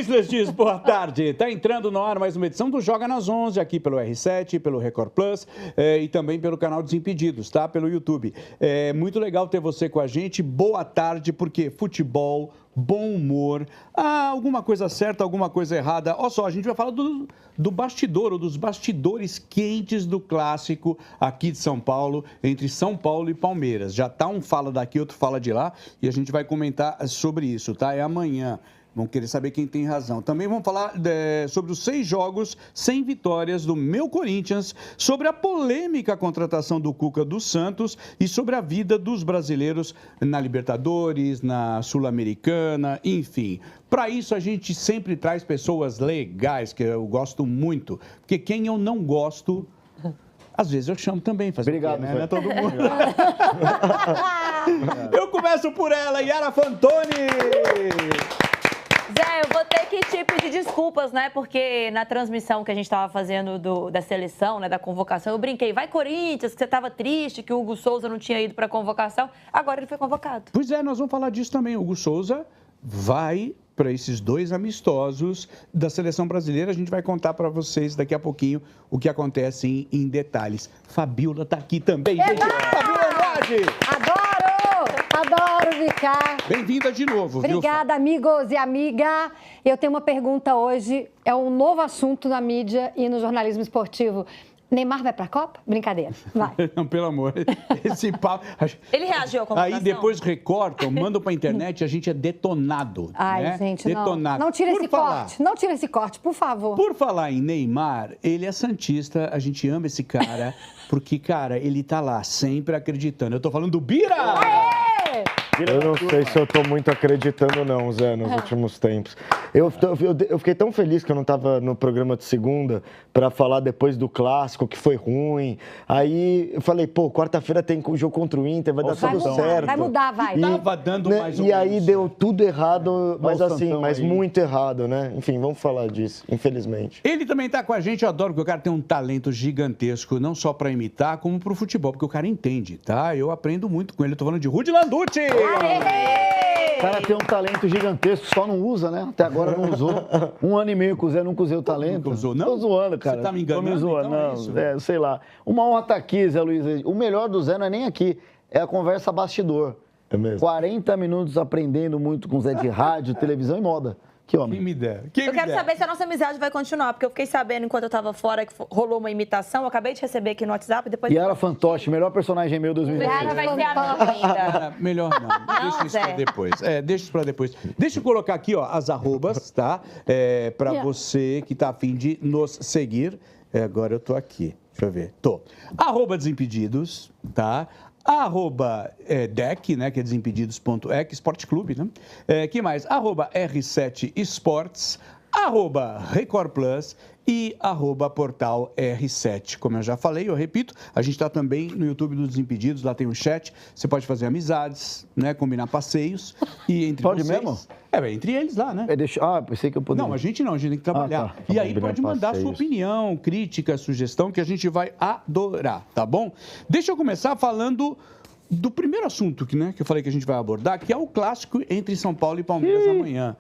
Wisles, boa tarde. Está entrando no ar mais uma edição do Joga nas 11, aqui pelo R7, pelo Record Plus e também pelo canal Desimpedidos, tá? Pelo YouTube. É muito legal ter você com a gente. Boa tarde, porque futebol, bom humor, alguma coisa certa, alguma coisa errada. Olha só, a gente vai falar do bastidor, ou dos bastidores quentes do clássico aqui de São Paulo, entre São Paulo e Palmeiras. Já tá um fala daqui, outro fala de lá, e a gente vai comentar sobre isso, tá? É amanhã. Vão querer saber quem tem razão. Também vamos falar sobre os 6 jogos sem vitórias do meu Corinthians, sobre a polêmica contratação do Cuca do Santos e sobre a vida dos brasileiros na Libertadores, na Sul-Americana, enfim. Para isso, a gente sempre traz pessoas legais, que eu gosto muito, porque quem eu não gosto... Às vezes eu chamo também, Obrigado, né? Não é todo mundo. Eu começo por ela, Yara Fantoni! Zé, eu vou ter que te pedir desculpas, né? Porque na transmissão que a gente estava fazendo da seleção, né? Da convocação, eu brinquei. Vai, Corinthians, que você estava triste, que o Hugo Souza não tinha ido para a convocação. Agora ele foi convocado. Pois é, nós vamos falar disso também. O Hugo Souza vai para esses 2 amistosos da seleção brasileira. A gente vai contar para vocês daqui a pouquinho o que acontece em detalhes. Fabiola está aqui também, gente. Fabiola Andrade! Adoro ficar. Bem-vinda de novo, Obrigada, amigos e amiga. Eu tenho uma pergunta hoje. É um novo assunto na mídia e no jornalismo esportivo. Neymar vai pra Copa? Brincadeira. Vai. Não, pelo amor. Esse papo... Ele reagiu à convocação? Aí depois recortam, mandam pra internet e a gente é detonado. Ai, né? gente, detonado. Não tira esse corte. Não tira esse corte, por favor. Por falar em Neymar, ele é santista, a gente ama esse cara, porque, cara, ele tá lá sempre acreditando. Eu tô falando do Bira! Aê! Eu não sei se eu tô muito acreditando não, Zé, nos últimos tempos. Eu fiquei tão feliz que eu não tava no programa de segunda para falar depois do clássico, que foi ruim. Aí eu falei, pô, quarta-feira tem jogo contra o Inter, vai dar tudo certo. Vai mudar, vai. E tava dando mais ou E aí menos. deu tudo errado, mas assim, mas aí. muito errado, né? Enfim, vamos falar disso, infelizmente. Ele também tá com a gente, eu adoro que o cara tem um talento gigantesco, não só para imitar, como pro futebol, porque o cara entende, tá? Eu aprendo muito com ele, eu tô falando de Rudy Landucci! O cara tem um talento gigantesco, só não usa, né? Até agora não usou. 1 ano e meio com o Zé, nunca usei o talento. Nunca usou, não? Tô zoando, cara. Você tá me enganando, Tô me zoando, então é não. isso? É, sei lá. Uma honra estar aqui, Zé Luiz. O melhor do Zé não é nem aqui, é a conversa bastidor. É mesmo? 40 minutos aprendendo muito com o Zé de rádio, televisão e moda. Que homem. Quem me dera. Eu quero saber se a nossa amizade vai continuar, porque eu fiquei sabendo enquanto eu estava fora que rolou uma imitação. Eu acabei de receber aqui no WhatsApp. Depois Yara Fantoche, melhor personagem meu 2020. Yara vai ser a nova ainda. Cara, melhor não. Deixa isso pra Zé. depois. Deixa isso pra depois. Deixa eu colocar aqui, ó, as arrobas, tá? Pra você que tá a fim de nos seguir. Agora eu tô aqui. Deixa eu ver. Tô. @Desimpedidos, tá? @DEC, né, que é desimpedidos.ec, Esporte Clube, né? Que mais? @R7 Esportes, @Record Plus e @Portal R7. Como eu já falei, eu repito, a gente está também no YouTube do Desimpedidos, lá tem um chat, você pode fazer amizades, né, combinar passeios e entre Pode vocês... mesmo? Entre eles lá, né? Pensei que eu poderia. Não, a gente tem que trabalhar. tá. E aí Combinar pode mandar passeios. sua opinião, crítica, sugestão, que a gente vai adorar, tá bom? Deixa eu começar falando do primeiro assunto que eu falei que a gente vai abordar, que é o clássico entre São Paulo e Palmeiras amanhã.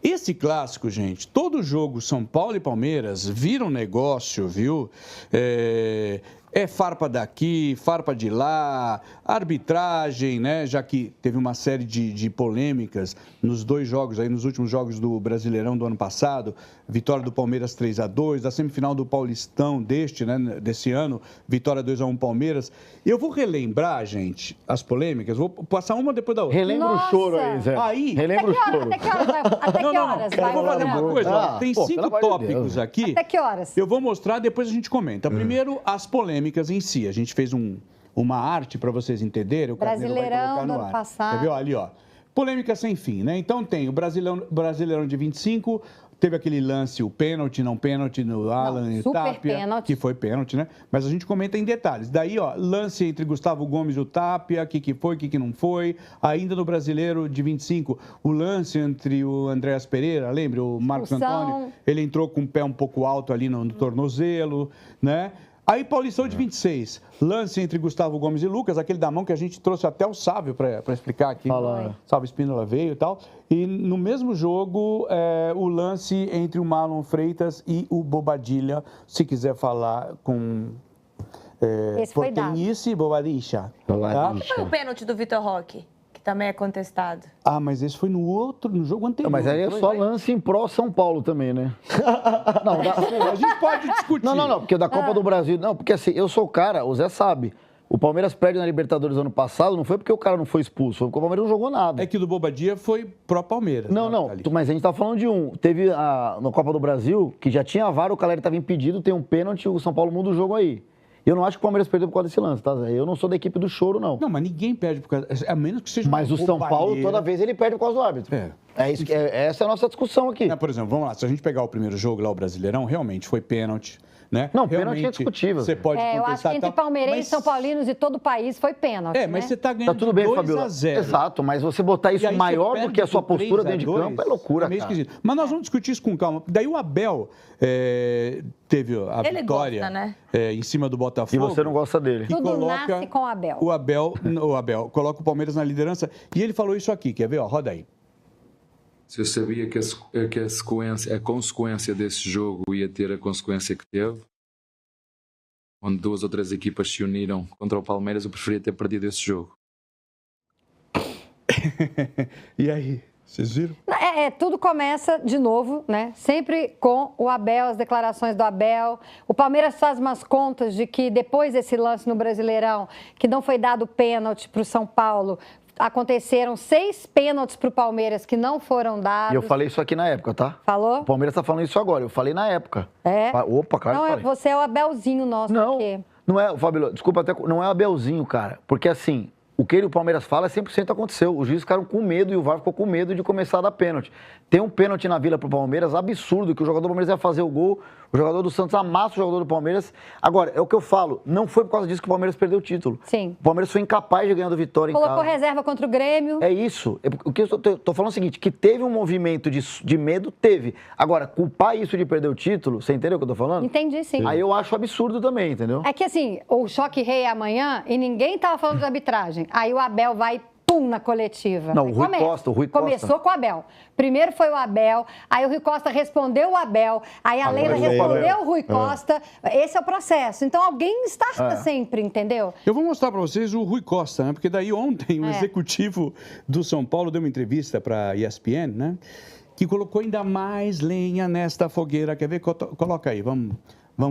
Esse clássico, gente, todo jogo São Paulo e Palmeiras vira um negócio, viu? É farpa daqui, farpa de lá, arbitragem, né? Já que teve uma série de polêmicas nos 2 jogos, aí nos últimos jogos do Brasileirão do ano passado, vitória do Palmeiras 3-2, da semifinal do Paulistão desse ano, vitória 2-1 Palmeiras. Eu vou relembrar, gente, as polêmicas, vou passar uma depois da outra. Relembra o Nossa! choro aí, Zé. Aí- Relembra o choro. Até que horas vai? Até que horas Eu vai? vou fazer uma coisa, tem pelo 5 amor de tópicos Deus. aqui. Até que horas? Eu vou mostrar, depois a gente comenta. Primeiro, as polêmicas em si. A gente fez uma arte para vocês entenderem. O Carneiro vai Brasileirão colocar no do ano ar. passado. Quer ver? Olha ali, ó. Polêmica sem fim, né? Então tem o Brasileirão de 25, Teve aquele lance, o pênalti, não pênalti no Alan e super Tapia, pênalti. que foi pênalti, né? Mas a gente comenta em detalhes. Daí, ó, lance entre Gustavo Gomes e o Tapia, o que foi, o que não foi. Ainda no Brasileiro de 25, o lance entre o Andréas Pereira, lembra? O Marcos Expulsão. Antônio, ele entrou com o pé um pouco alto ali no tornozelo, né? Aí, Paulistão de 26, lance entre Gustavo Gomes e Lucas, aquele da mão que a gente trouxe até o Sávio para explicar aqui. Sávio Espínola veio e tal. E no mesmo jogo, o lance entre o Marlon Freitas e o Bobadilha, se quiser falar com... Esse foi dado. Portenice Bobadilha. Tá? Foi o pênalti do Vitor Roque, que também é contestado. Ah, mas esse foi no jogo anterior. Mas aí é só lance em pró-São Paulo também, né? Não, a gente pode discutir. Não, porque da Copa do Brasil... Não, porque assim, eu sou o cara, o Zé sabe. O Palmeiras perde na Libertadores ano passado, não foi porque o cara não foi expulso, foi porque o Palmeiras não jogou nada. É que o do Bobadilha foi pró-Palmeiras. Não, mas a gente tá falando de um. Teve na Copa do Brasil, que já tinha VAR, o Caleri estava impedido, tem um pênalti, o São Paulo muda o jogo aí. Eu não acho que o Palmeiras perdeu por causa desse lance, tá, Zé? Eu não sou da equipe do choro, não. Não, mas ninguém perde por causa... A menos que seja Mas o São Paulo, toda vez, ele perde por causa do árbitro. Essa é a nossa discussão aqui. Por exemplo, vamos lá, se a gente pegar o primeiro jogo lá, o Brasileirão, realmente foi pênalti, né? Não, pênalti é discutível. Você pode contestar... Eu acho que entre palmeirenses, São Paulinos e todo o país foi pênalti, mas né? você tá ganhando Tá tudo bem, 2-0. Exato, mas você botar isso maior do que a sua postura dentro de campo é loucura, meio cara. esquisito. Mas nós vamos discutir isso com calma. Daí o Abel teve a Ele vitória gosta, né? Em cima do Botafogo. E você não gosta dele. Tudo nasce com o Abel. O Abel coloca o Palmeiras na liderança e ele falou isso aqui, quer ver? Ó, roda aí. Se eu sabia que a consequência desse jogo ia ter a consequência que teve, onde 2 ou 3 equipas se uniram contra o Palmeiras, eu preferia ter perdido esse jogo. E aí, vocês viram? Tudo começa de novo, né? Sempre com o Abel, as declarações do Abel. O Palmeiras faz umas contas de que depois desse lance no Brasileirão, que não foi dado pênalti para o São Paulo, aconteceram 6 pênaltis para o Palmeiras que não foram dados. E eu falei isso aqui na época, tá? Falou? O Palmeiras tá falando isso agora, eu falei na época. Opa, claro que falei. Você é o Abelzinho nosso aqui. Não é, Fábio, desculpa, não é o Abelzinho, cara. Porque assim, o que o Palmeiras fala é 100% aconteceu. Os juízes ficaram com medo e o VAR ficou com medo de começar a dar pênalti. Tem um pênalti na Vila pro Palmeiras absurdo, que o jogador do Palmeiras ia fazer o gol, o jogador do Santos amassa o jogador do Palmeiras. Agora, é o que eu falo, não foi por causa disso que o Palmeiras perdeu o título. Sim. O Palmeiras foi incapaz de ganhar do Vitória em casa. Colocou reserva contra o Grêmio. É isso. O que eu tô falando é o seguinte, que teve um movimento de medo, teve. Agora, culpar isso de perder o título, você entendeu o que eu tô falando? Entendi, sim. Aí eu acho absurdo também, entendeu? É que assim, o choque rei é amanhã e ninguém tava falando de arbitragem. Aí o Abel vai na coletiva. Não, o Rui Costa. Começou com o Abel. Primeiro foi o Abel, aí o Rui Costa respondeu o Abel, aí a Leila respondeu o Rui Costa. Esse é o processo. Então alguém starta sempre, entendeu? Eu vou mostrar para vocês o Rui Costa, né? Porque daí ontem o executivo do São Paulo deu uma entrevista para a ESPN, né? Que colocou ainda mais lenha nesta fogueira. Quer ver? Coloca aí, vamos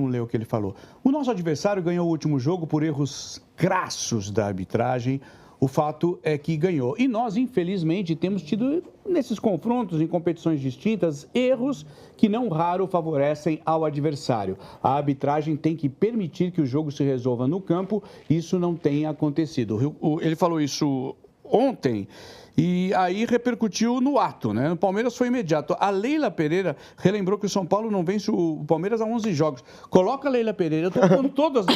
ler o que ele falou. O nosso adversário ganhou o último jogo por erros crassos da arbitragem. O fato é que ganhou. E nós, infelizmente, temos tido, nesses confrontos, em competições distintas, erros que não raro favorecem ao adversário. A arbitragem tem que permitir que o jogo se resolva no campo. Isso não tem acontecido. Ele falou isso ontem e aí repercutiu no ato, né? O Palmeiras foi imediato. A Leila Pereira relembrou que o São Paulo não vence o Palmeiras há 11 jogos. Coloca a Leila Pereira, eu tô com todas as...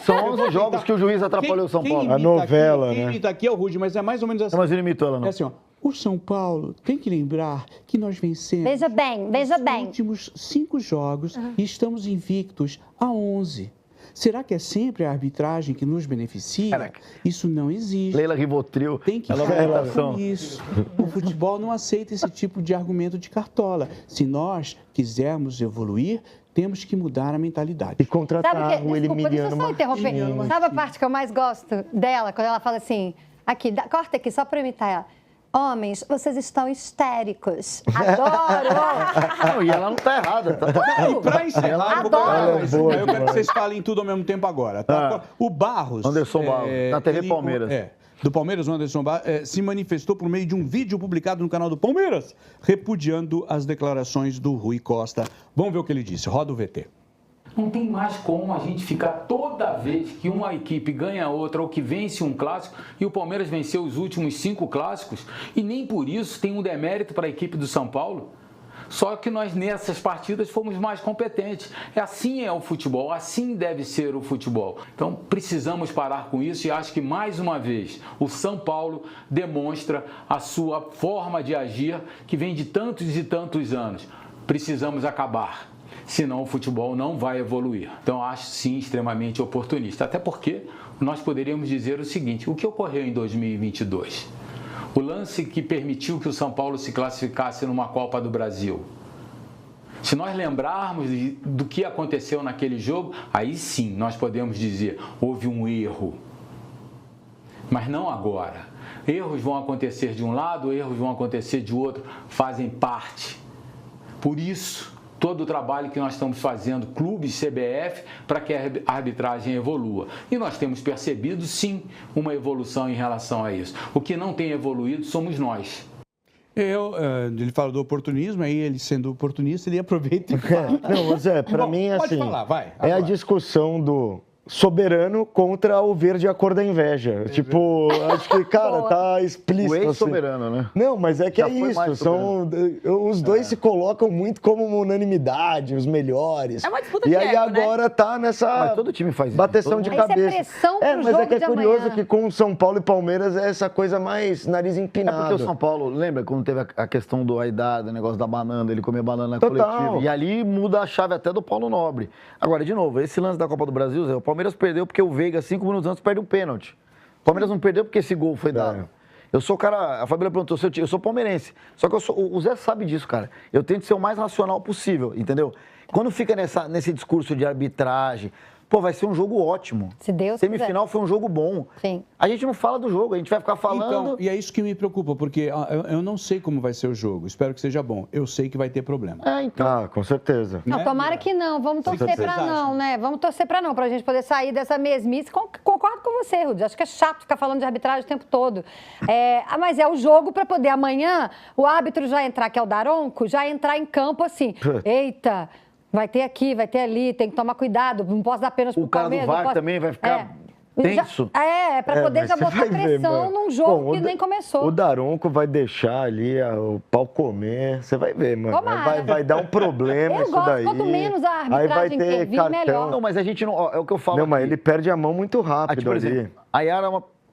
São 11 jogos que o juiz atrapalhou o São Paulo. A novela, né? Quem imita aqui é o Rude, mas é mais ou menos assim. Mas ele imitou ela, não. É assim, ó. O São Paulo tem que lembrar que nós vencemos... Veja bem. Os últimos 5 jogos e estamos invictos a 11. Será que é sempre a arbitragem que nos beneficia? Caraca. Isso não existe. Leila Rivotril. Tem que parar com isso. O futebol não aceita esse tipo de argumento de cartola. Se nós quisermos evoluir, temos que mudar a mentalidade. E contratar o Emiliano Martins. Sabe a parte que eu mais gosto dela? Quando ela fala assim, aqui, corta aqui só para imitar ela. Homens, vocês estão histéricos. Adoro! Não, e ela não tá errada. Tá? E pra encerrar, eu quero que vocês falem tudo ao mesmo tempo agora. Tá? O Barros... Anderson Barros, na TV Palmeiras. Do Palmeiras, o Anderson Barros se manifestou por meio de um vídeo publicado no canal do Palmeiras, repudiando as declarações do Rui Costa. Vamos ver o que ele disse. Roda o VT. Não tem mais como a gente ficar toda vez que uma equipe ganha outra ou que vence um clássico, e o Palmeiras venceu os últimos 5 clássicos, e nem por isso tem um demérito para a equipe do São Paulo. Só que nós nessas partidas fomos mais competentes. Assim é o futebol, assim deve ser o futebol. Então precisamos parar com isso e acho que mais uma vez o São Paulo demonstra a sua forma de agir que vem de tantos e tantos anos. Precisamos acabar. Senão o futebol não vai evoluir. Então, eu acho sim extremamente oportunista. Até porque nós poderíamos dizer o seguinte: o que ocorreu em 2022? O lance que permitiu que o São Paulo se classificasse numa Copa do Brasil. Se nós lembrarmos do que aconteceu naquele jogo, aí sim nós podemos dizer: houve um erro. Mas não agora. Erros vão acontecer de um lado, erros vão acontecer de outro, fazem parte. Por isso, todo o trabalho que nós estamos fazendo, clubes, CBF, para que a arbitragem evolua. E nós temos percebido, sim, uma evolução em relação a isso. O que não tem evoluído somos nós. Ele fala do oportunismo, aí ele sendo oportunista, ele aproveita e fala. Não, Zé, para mim, pode assim, falar, vai, é a agora. discussão do soberano contra o verde a cor da inveja. Tipo, acho que, cara, tá explícito. O assim. ex-soberano, né? Não, mas é que Já é foi mais isso. Os dois se colocam muito como uma unanimidade, os melhores. É uma disputa e de aí ego, né? agora tá nessa Mas todo time faz isso. bateção Todo de mundo. Isso é cabeça. pressão pro mas jogo é que é de curioso amanhã. que com São Paulo e Palmeiras é essa coisa mais nariz É empinado. porque o São Paulo, lembra quando teve a questão do Aidar, do negócio da banana, ele comia banana na Total. coletiva. E ali muda a chave até do Paulo Nobre. Agora, de novo, esse lance da Copa do Brasil, Zé, o Palmeiras perdeu porque o Veiga, 5 minutos antes, perde um pênalti. O Palmeiras não perdeu porque esse gol foi dado. Eu sou o cara, a Fabíola perguntou se eu sou palmeirense. Só que o Zé sabe disso, cara. Eu tento ser o mais racional possível, entendeu? Quando fica nesse discurso de arbitragem, pô, vai ser um jogo ótimo. Se Deus Semifinal foi um jogo bom. Sim. A gente não fala do jogo, a gente vai ficar falando... Então, e é isso que me preocupa, porque eu não sei como vai ser o jogo. Espero que seja bom. Eu sei que vai ter problema. então... Ah, com certeza. Não, Né? tomara que não. Vamos torcer vocês pra não, acham? né? Vamos torcer pra não, pra gente poder sair dessa mesmice. Concordo com você, Rudy. Acho que é chato ficar falando de arbitragem o tempo todo. Mas é o jogo pra poder amanhã o árbitro já entrar, que é o Daronco, já entrar em campo assim. Eita, vai ter aqui, vai ter ali, tem que tomar cuidado, não posso dar pênalti pro O cara do Palmeiras. VAR não posso... também vai ficar tenso. Pra poder mas já você botar vai ver, pressão mano. num jogo Bom, que nem começou. O Daronco vai deixar ali o pau comer. Você vai ver, mano. Tomara. Vai dar um problema Eu isso gosto, daí. quanto menos a Aí vai arbitragem ter intervir, cartão. melhor. Não, mas a gente não... Ó, é o que eu falo Não, mas aqui. ele perde a mão muito rápido Por ali. exemplo, a Yara,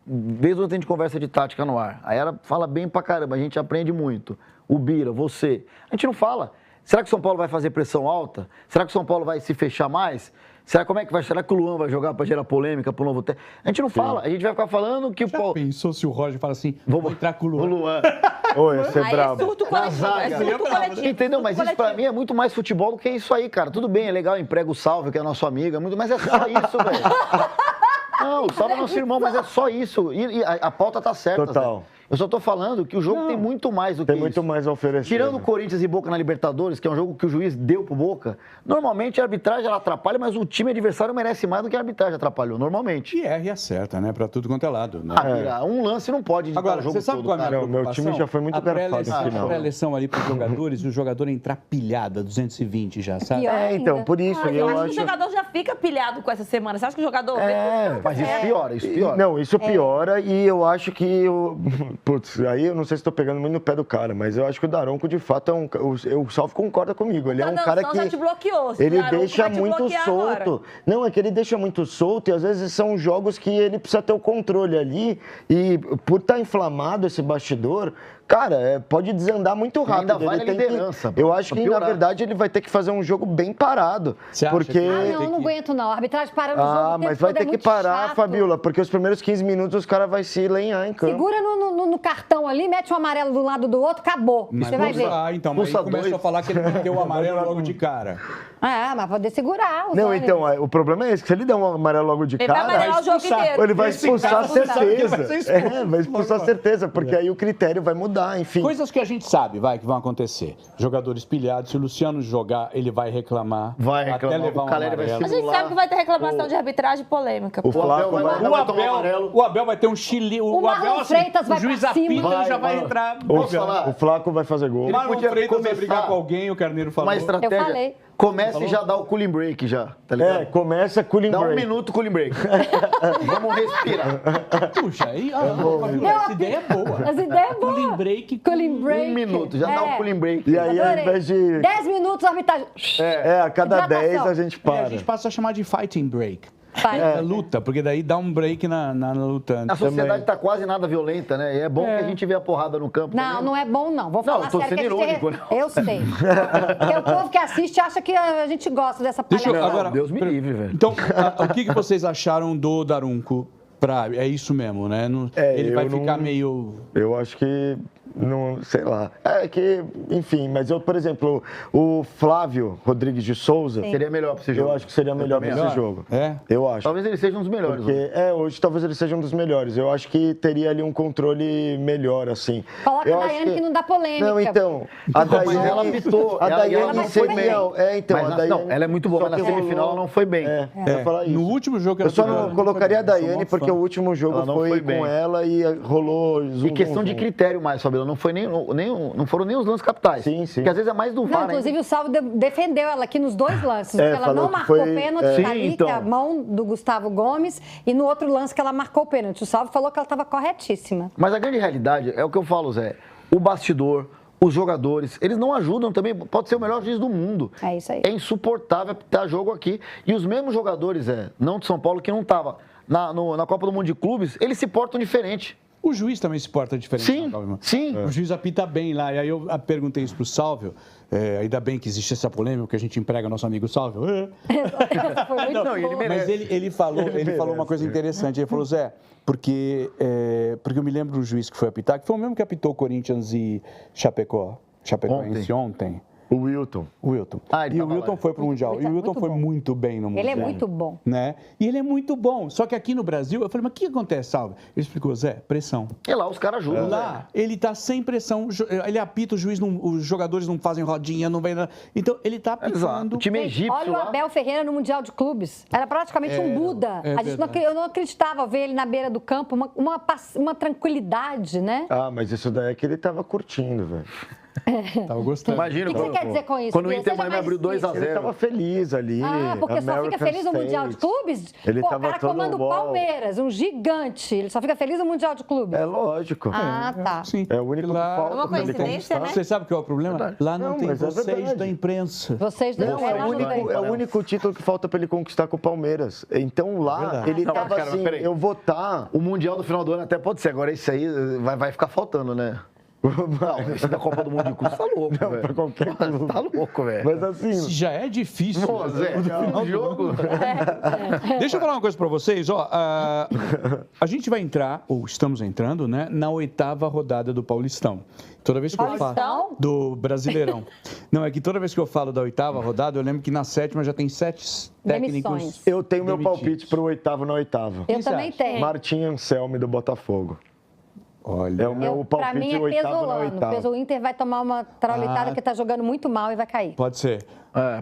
vez ou outra a gente conversa de tática no ar. A Yara fala bem pra caramba, a gente aprende muito. O Bira, você. A gente não fala. Será que o São Paulo vai fazer pressão alta? Será que o São Paulo vai se fechar mais? Será que o Luan vai jogar para gerar polêmica pro novo técnico? A gente não fala, a gente vai ficar falando que o Já Paulo... pensou se o Roger fala assim, vou entrar com o O Luan? Luan. Oi, você é Aí é brabo. surto coletivo, zaga. é surto coletivo. Entendeu? Mas isso pra mim é muito mais futebol do que isso aí, cara. Tudo bem, é legal, emprega o Salve, que é nosso amigo, mas é só isso, velho. Não, o Salve é nosso irmão, mas é só isso. E a pauta tá certa, Total. Zé. Eu só tô falando que o jogo tem muito mais do que Tem isso. muito mais a oferecer. Tirando o né? Corinthians e Boca na Libertadores, que é um jogo que o juiz deu pro Boca, normalmente a arbitragem ela atrapalha, mas o time adversário merece mais do que a arbitragem atrapalhou, normalmente. E erra e acerta, né? Pra tudo quanto é lado. Né? Bira, um lance não pode editar Agora, o jogo você sabe todo, qual é a cara. minha Não, meu preocupação? time já foi muito A garfado pré-eleição- no final. A pré-eleição ali para os jogadores, o jogador entrar pilhado a 220 já, sabe? Pior. Então, por isso, Eu eu acho que o acho... jogador já fica pilhado com essa semana. Você acha que o jogador... Mas isso piora, isso piora. Não, isso piora e eu acho que... Putz, aí eu não sei se estou pegando muito no pé do cara, mas eu acho que o Daronco, de fato, é um... O Salvo concorda comigo. Ele é um cara que... já te bloqueou. Ele O Daronco deixa vai te muito bloquear solto. agora. Não, é que ele deixa muito solto e às vezes são jogos que ele precisa ter o controle ali e por estar inflamado esse bastidor, cara, pode desandar muito rápido. ainda vai Ele na tem que- liderança, Eu acho pra que, na piorar. verdade, ele vai ter que fazer um jogo bem parado. Você acha porque... que- Não aguento não. A arbitragem parando o jogo o tempo mas vai todo é ter que muito parar, chato. Fabiola, porque os primeiros 15 minutos os caras vão se lenhar em campo. Segura no cartão ali, mete um amarelo do lado do outro, acabou. Mas Você vai ver. então, mas aí Pulsa começou dois. a falar que ele meteu o amarelo logo de cara. Mas poder segurar. Não, então, o problema é esse, que se ele der um amarelo logo de Ele vai cara... amarelar o jogo expulsar. inteiro. Ele vai Esse expulsar cara sabe que certeza. vai ser expulso. Vai expulsar certeza, porque aí o critério vai mudar, enfim. Coisas que a gente sabe, que vão acontecer. Jogadores pilhados, se o Luciano jogar, ele vai reclamar. Vai reclamar, Até levar o um Caleri vai amarelo. A gente sabe que vai ter reclamação de arbitragem polêmica. O Flaco vai vai... lá. tomar amarelo. O Abel vai ter um chile. O Marlon Freitas vai o juiz pra cima. apita, ele já vai entrar. Posso falar? O Flaco vai fazer gol. O Marlon podia Freitas vai começar brigar com alguém, o Carneiro falou. Uma estratégia. Eu falei. Começa e já dá o cooling break já, tá ligado? Começa cooling Dá um break. minuto cooling break. Vamos respirar. Puxa, aí, essa ideia é boa. As ideias boas. Cooling break. Cooling break. Um minuto, já dá o cooling break. E aí, ao Adorei. invés de... 10 minutos, arbitragem. a cada Hidratação. 10 a gente E para. a gente passa a chamar de fighting break. É luta, porque daí dá um break na luta. A sociedade tá quase nada violenta, né? E é bom que a gente vê a porrada no campo. Não, também. não é bom, não. Vou falar eu tô sério. sendo que a gente irônico, né? Eu sei. Porque o povo que assiste acha que a gente gosta dessa Deixa eu- palhaçada. agora- Deus me livre, velho. Então, o que vocês acharam do Daronco? É isso mesmo, né? Ele vai ficar meio... Eu acho que, não, sei lá. É que, enfim, mas eu, por exemplo, o Flávio Rodrigues de Souza, Seria melhor pra esse jogo. eu acho que seria melhor para também esse acho. jogo. É? Eu acho. Talvez ele seja um dos melhores. Porque, hoje talvez ele seja um dos melhores. Eu acho que teria ali um controle melhor, assim. Coloca eu a acho Daiane que não dá polêmica. Não, então. A Mas Daiane, ela apitou. A ela Daiane não foi foi bem. então, Mas a Daiane, não, ela é muito boa, só mas na que semifinal rolou- ela não foi bem. Eu ia falar isso. No último jogo que Eu ela só jogou, não ela colocaria a foi bem. Eu sou Daiane mó porque fã. o último jogo Ela não foi foi com bem. ela e rolou zoom, E questão de critério mais, Fabiola. Não foi não foram nem os lances capitais. Sim, sim. Porque às vezes é mais do Não, VAR, inclusive né? o Salvo defendeu ela aqui nos dois lances. Porque ela falou não que marcou foi- pênalti Sim, ali, então. que é a mão do Gustavo Gomes, e no outro lance que ela marcou o pênalti. O Salvo falou que ela estava corretíssima. Mas a grande realidade é o que eu falo, Zé. O bastidor, os jogadores, eles não ajudam também. Pode ser o melhor juiz do mundo. É isso aí. É insuportável apitar jogo aqui. E os mesmos jogadores, não de São Paulo, que não estavam na Copa do Mundo de Clubes, eles se portam diferente. O juiz também se porta diferente. Sim, né, Calvin? sim. O juiz apita bem lá. E aí eu perguntei isso pro Sálvio. Ainda bem que existe essa polêmica, que a gente emprega nosso amigo Sálvio. Essa foi muito Não, boa. e ele Mas ele falou uma coisa interessante. Ele falou, Zé, porque eu me lembro do juiz que foi apitar, que foi o mesmo que apitou Corinthians e Chapecoense ontem. O Wilton. O Wilton. Ele E o tava Wilton lá. foi pro Mundial. E o Wilton Muito foi bom. muito bem no Mundial. Ele é muito bom. Né? E ele é muito bom. Só que aqui no Brasil, eu falei, mas o que acontece, Salve? Ele explicou, Zé, pressão. E lá os caras ajudam. Lá, ele tá sem pressão. Ele apita, o juiz não, os jogadores não fazem rodinha, não vem nada. Então, ele tá Exato. apitando. O time Gente, egípcio olha o lá. Abel Ferreira no Mundial de Clubes. Era praticamente um Buda. Eu não acreditava ver ele na beira do campo, uma tranquilidade, né? Ah, mas isso daí é que ele tava curtindo, velho. Tava gostando. Imagina O que você quer dizer com isso? quando o Seja Inter Miami mais abriu explícito. 2-0. Ele tava feliz ali. Ah, porque só fica American feliz no Mundial de States. Clubes? Ele Pô, o tava cara todo comanda o bom. Palmeiras, um gigante. Ele só fica feliz no Mundial de Clubes. É lógico. Ah, tá. Sim. É o único que falta. É uma pra ele coincidência, conquistar. né? Você sabe qual é o problema? Lá não, Não, tem mas é vocês verdade. da imprensa. Vocês Não, dois é lá o no único, meio. é o único título que falta pra ele conquistar com o Palmeiras. Então lá, Verdade. ele Não, tava cara, mas assim, peraí. eu vou estar... O Mundial do final do ano até pode ser. Agora esse aí vai ficar faltando, né? Não, esse da Copa do Mundo de Clubes tá louco, Não, velho. pra qualquer clube. Tá louco, velho. Mas assim, Se já é difícil. Pô, Zé, o jogo. Deixa eu falar uma coisa pra vocês. Ó, a gente vai entrar, ou estamos entrando, né, na 8ª rodada do Paulistão. Toda vez que eu Paulistão? falo do Brasileirão. Não, é que toda vez que eu falo da 8ª rodada, eu lembro que na 7ª já tem 7 técnicos. Demissões. eu tenho meu demitidos. palpite pro 8º na 8ª. Eu você também acha? tenho. Martim Anselmi do Botafogo. Olha. É o meu Pra palpite mim é 8º na pesolano. 8ª. O Inter vai tomar uma traulitada Ah. porque tá jogando muito mal e vai cair. Pode ser.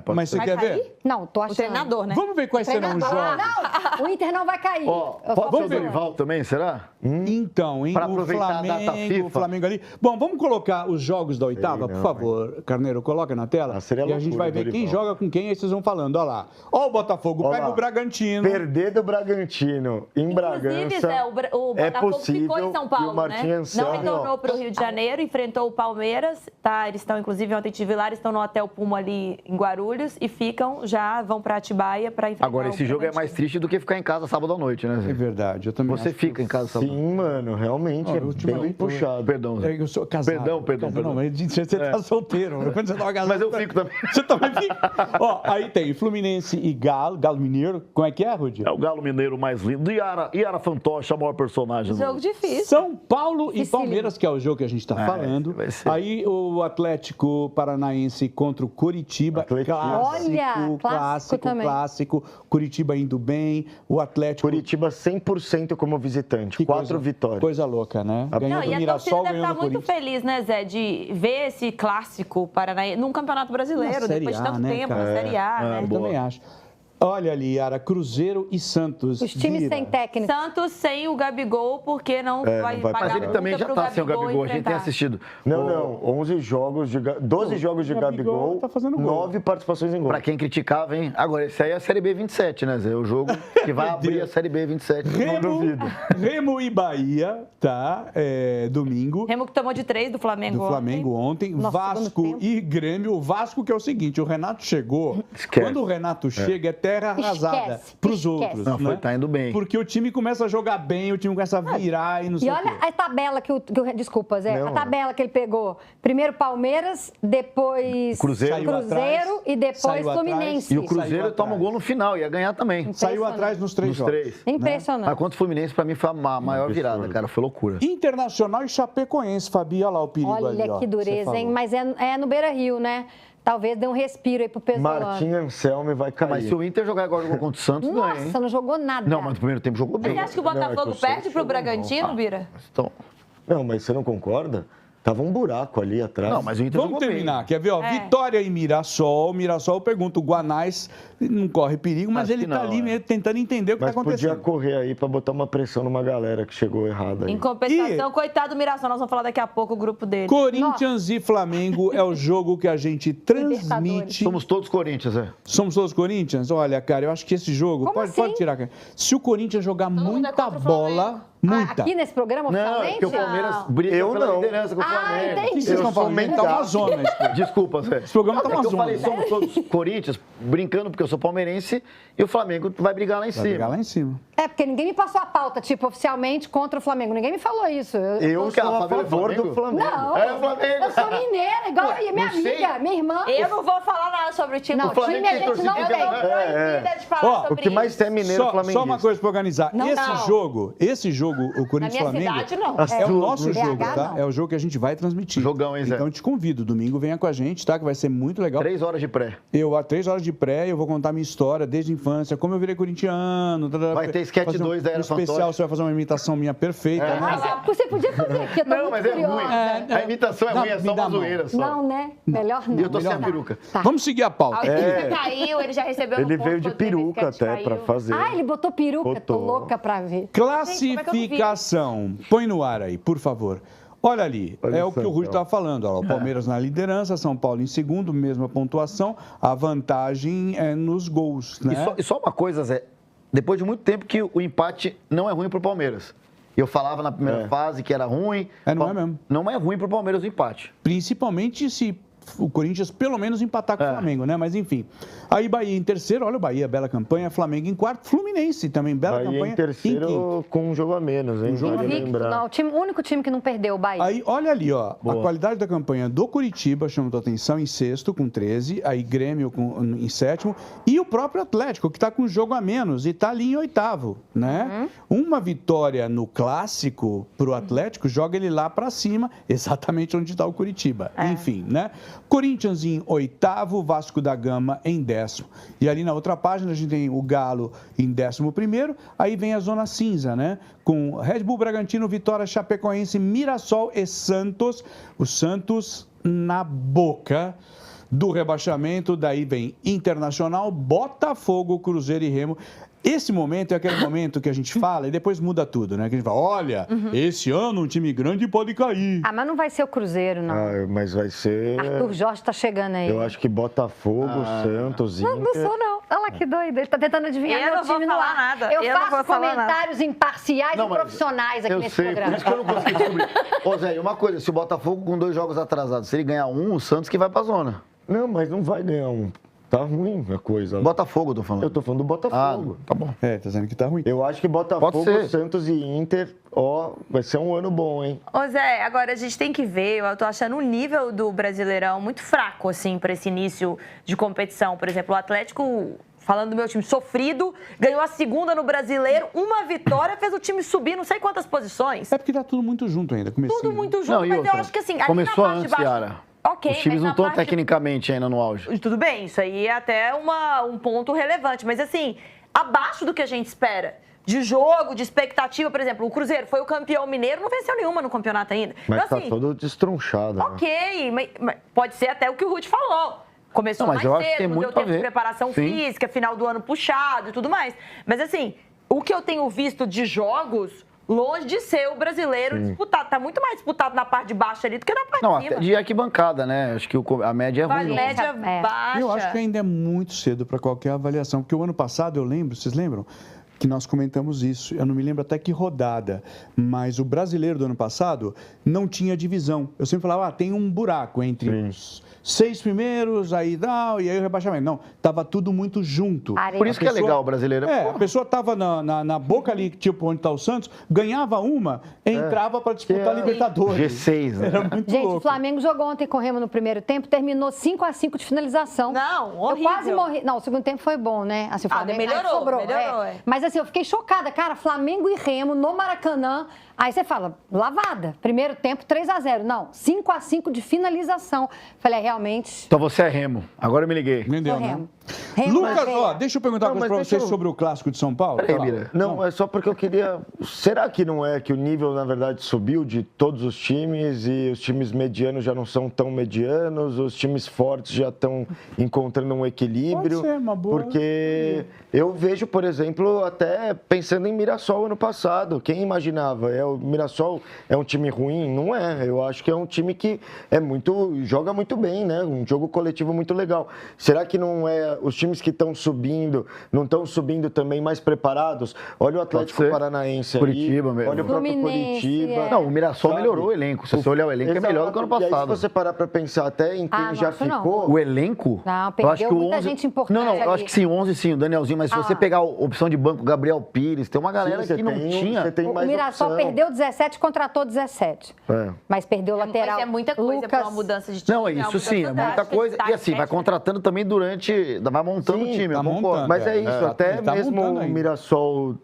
Pode Mas você Vai quer cair? ver? Não, tô O achando. treinador, né? Vamos ver quais serão os Treinador. jogos. Não, o Inter não vai cair. Ó, Eu pode falo ser o ver. Dorival também, será? Então, hein? Pra O aproveitar a data FIFA. O Flamengo ali. Bom, vamos colocar os jogos da 8ª, por favor. Carneiro, coloca na tela. Ah, seria e a gente loucura, vai ver quem Dorival. joga com quem, aí vocês vão falando. Olha lá. Ó o Botafogo, Ó pega lá. o Bragantino. Perder do Bragantino em Inclusive, Bragança Zé, o é Botafogo possível. ficou em São E Paulo, o Martim né? Anselmi, Não retornou ó, para o Rio de Janeiro, enfrentou o Palmeiras, tá? Eles estão, inclusive, ontem tive lá, eles estão no Hotel Puma ali em Guarulhos e vão para Atibaia para enfrentar Agora, esse o jogo é Bragantino. mais triste do que ficar em casa sábado à noite, né, É Zé? verdade, eu também Você acho. fica em casa sábado. Sim, mano, realmente Ó, é bem ultimamente, puxado. Perdão, Zé. Eu sou casado. Perdão. Não, mas você tá solteiro. Quando você tava casado, Mas eu fico também. Você também fica. Ó, aí tem Fluminense e Galo Mineiro. Como é que é, Rudy? É o Galo Mineiro mais lindo. Yara Fantoche, a maior personagem. Jogo difícil. São Paulo e Dificílimo. Palmeiras, que é o jogo que a gente está falando. vai ser. Aí o Atlético Paranaense contra o Curitiba. Atlético. Olha, clássico também. Clássico. Curitiba indo bem. O Atlético. Curitiba 100% como visitante. Que 4 coisa- vitórias. Coisa louca, né? Ganhou Não, do e a torcida Mirassol, deve ganhou estar do muito Corinthians. feliz, né, Zé, de ver esse clássico paranaense num campeonato brasileiro, Na Série depois de A, tanto né, tempo, cara? na Série A, né? Eu também acho. Olha ali, Yara, Cruzeiro e Santos. Os times Vira. sem técnico. Santos sem o Gabigol, porque não vai não vai pagar Mas ele multa também já pro tá sem o Gabigol, a gente tem enfrentar. assistido. Não, 11 jogos de 12 jogos de Gabigol Gabigol, tá fazendo gol. 9 participações em gol. Pra quem criticava, hein? Agora, esse aí é a Série B 27, né, Zé? É o jogo que vai abrir a Série B 27. Remo e Bahia, tá? Domingo. Remo que tomou de 3 do Flamengo Do Flamengo ontem, Nossa, Vasco segundo tempo. e Grêmio. O Vasco que é o seguinte, o Renato chegou, Esquece. quando o Renato chega é terra arrasada para os outros. Não, né? tá indo bem. Porque o time começa a jogar bem, o time começa a virar e não sei E o olha quê. a tabela desculpa, Zé, Não. a tabela que ele pegou. Primeiro Palmeiras, depois Cruzeiro. Saiu atrás, e depois saiu atrás. Fluminense. E o Cruzeiro Saiu toma um atrás. gol no final, ia ganhar também. Saiu atrás nos 3 Nos jogos. 3. Impressionante. Mas contra o Fluminense, pra mim, foi a maior virada, cara. Foi loucura. Internacional e Chapecoense, Fabi, olha lá o perigo ali, Olha ó, que você dureza, hein? falou. Mas é no Beira-Rio, né? Talvez dê um respiro aí pro Pesolano. Martim Anselmi vai cair. Mas se o Inter jogar agora jogou contra o Santos, ganha, hein? Nossa, não jogou nada. Não, mas no primeiro tempo jogou bem. Você acha que o Não, é que Botafogo o Santos perde pro jogou Bragantino, Bira? Então, Não, mas você não concorda? Tava um buraco ali atrás. não, mas o Inter Vamos jogou terminar, bem. quer ver? Ó, Vitória e Mirassol. Mirassol, eu pergunto, o Guanais não corre perigo, mas Acho ele que tá não, ali é. mesmo tentando entender o que Mas tá podia acontecendo. correr aí pra botar uma pressão numa galera que chegou errada aí. Em compensação, coitado do Mirassol, nós vamos falar daqui a pouco o grupo dele. Corinthians e Flamengo é o jogo que a gente transmite. Somos todos Corinthians, é. Somos todos Corinthians? Olha, cara, eu acho que esse jogo. Como Pode assim? tirar, cara. Se o Corinthians jogar mundo é muita contra o bola, muita. Aqui nesse programa, Não, é oficialmente? porque o Palmeiras Não. briga Eu pela não. liderança com o Ah, Flamengo. O que entendi. vocês estão Eu sou falando? Tá uma mengão. zona. Esse Desculpa, Zé. Esse programa tá É uma que eu falei, zona. somos todos Corinthians, brincando porque eu sou palmeirense e o Flamengo vai brigar lá em Vai pegar cima. lá em cima. É, porque ninguém me passou a pauta, tipo, oficialmente contra o Flamengo. Ninguém me falou isso. Eu que a sou a Fabíola é favor Flamengo? do Flamengo. Não, É o Flamengo. eu sou mineira, igual a minha não sei. amiga, minha irmã. Eu não vou falar nada sobre o time. Não, do Flamengo. time a gente torcida não Eu que tem. tô proibida de falar Ó, sobre O que mais isso. tem é mineiro Só flamenguista. uma coisa pra organizar. Não. Esse jogo, o Corinthians Na minha Flamengo. cidade, não. É o nosso BH, jogo, tá? não. É o jogo que a gente vai transmitir. Jogão, hein, Zé? Então eu te convido, domingo venha com a gente, tá? Que vai ser muito legal. 3 horas de pré. Eu, há 3 horas de pré, eu vou contar minha história desde a infância, como eu virei corintiano. Vai ter sketch fazer 2 da Era especial, Fantoche. você vai fazer uma imitação minha perfeita, né? Mas você podia fazer aqui, eu tô Não, muito mas é curiosa. ruim. A imitação é Não, ruim, é me só dá uma a mão. zoeira só. Não, né? Melhor não. E eu tô sem a Melhor peruca. Tá. Vamos seguir a pauta. A audiência caiu, ele já recebeu Ele no veio ponto de quando teve peruca sketch, até pra caiu. fazer. Ah, ele botou peruca. Tô Botou. louca pra ver. Classificação. Põe no ar aí, por favor. Olha ali, Olha é o o que o Rui Santão. estava falando. Ó, o Palmeiras na liderança, São Paulo em segundo, mesma pontuação. A vantagem é nos gols, né? E só uma coisa, Zé. Depois de muito tempo que o empate não é ruim pro Palmeiras. Eu falava na primeira fase que era ruim. Não é mesmo. Não é ruim pro Palmeiras o empate. Principalmente se o Corinthians pelo menos empatar com o Flamengo, né? Mas enfim. Aí Bahia em terceiro, olha o Bahia, bela campanha. Flamengo em quarto, Fluminense também, bela Bahia campanha. em em terceiro quinto. com um jogo a menos, hein? jogo a Vale Invicto, lembrar. não, o único time que não perdeu, o Bahia. Aí, olha ali, ó, a qualidade da campanha do Curitiba chama a atenção em sexto, com 13, aí Grêmio em sétimo, e o próprio Atlético, que está com um jogo a menos e está ali em oitavo, né? Uma vitória no clássico para o Atlético joga ele lá para cima, exatamente onde está o Curitiba. Enfim, né? Corinthians em oitavo, Vasco da Gama em décimo. E ali na outra página a gente tem o Galo em 11º, aí vem a zona cinza, né? Com Red Bull Bragantino, Vitória, Chapecoense, Mirassol e Santos. O Santos na boca do rebaixamento, daí vem Internacional, Botafogo, Cruzeiro e Remo. Esse momento é aquele momento que a gente fala e depois muda tudo, né? Que a gente fala, olha, esse ano um time grande pode cair. Ah, mas não vai ser o Cruzeiro, não. Ah, mas vai ser. Arthur Jorge tá chegando aí. Eu acho que Botafogo, Santos, Inter. Não sou, não. Olha lá que doido. Ele tá tentando adivinhar Eu meu não vou time no falar ar. nada. Eu Eu não vou faço falar comentários imparciais Não, e mas profissionais aqui Eu nesse sei, por programa. isso que eu não consegui descobrir. Ô, Zé, e uma coisa, se o Botafogo com 2 jogos atrasados, se ele ganhar um, o Santos que vai pra zona. Não, mas não vai ganhar um. Tá ruim a coisa. Botafogo, eu tô falando. Eu tô falando do Botafogo. tá bom. É, tá dizendo que tá ruim. Eu acho que Pode Botafogo, ser. Santos e Inter, ó, vai ser um ano bom, hein? Ô Zé, agora a gente tem que ver, eu tô achando o nível do Brasileirão muito fraco, assim, para esse início de competição. Por exemplo, o Atlético, falando do meu time, sofrido, ganhou a segunda no Brasileiro, uma vitória, fez o time subir não sei quantas posições. É porque tá tudo muito junto ainda, comecinho. Tudo muito junto, Não, e mas outra, eu acho que assim, ali começou na parte antes, de baixo... Yara. Ok, Os times mas não na estão parte- tecnicamente ainda no auge. Tudo bem, isso aí é até um ponto relevante, mas assim, abaixo do que a gente espera. De jogo, de expectativa, por exemplo, o Cruzeiro foi o campeão mineiro, não venceu nenhuma no campeonato ainda. Mas então, tá todo destronchado. né? ok, mas pode ser até o que o Ruth falou. Começou Não, mas mais eu acho que tem cedo, não muito deu pra tempo de ver. preparação Sim. física, final do ano puxado e tudo mais. Mas assim, o que eu tenho visto de jogos, longe de ser o brasileiro disputado. Tá muito mais disputado na parte de baixo ali do que na parte Não, de cima. até de arquibancada, né? Acho que a média é ruim. Vale média É. baixa. Eu acho que ainda é muito cedo para qualquer avaliação, porque o ano passado, eu lembro, vocês lembram? que nós comentamos isso. Eu não me lembro até que rodada, mas o brasileiro do ano passado não tinha divisão. Eu sempre falava, tem um buraco entre os 6 primeiros, aí dá, e aí o rebaixamento. Não, estava tudo muito junto. Por isso que é legal o brasileiro. A pessoa estava na boca ali, tipo onde está o Santos, ganhava uma, entrava para disputar a Libertadores. G6, né? Era muito Gente, louco. o Flamengo jogou ontem com o Remo no primeiro tempo, terminou 5-5 de finalização. Não, horrível. Eu quase morri. Não, o segundo tempo foi bom, né? Assim, o Flamengo melhorou, aí sobrou. melhorou, Mas assim, eu fiquei chocada, cara. Flamengo e Remo no Maracanã. Aí você fala, lavada. Primeiro tempo, 3-0. Não, 5-5 de finalização. Falei, realmente. Então você é Remo. Agora eu me liguei. Entendeu, Sou né? Remo. Remo na Lucas, veia. ó, deixa eu perguntar uma coisa pra vocês sobre o Clássico de São Paulo. Peraí, Fala. Mira. Não, é só porque eu queria... Será que não é que o nível, na verdade, subiu de todos os times e os times medianos já não são tão medianos, os times fortes já estão encontrando um equilíbrio? Pode ser, uma boa. Porque eu vejo, por exemplo, até pensando em Mirassol ano passado. Quem imaginava? O Mirassol é um time ruim? Não é. Eu acho que é um time que joga muito bem, né? Um jogo coletivo muito legal. Será que não é os times que estão subindo, não estão subindo também mais preparados? Olha o Atlético ser. Paranaense Curitiba aí, mesmo. olha o próprio Fluminense, Curitiba. Não, o Mirassol Sabe? melhorou o elenco. Se você olhar o elenco, é melhor do que o ano E aí, passado. se você parar para pensar até em quem Ah, já nossa, não. ficou... O elenco? Não, eu perdeu acho que o muita 11... gente importante Não, eu ali. acho que sim, o 11 sim, o Danielzinho. Mas se você pegar a opção de banco, Gabriel Pires, tem uma galera Sim, você que não tem- tinha. você tem O mais Mirassol opção. perdeu 17, contratou 17. É. Mas perdeu o lateral. Mas é muita coisa para uma Lucas. mudança de time. Não, é uma isso mudança sim, é muita drástica, coisa. de E assim, vai tática. contratando também durante. Vai montando o Sim, time, tá eu concordo. montando. Mas é isso, até ele tá mesmo montando o ainda. Mirassol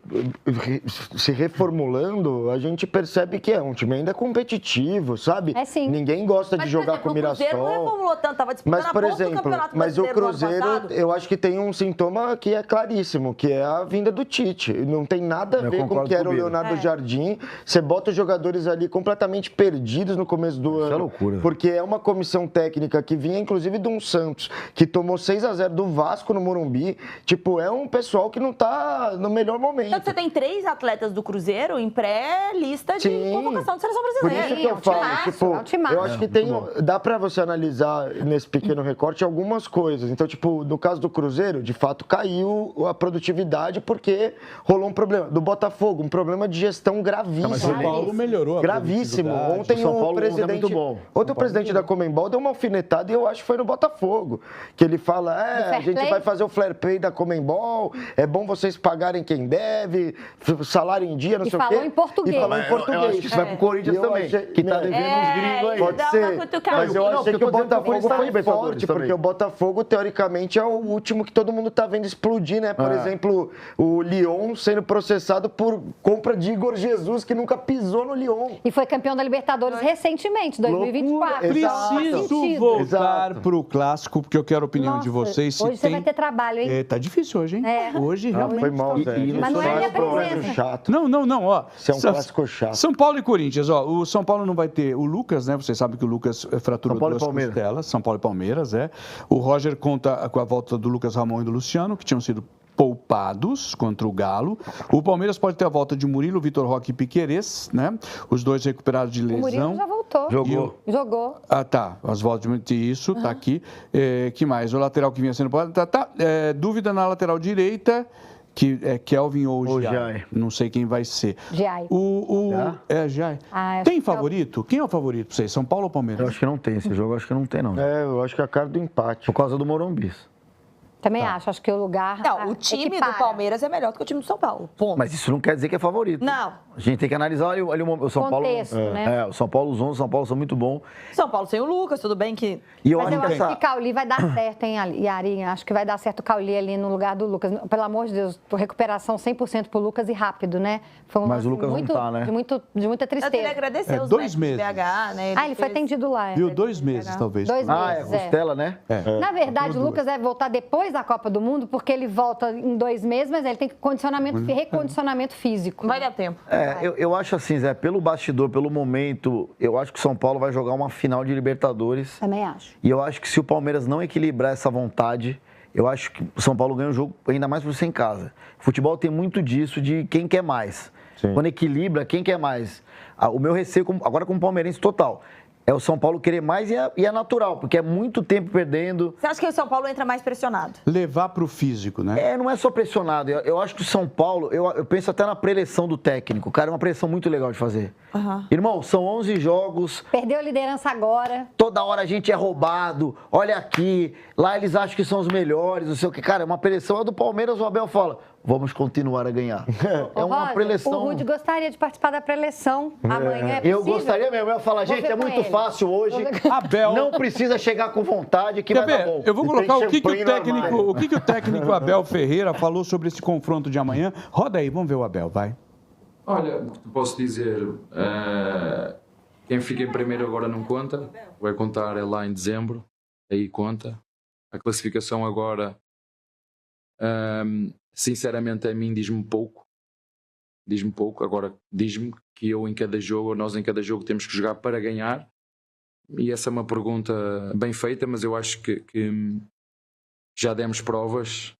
se reformulando, a gente percebe que é um time ainda competitivo, sabe? É sim. Ninguém gosta de Mas, jogar por com o exemplo, o Cruzeiro não Mirassol. reformulou tanto, tava disputando Mas, a por ponta do exemplo, Campeonato mas o Brasileiro do ano Cruzeiro, passado. eu acho que tem um sintoma que é claríssimo, que é a vinda do Tite. Não tem nada a Eu ver com o concordo que era o comigo. Leonardo Jardim. Você bota os jogadores ali completamente perdidos no começo do ano. é loucura. Porque é uma comissão técnica que vinha, inclusive, de um Santos, que tomou 6-0 do Vasco no Morumbi. Tipo, é um pessoal que não tá no melhor momento. Então você tem 3 atletas do Cruzeiro em pré-lista de Sim. convocação de seleção Por brasileira. isso que eu falo, tipo, é um timaço. eu acho que dá pra você analisar nesse pequeno recorte algumas coisas. Então, tipo, no caso do Cruzeiro, de fato caiu a produtividade porque rolou um problema. Do Botafogo, um problema de gestão gravíssimo. Mas o Paulo melhorou a Gravíssimo. produtividade. Ontem O São Paulo o é presidente, muito bom. ontem o presidente da Comembol deu uma alfinetada e eu acho que foi no Botafogo, que ele fala, fair a gente play? vai fazer o fair play da Comembol, é bom vocês pagarem quem deve, salário em dia, não E sei o quê. falou em português. E falou em Eu português. Eu acho que isso vai pro Corinthians Eu também, achei- que tá né? devendo uns gringos aí. Pode dá uma ser, cutucada. mas eu Não, achei porque que eu o tô dizendo que o Botafogo Corinthians tá foi na Libertadores forte, também. porque o Botafogo, teoricamente, é o último que todo mundo tá vendo explodir, né? Por exemplo, o Lyon sendo processado por compra de Igor Jesus, que nunca pisou no Lyon. E foi campeão da Libertadores recentemente, 2024. Loucura, Então, faz exato. Preciso sentido. voltar Exato. pro Clássico, porque eu quero a opinião Nossa, de vocês. Se hoje você tem... vai ter trabalho, hein? Tá difícil hoje, hein? É. Hoje, Ah, realmente. foi mal, Zé. Mas não é a minha presença. Chato. Não, ó. Isso é um clássico chato. São Paulo e Corinthians, ó. O São Paulo não vai ter o Lucas, né? Vocês sabem que o Lucas fraturou São Paulo e duas Palmeiras. costelas. São Paulo e Palmeiras, é. O Roger conta com a volta do Lucas Ramon e do Luciano, que tinham sido poupados contra o Galo. O Palmeiras pode ter a volta de Murilo, Vitor Roque e Piquerez, né? Os dois recuperados de O Murilo lesão. já voltou. Jogou. Jogou. Ah, tá. As voltas de isso, tá aqui. Que mais? O lateral que vinha sendo... dúvida na lateral direita, que é Kelvin ou Ou Jai. Jai. Não sei quem vai ser. Jai. Jai. Ah, Tem acho que favorito? Quem é o favorito pra vocês? São Paulo ou Eu Palmeiras? acho que não tem esse jogo, eu acho que não tem, não. Eu acho que é a cara do empate. Por causa do Morumbi. Também acho que o lugar. Não, o time equipara. do Palmeiras é melhor do que o time do São Paulo. Ponto. Mas isso não quer dizer que é favorito. Não. A gente tem que analisar ali o São Contexto, Paulo. né? O São Paulo, os 11 São Paulo são muito bons. São Paulo sem o Lucas, tudo bem que... E eu Mas acho eu que acho essa... que Cauli vai dar certo, hein, Yarinha? Acho que vai dar certo o Cauli ali no lugar do Lucas. Pelo amor de Deus, recuperação 100% pro Lucas e rápido, né? Foi um Mas lance o Lucas não muito, tá, né? de muita Eu tenho que tristeza. agradecer os 2 médicos do meses. BH, né? Ah, ele foi atendido lá. Viu? 2 meses, talvez. 2 Ah, é meses, costela, né? Na verdade, o Lucas deve voltar depois da Copa do Mundo, porque ele volta em 2 meses, mas ele tem recondicionamento físico. Vai dar tempo. Eu acho assim, Zé, pelo bastidor, pelo momento, eu acho que o São Paulo vai jogar uma final de Libertadores. Também acho. E eu acho que se o Palmeiras não equilibrar essa vontade, eu acho que o São Paulo ganha o jogo ainda mais por ser em casa. Futebol tem muito disso, de quem quer mais. Sim. Quando equilibra, quem quer mais. O meu receio, agora como palmeirense total, é o São Paulo querer mais e é natural, porque é muito tempo perdendo. Você acha que o São Paulo entra mais pressionado? Levar para o físico, né? Não é só pressionado. Eu acho que o São Paulo, eu penso até na preleção do técnico. Cara, é uma preleção muito legal de fazer. Irmão, são 11 jogos. Perdeu a liderança agora. Toda hora a gente é roubado. Olha aqui. Lá eles acham que são os melhores, não sei o que. Cara, é uma preleção. A do Palmeiras, o Abel fala, vamos continuar a ganhar. É uma Roger, preleção. O Rudy gostaria de participar da preleção. Amanhã é possível? Eu gostaria mesmo. Eu ia falar, gente, é muito fácil hoje. Abel... Não precisa chegar com vontade que Quer vai dar ver? bom. Eu vou colocar o que o técnico Abel Ferreira falou sobre esse confronto de amanhã. Roda aí, vamos ver o Abel, vai. Olha, posso dizer, quem fica em primeiro agora não conta, vai contar lá em dezembro, aí conta. A classificação agora, sinceramente a mim diz-me pouco, agora diz-me que eu em cada jogo, ou nós em cada jogo temos que jogar para ganhar, e essa é uma pergunta bem feita, mas eu acho que já demos provas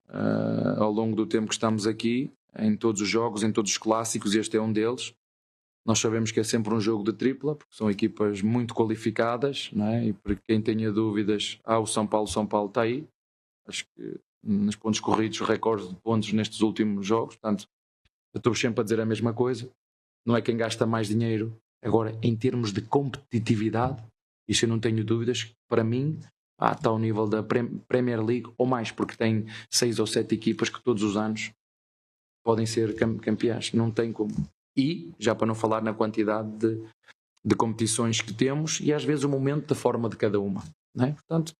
ao longo do tempo que estamos aqui, em todos os jogos, em todos os clássicos, e este é um deles. Nós sabemos que é sempre um jogo de tripla, porque são equipas muito qualificadas, não é? E para quem tenha dúvidas, o São Paulo está aí. Acho que nos pontos corridos, recordes de pontos nestes últimos jogos, portanto, eu estou sempre a dizer a mesma coisa. Não é quem gasta mais dinheiro. Agora, em termos de competitividade, isso eu não tenho dúvidas, para mim, está ao nível da Premier League ou mais, porque tem 6 ou 7 equipas que todos os anos podem ser campeãs, não tem como. E, já para não falar na quantidade de competições que temos e às vezes o momento da forma de cada uma, não é? Portanto,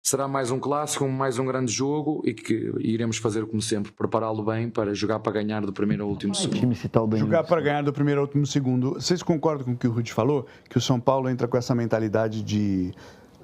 será mais um clássico, mais um grande jogo e que iremos fazer como sempre, prepará-lo bem para jogar para ganhar do primeiro ao último segundo. Jogar para ganhar do primeiro ao último segundo. Vocês concordam com o que o Rudy falou? Que o São Paulo entra com essa mentalidade de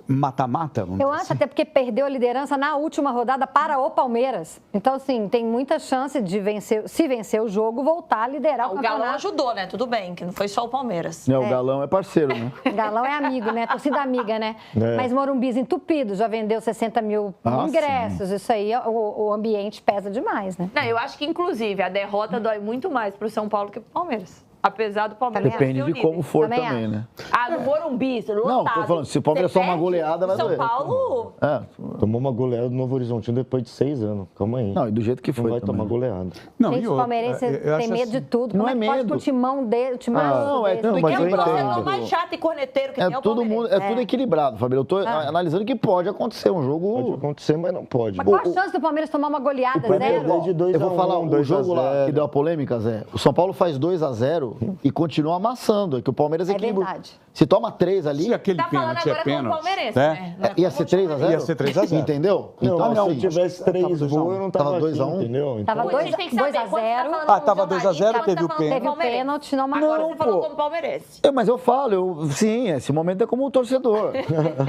mata-mata? Eu acho até porque perdeu a liderança na última rodada para o Palmeiras. Então, assim, tem muita chance de vencer, se vencer o jogo, voltar a liderar o campeonato. O Galão ajudou, né? Tudo bem, que não foi só o Palmeiras. O Galão é parceiro, né? Galão é amigo, né? Torcida amiga, né? Mas Morumbi entupido, já vendeu 60 mil ingressos. Sim. Isso aí, o ambiente pesa demais, né? Não, eu acho que, inclusive, a derrota dói muito mais pro São Paulo que pro Palmeiras. Apesar do Palmeiras. Depende de como for também, né? No Morumbi, lotado. Não, tô falando, se o Palmeiras só uma goleada, vai doer. São Paulo... Tomou uma goleada do Novo Horizontino depois de 6 anos. Calma aí. Não, e do jeito que foi. Não vai tomar goleada. Não, gente, o palmeirense tem medo de tudo. Como é que pode com o timão dele? O timão é tudo equilibrado. É o mais chato e corneteiro que tem o Palmeiras. É tudo equilibrado, Fabio. Eu tô analisando que pode acontecer um jogo. Pode acontecer, mas não pode. Mas qual a chance do Palmeiras tomar uma goleada? Zero? Eu vou falar, o jogo lá que deu a polêmica, Zé. O São Paulo faz 2-0 e continua amassando, é que o Palmeiras equilibra. Verdade. Se toma 3 ali... Se aquele pênalti é pênalti, né? Ia ser 3-0? Ia ser 3-0. Entendeu? Então, se tivesse 3 gols, eu não tava 2-1, entendeu? Tava 2-0. Tava 2-0, teve o pênalti. Teve o pênalti, não marcou. Agora você falou como palmeirense. Mas eu falo, sim, esse momento é como um torcedor.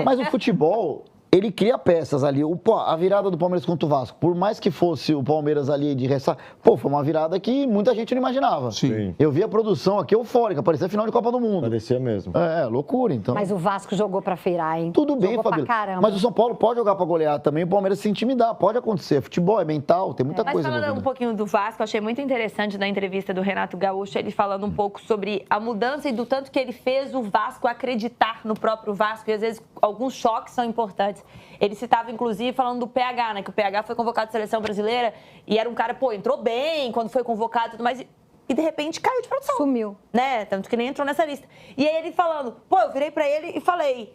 Mas o futebol... Ele cria peças ali. A virada do Palmeiras contra o Vasco, por mais que fosse o Palmeiras ali de ressaca, foi uma virada que muita gente não imaginava. Sim. Eu vi a produção aqui eufórica, parecia final de Copa do Mundo. Parecia mesmo. Loucura, então. Mas o Vasco jogou pra feirar, hein? Tudo bem, Fabio. Mas o São Paulo pode jogar pra golear também, o Palmeiras se intimidar, pode acontecer. Futebol é mental, tem muita coisa. Mas falando um pouquinho do Vasco, eu achei muito interessante na entrevista do Renato Gaúcho, ele falando um pouco sobre a mudança e do tanto que ele fez o Vasco acreditar no próprio Vasco, e às vezes alguns choques são importantes. Ele citava, inclusive, falando do PH, né? Que o PH foi convocado à seleção brasileira e era um cara, entrou bem quando foi convocado e tudo mais. E de repente caiu de produção. Sumiu. Né? Tanto que nem entrou nessa lista. E aí ele falando, eu virei pra ele e falei,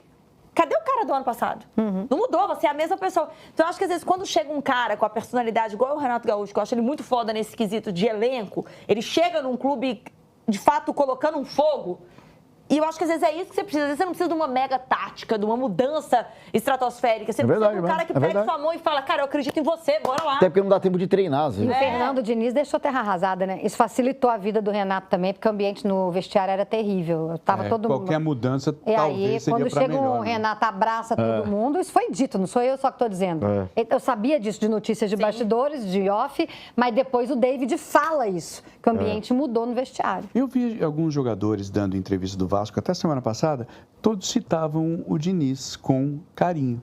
cadê o cara do ano passado? Não mudou, você é a mesma pessoa. Então eu acho que às vezes quando chega um cara com a personalidade igual o Renato Gaúcho, que eu acho ele muito foda nesse quesito de elenco, ele chega num clube, de fato, colocando um fogo. E eu acho que às vezes é isso que você precisa. Às vezes você não precisa de uma mega tática, de uma mudança estratosférica. Você precisa de um cara que pega sua mão e fala, cara, eu acredito em você, bora lá. Até porque não dá tempo de treinar. E o Fernando Diniz deixou terra arrasada, né? Isso facilitou a vida do Renato também, porque o ambiente no vestiário era terrível. Tava todo mundo... Qualquer mudança E talvez aí, seria quando pra chega melhor, o Renato, abraça todo mundo, isso foi dito, não sou eu só que estou dizendo. Eu sabia disso de notícias de bastidores, de off, mas depois o David fala isso, que o ambiente mudou no vestiário. Eu vi alguns jogadores dando entrevista do Vasco, até semana passada, todos citavam o Diniz com carinho.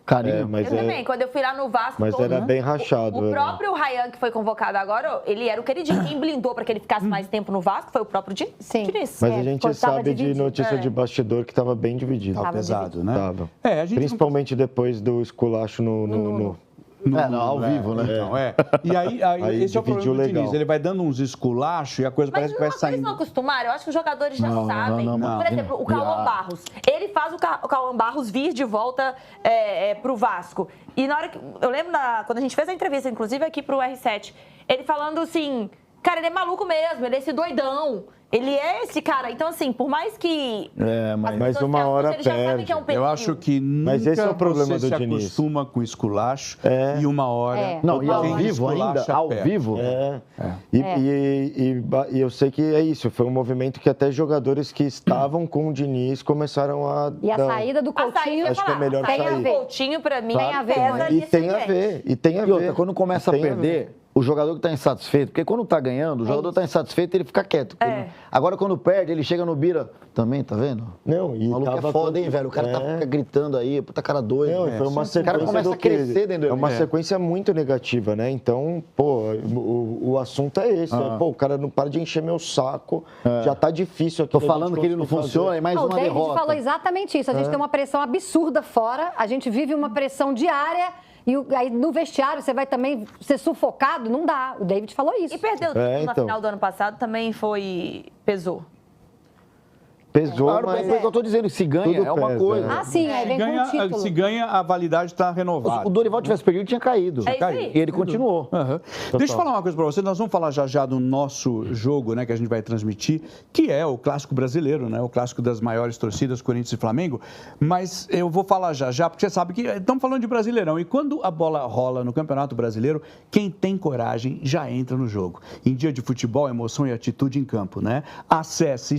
Carinho. mas Eu também, quando eu fui lá no Vasco... Mas era bem rachado. O próprio Ryan, que foi convocado agora, ele era o queridinho. Quem blindou para que ele ficasse mais tempo no Vasco foi o próprio Diniz. Sim. Mas a gente sabe de notícia de bastidor que estava bem dividido. Tava pesado, né? Tava. A gente Principalmente depois do esculacho no ao vivo, né? Então, E aí esse é o problema do Diniz. Ele vai dando uns esculachos e a coisa parece que vai Eles saindo. não acostumaram, eu acho que os jogadores já sabem. não. Por exemplo, o Cauã Barros. Ele faz o Cauã Barros vir de volta pro Vasco. E na hora que. Eu lembro quando a gente fez a entrevista, inclusive aqui pro R7, ele falando assim, cara, ele é maluco mesmo, ele é esse doidão. Ele é esse cara. Então, assim, por mais que. Mas uma hora eles já sabem que é um perde. perigo. Eu acho que nunca Mas esse é o problema você do se Diniz. acostuma com esculacho e uma hora... Não, e ao quem vivo ainda, esculacha ao perde. vivo. E eu sei que é isso. Foi um movimento que até jogadores que estavam com o Diniz começaram a... E a saída do Coutinho... Acho que é melhor tem sair. O Coutinho, pra mim, Tem a ver, pesa mas- E nesse tem a ambiente. ver. E tem a E outra, ver. quando começa a Tem perder, o jogador que está insatisfeito, porque quando tá ganhando, o jogador está insatisfeito e ele fica quieto. Agora, quando perde, ele chega no Bira, também, tá vendo? Não, e O maluco tava é foda, hein, velho? O cara fica gritando aí, puta cara doido. Não, foi uma O sequência cara começa do a crescer dentro É uma sequência muito negativa, né? Então, o assunto é esse. O cara não para de encher meu saco. Já tá difícil aqui. Tô falando que ele não funciona, é mais O uma David derrota. falou exatamente isso. A gente tem uma pressão absurda fora, a gente vive uma pressão diária e aí no vestiário você vai também ser sufocado, não dá. O David falou isso. E perdeu tudo na então. final do ano passado também pesou. Pesou, Claro, mas... mas é o que eu tô dizendo, se ganha, Tudo é uma pesa, coisa. Ah, sim, aí vem com o título. Se ganha, a validade está renovada. O Dorival tivesse perdido, tinha caído. É isso aí. E ele continuou. Aham. Deixa eu falar uma coisa para você, nós vamos falar já do nosso jogo, né, que a gente vai transmitir, que é o clássico brasileiro, né, o clássico das maiores torcidas, Corinthians e Flamengo, mas eu vou falar já, porque você sabe que estamos falando de Brasileirão, e quando a bola rola no Campeonato Brasileiro, quem tem coragem já entra no jogo. Em dia de futebol, emoção e atitude em campo, né? Acesse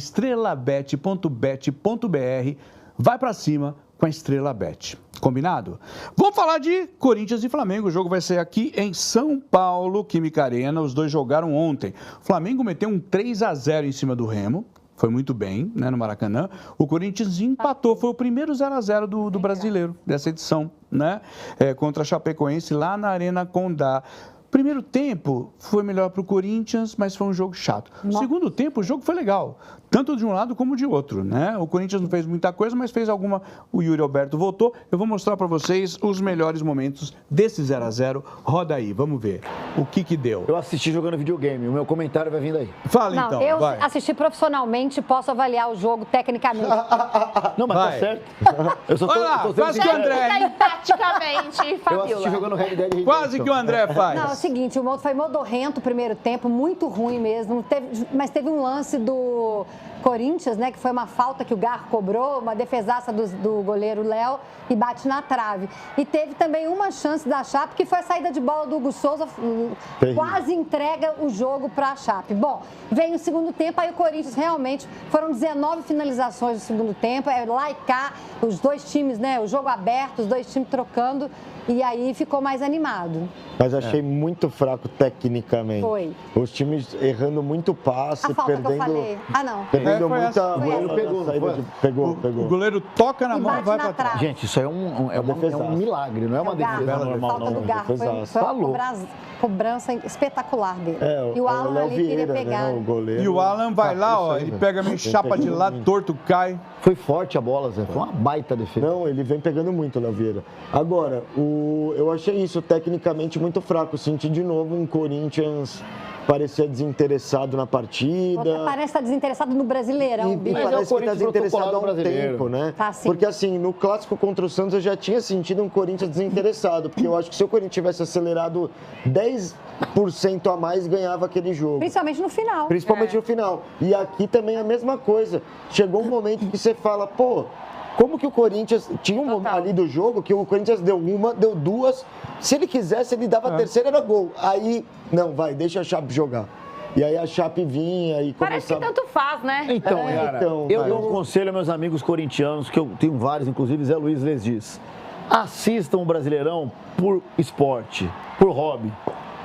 estrelabet.bet.br, vai para cima com a Estrela Bet. Combinado? Vamos falar de Corinthians e Flamengo. O jogo vai ser aqui em São Paulo, Química Arena. Os dois jogaram ontem. O Flamengo meteu um 3-0 em cima do Remo. Foi muito bem, né, no Maracanã. O Corinthians empatou. Foi o primeiro 0-0 do brasileiro, dessa edição, né? Contra a Chapecoense, lá na Arena Condá. Primeiro tempo foi melhor para o Corinthians, mas foi um jogo chato. Segundo tempo, o jogo foi legal, tanto de um lado como de outro, né? O Corinthians não fez muita coisa, mas fez alguma. O Yuri Alberto voltou. Eu vou mostrar para vocês os melhores momentos desse 0-0. Roda aí, vamos ver o que deu. Eu assisti jogando videogame, o meu comentário vai vindo aí. Fala Não, então, eu vai. assisti profissionalmente, posso avaliar o jogo tecnicamente. Não, mas Vai. tá certo. Eu só tô, Olha lá, tô sendo quase que o sincero. André. Empaticamente, Eu Fabiola. assisti jogando Red Dead Redemption. Quase que o André faz. Não, é o seguinte, foi modorrento o primeiro tempo, muito ruim mesmo. Mas teve um lance do Corinthians, né, que foi uma falta que o Garro cobrou, uma defesaça do goleiro Léo e bate na trave. E teve também uma chance da Chape, que foi a saída de bola do Hugo Souza, quase entrega o jogo para a Chape. Bom, vem o segundo tempo, aí o Corinthians realmente, foram 19 finalizações no segundo tempo, lá e cá, os dois times, né, o jogo aberto, os dois times trocando, e aí ficou mais animado. Mas achei muito fraco tecnicamente. Foi. Os times errando muito passe, A falta perdendo... que eu falei. Ah, não. Perdendo Foi muita essa. bola Pegou, na saída foi. Pegou. O goleiro toca na E mão e bate vai na para trás. trave. Gente, isso aí é um milagre, não é uma O Garro, defesa a normal, falta não. do Garro foi defesaço. uma cobrança espetacular dele. e o o Alan Léo ali queria Vieira, pegar. né, o goleiro. E o Alan vai lá, ó, isso aí, ele velho. pega meio chapa de lado, torto, cai. Foi forte a bola, Zé. Foi uma baita defesa. Não, ele vem pegando muito, Léo Vieira. Agora, eu achei isso tecnicamente muito fraco. Senti de novo um Corinthians parecia desinteressado na partida. Parece estar desinteressado no Brasileirão. E Bia. Mas é o parece que está Corinthians desinteressado há um protocolado brasileiro. tempo, né? Tá, sim. Porque assim, no clássico contra o Santos eu já tinha sentido um Corinthians desinteressado, porque eu acho que se o Corinthians tivesse acelerado 10% a mais, ganhava aquele jogo. Principalmente no final. Principalmente no final. E aqui também é a mesma coisa. Chegou um momento que você fala, pô, como que o Corinthians... Tinha um momento ali do jogo que o Corinthians deu uma, deu duas. Se ele quisesse, ele dava a terceira, era gol. Aí, não, vai, deixa a Chape jogar. E aí a Chape vinha e Parece começava... que tanto faz, né? Então, cara, eu vai. dou um conselho aos meus amigos corintianos, que eu tenho vários, inclusive Zé Luiz les diz. Assistam o Brasileirão por esporte, por hobby.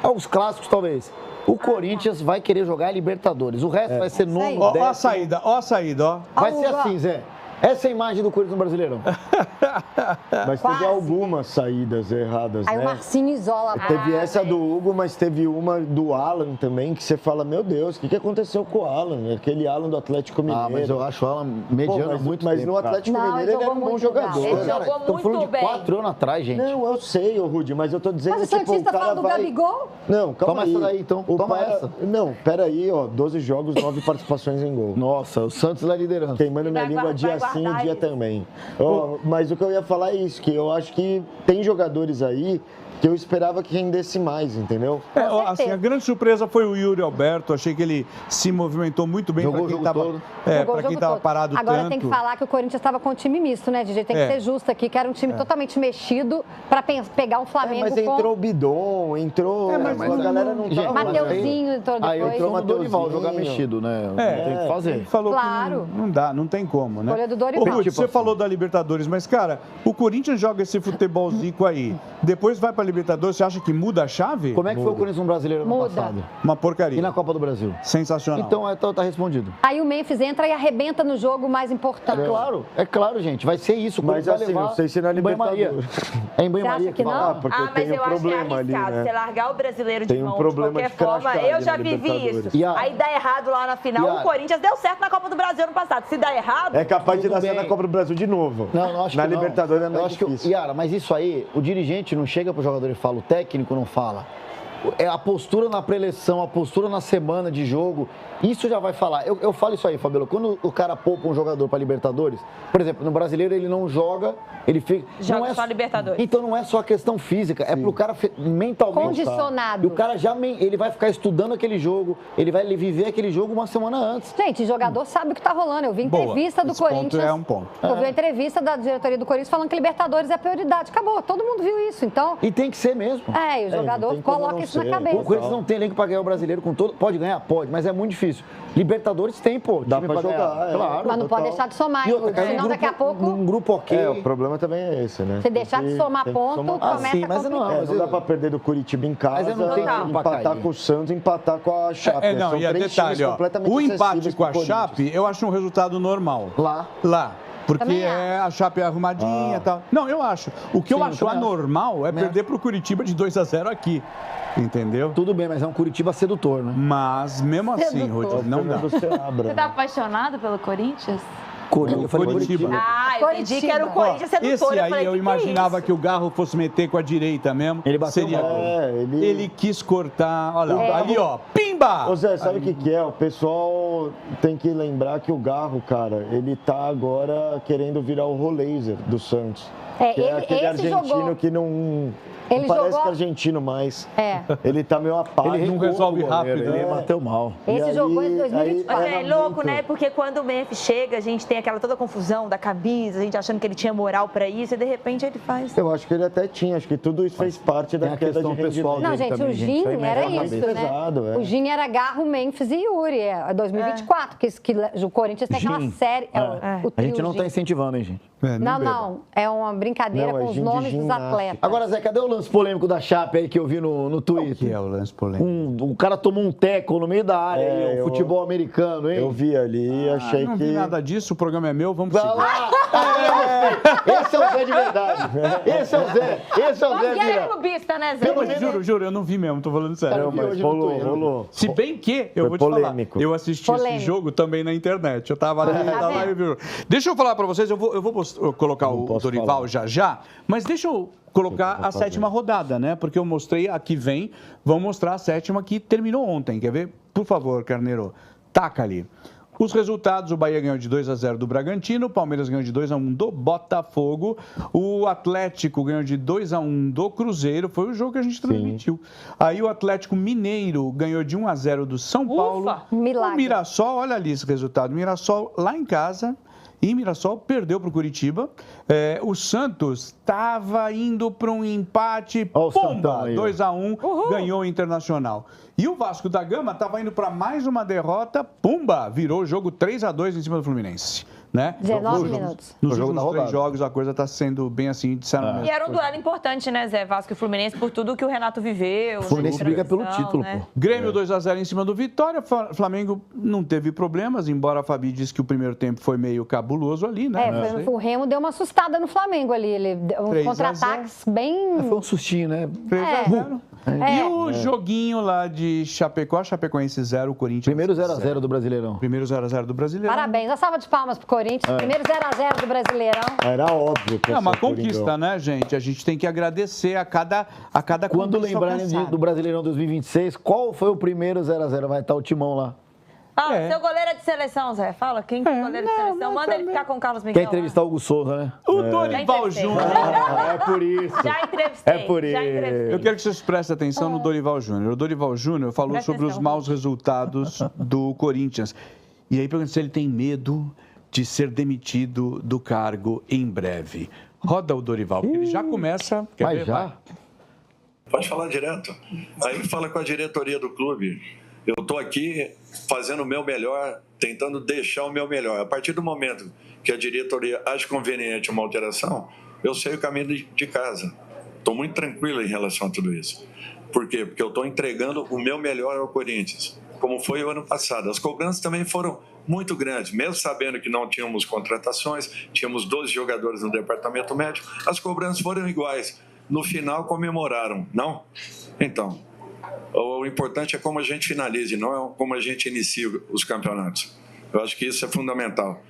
Aos clássicos, talvez. O Corinthians vai querer jogar a Libertadores. O resto vai ser nono, Ó a décimo. saída, ó. Vai Ó, ser Hugo, assim, Zé. Essa é a imagem do Corinthians no Brasileirão. Mas Quase. teve algumas saídas erradas, Aí né? o Marcinho isola. Teve essa do Hugo, mas teve uma do Alan também, que você fala, meu Deus, o que aconteceu com o Alan? Aquele Alan do Atlético Mineiro. Mas eu acho o Alan Pô, mediano há muito mas tempo, no cara. Atlético Não, Mineiro ele ele era um jogou bom muito legal. jogador. Ele jogou Estão falando muito de bem. 4 anos atrás, gente. Não, eu sei, ô Rudy, mas eu tô dizendo Mas o tipo, Santista o cara fala do vai... Gabigol? Não, calma Toma aí. essa daí, então. O Toma cara- essa. Não, peraí, ó, 12 jogos, 9 participações em gol. Nossa, o Santos na liderança. Queimando minha Vai língua guardar dia sim e dia isso. também. Ó, mas o que eu ia falar é isso, que eu acho que tem jogadores aí que eu esperava que rendesse mais, entendeu? É, Com assim, certeza. a grande surpresa foi o Yuri Alberto. Achei que ele se movimentou muito bem Jogou para quem o jogo estava todo. Jogou o para quem jogo estava todo. parado Agora tanto. tem que falar que o Corinthians estava com um time misto, né, DJ? Tem que É. ser justo aqui, que era um time totalmente mexido para pegar um Flamengo mas entrou o Bidon, entrou. mas a galera não Gente, tava. Mateuzinho entrou Aí depois. entrou o Dorival Mateuzinho. jogar mexido, né? Tem que Ele fazer. falou Claro. que não dá, não tem como, né? Escolha do Dorival. Ô, Rudy, Tipo você assim. falou da Libertadores, mas, cara, o Corinthians joga esse futebolzinho aí, depois vai pra Libertadores, você acha que muda a chave? Como é que foi o Corinthians no Brasileiro ano Muda. passado? Uma porcaria. E na Copa do Brasil? Sensacional. Então tá respondido. Aí o Memphis entra e arrebenta no jogo mais importante. É claro, gente. Vai ser isso. O Mas Corinthians vai assim, levar não sei se na em banho-maria. Libertadores. É em Você banho-maria acha que não? Ah, porque mas tem eu um acho que é problema ali, arriscado. né? Você largar o brasileiro de Tem um mão problema de de qualquer forma. crachá Eu de já vivi Libertadores. isso. E a- Aí dá errado lá na final. E a- O Corinthians deu certo na Copa do Brasil ano passado. Se dá errado, É capaz de Tudo nascer bem. na Copa do Brasil de novo. Não acho na que não. Libertadores é Eu mais acho que, difícil. Yara, mas isso aí, o dirigente não chega pro jogador e fala, o técnico não fala. É a postura na pré-eleição, a postura na semana de jogo, isso já vai falar. Eu falo isso aí, Fabiola, quando o cara poupa um jogador para Libertadores, por exemplo, no Brasileiro ele não joga, ele fica... Joga não é só Libertadores. Então não é só a questão física, é pro cara mentalmente... Condicionado. E o cara ele vai ficar estudando aquele jogo, ele vai viver aquele jogo uma semana antes. Gente, jogador sabe o que tá rolando. Eu vi Boa. entrevista do Esse ponto Corinthians. é um ponto. Eu vi a entrevista da diretoria do Corinthians falando que Libertadores é prioridade. Acabou, todo mundo viu isso. Então, E tem que ser mesmo. e o não jogador tem como coloca não isso na ser. cabeça. O Corinthians não tem elenco pra ganhar o brasileiro com todo. Pode ganhar? Pode, mas é muito difícil. Libertadores tem, pô. Dá time pra ganhar. jogar, é. Claro. Mas não pode total. deixar de somar, E outra, cai senão num daqui a pouco, Num grupo ok. É, o problema também é esse, né? se deixar de somar Tem que ponto, somar- Ah, começa sim, a mas não, complicar. mas Não dá pra perder do Curitiba em casa, Mas eu não tenho time pra empatar cair. com o Santos, empatar com a Chape. Não, São e a três detalhe, times ó, completamente o empate acessíveis com a pro Corinthians. Chape, eu acho um resultado normal. Lá. Porque Também a Chape é arrumadinha e tal. Não, eu acho. O que eu Sim, acho eu também acho. anormal é Também perder pro Curitiba de 2-0 aqui. Entendeu? Tudo bem, mas é um Curitiba sedutor, né? Mas mesmo assim, Sedutor. Rudy, não dá. Fernando Seabra, Você tá apaixonado pelo Corinthians? Eu falei Curitiba. Ah, eu entendi que era o Coritiba. Corinthians sedutor. Esse aí falei, eu que imaginava é isso? que o Garro fosse meter com a direita mesmo. Ele bateu Seria mal. gol. ele- Ele quis cortar. Olha, ali, ó. Pimba! Ô Zé, sabe o que é? O pessoal tem que lembrar que o Garro, cara, ele tá agora querendo virar o Roleiser do Santos. É, Que é aquele esse argentino jogou. que não Ele parece jogou- que é argentino mais. É. Ele tá meio apático. Ele não resolve rápido, Ele né? bateu mal. Esse E jogou aí- em 2024. Mas é louco, né? Porque quando o Memphis chega, a gente tem aquela toda confusão da camisa, a gente achando que ele tinha moral pra isso, e de repente ele faz. Eu acho que ele até tinha, acho que tudo isso fez parte da Tem a queda de questão pessoal rendimento. Não, dele gente, também, o gente. Gin Isso aí mexe era na isso, cabeça. né? Pesado, é. O Gin era Garro, Memphis e Yuri. É 2024, que o Corinthians tem aquela Gin. série. O A trio gente não Gin. tá incentivando, hein, gente? É, Não, beba. não. É uma brincadeira Não, é com os Gin de nomes dos ginástica. atletas. Agora, Zé, cadê o lance polêmico da Chape aí que eu vi no Que Twitter? é o lance polêmico. O cara tomou um teco no meio da área, É, aí, eu- futebol americano, hein? Eu vi ali e achei Não que... vi nada disso, o programa é meu, vamos Vai seguir. lá! Esse é o Zé de verdade. Esse é o Zé. Esse é o Zé Porque ele é Vira. clubista, né, Zé? Não, mas juro, eu não vi mesmo, tô falando sério. Não, vi mas hoje no rolou, Twitter. rolou. Se bem que, eu Foi vou te polêmico. falar, eu assisti Polêmico. esse jogo também na internet. Eu tava ali, Tá tava lá e vi. Deixa eu falar pra vocês, eu vou colocar o posso Dorival falar. já, mas deixa eu colocar a sétima rodada, né? Porque eu mostrei a que vem, vamos mostrar a sétima que terminou ontem. Quer ver? Por favor, Carneiro, taca ali. Os resultados, o Bahia ganhou de 2-0 do Bragantino, o Palmeiras ganhou de 2-1 do Botafogo, o Atlético ganhou de 2-1 do Cruzeiro, foi o jogo que a gente transmitiu. Aí o Atlético Mineiro ganhou de 1-0 do São Paulo. Milagre. O Mirassol, olha ali esse resultado, Mirassol lá em casa, e Mirassol perdeu para o Curitiba. O Santos estava indo para um empate, Ó o Santão pomba, aí, ó. 2-1, ganhou o Internacional. E o Vasco da Gama estava indo para mais uma derrota, pumba, virou o jogo 3-2 em cima do Fluminense. né? 19 minutos. Nos O jogo da últimos 3 rodada. jogos a coisa está sendo bem assim, disseram mesmo. E era um duelo importante, né, Zé? Vasco e Fluminense, por tudo que o Renato viveu. O Fluminense briga pelo título, pô. Grêmio 2-0 em cima do Vitória, Flamengo não teve problemas, embora a Fabi disse que o primeiro tempo foi meio cabuloso ali, né? O Remo deu uma assustada no Flamengo ali, ele deu uns 3 a 0. contra-ataques bem... Foi um sustinho, né? 3-0. É. E o joguinho lá de Chapecó, Chapecoense 0, Corinthians Primeiro 0. 0x0 do Brasileirão. Primeiro 0x0 do Brasileirão. Parabéns, uma salva de palmas pro Corinthians, primeiro 0x0 do Brasileirão. Era óbvio que É ia uma ser conquista, Coringão. né, gente? A gente tem que agradecer a cada Quando conquista lembrarem alcançada. do Brasileirão 2026, qual foi o primeiro 0x0? Vai estar o Timão lá. Seu goleiro é de seleção, Zé. Fala, quem é goleiro de seleção? Manda ele ficar com o Carlos Miguel. Quer entrevistar o Hugo Souza, né? O Dorival Já Júnior. É por isso. Já entrevistei. É por já isso. entrevistei. Eu quero que vocês prestem atenção no Dorival Júnior. O Dorival Júnior falou Presta sobre os atenção. maus resultados do Corinthians. E aí pergunta se ele tem medo de ser demitido do cargo em breve. Roda o Dorival, porque ele já começa... Quer Mas ver? já? Vai. Pode falar direto. Aí fala com a diretoria do clube. Eu estou aqui fazendo o meu melhor, tentando deixar o meu melhor. A partir do momento que a diretoria acha conveniente uma alteração, eu sei o caminho de casa. Estou muito tranquilo em relação a tudo isso. Por quê? Porque eu estou entregando o meu melhor ao Corinthians, como foi o ano passado. As cobranças também foram muito grandes, mesmo sabendo que não tínhamos contratações, tínhamos 12 jogadores no departamento médico, as cobranças foram iguais. No final comemoraram, não? Então, o importante é como a gente finalize, não é como a gente inicia os campeonatos. Eu acho que isso é fundamental.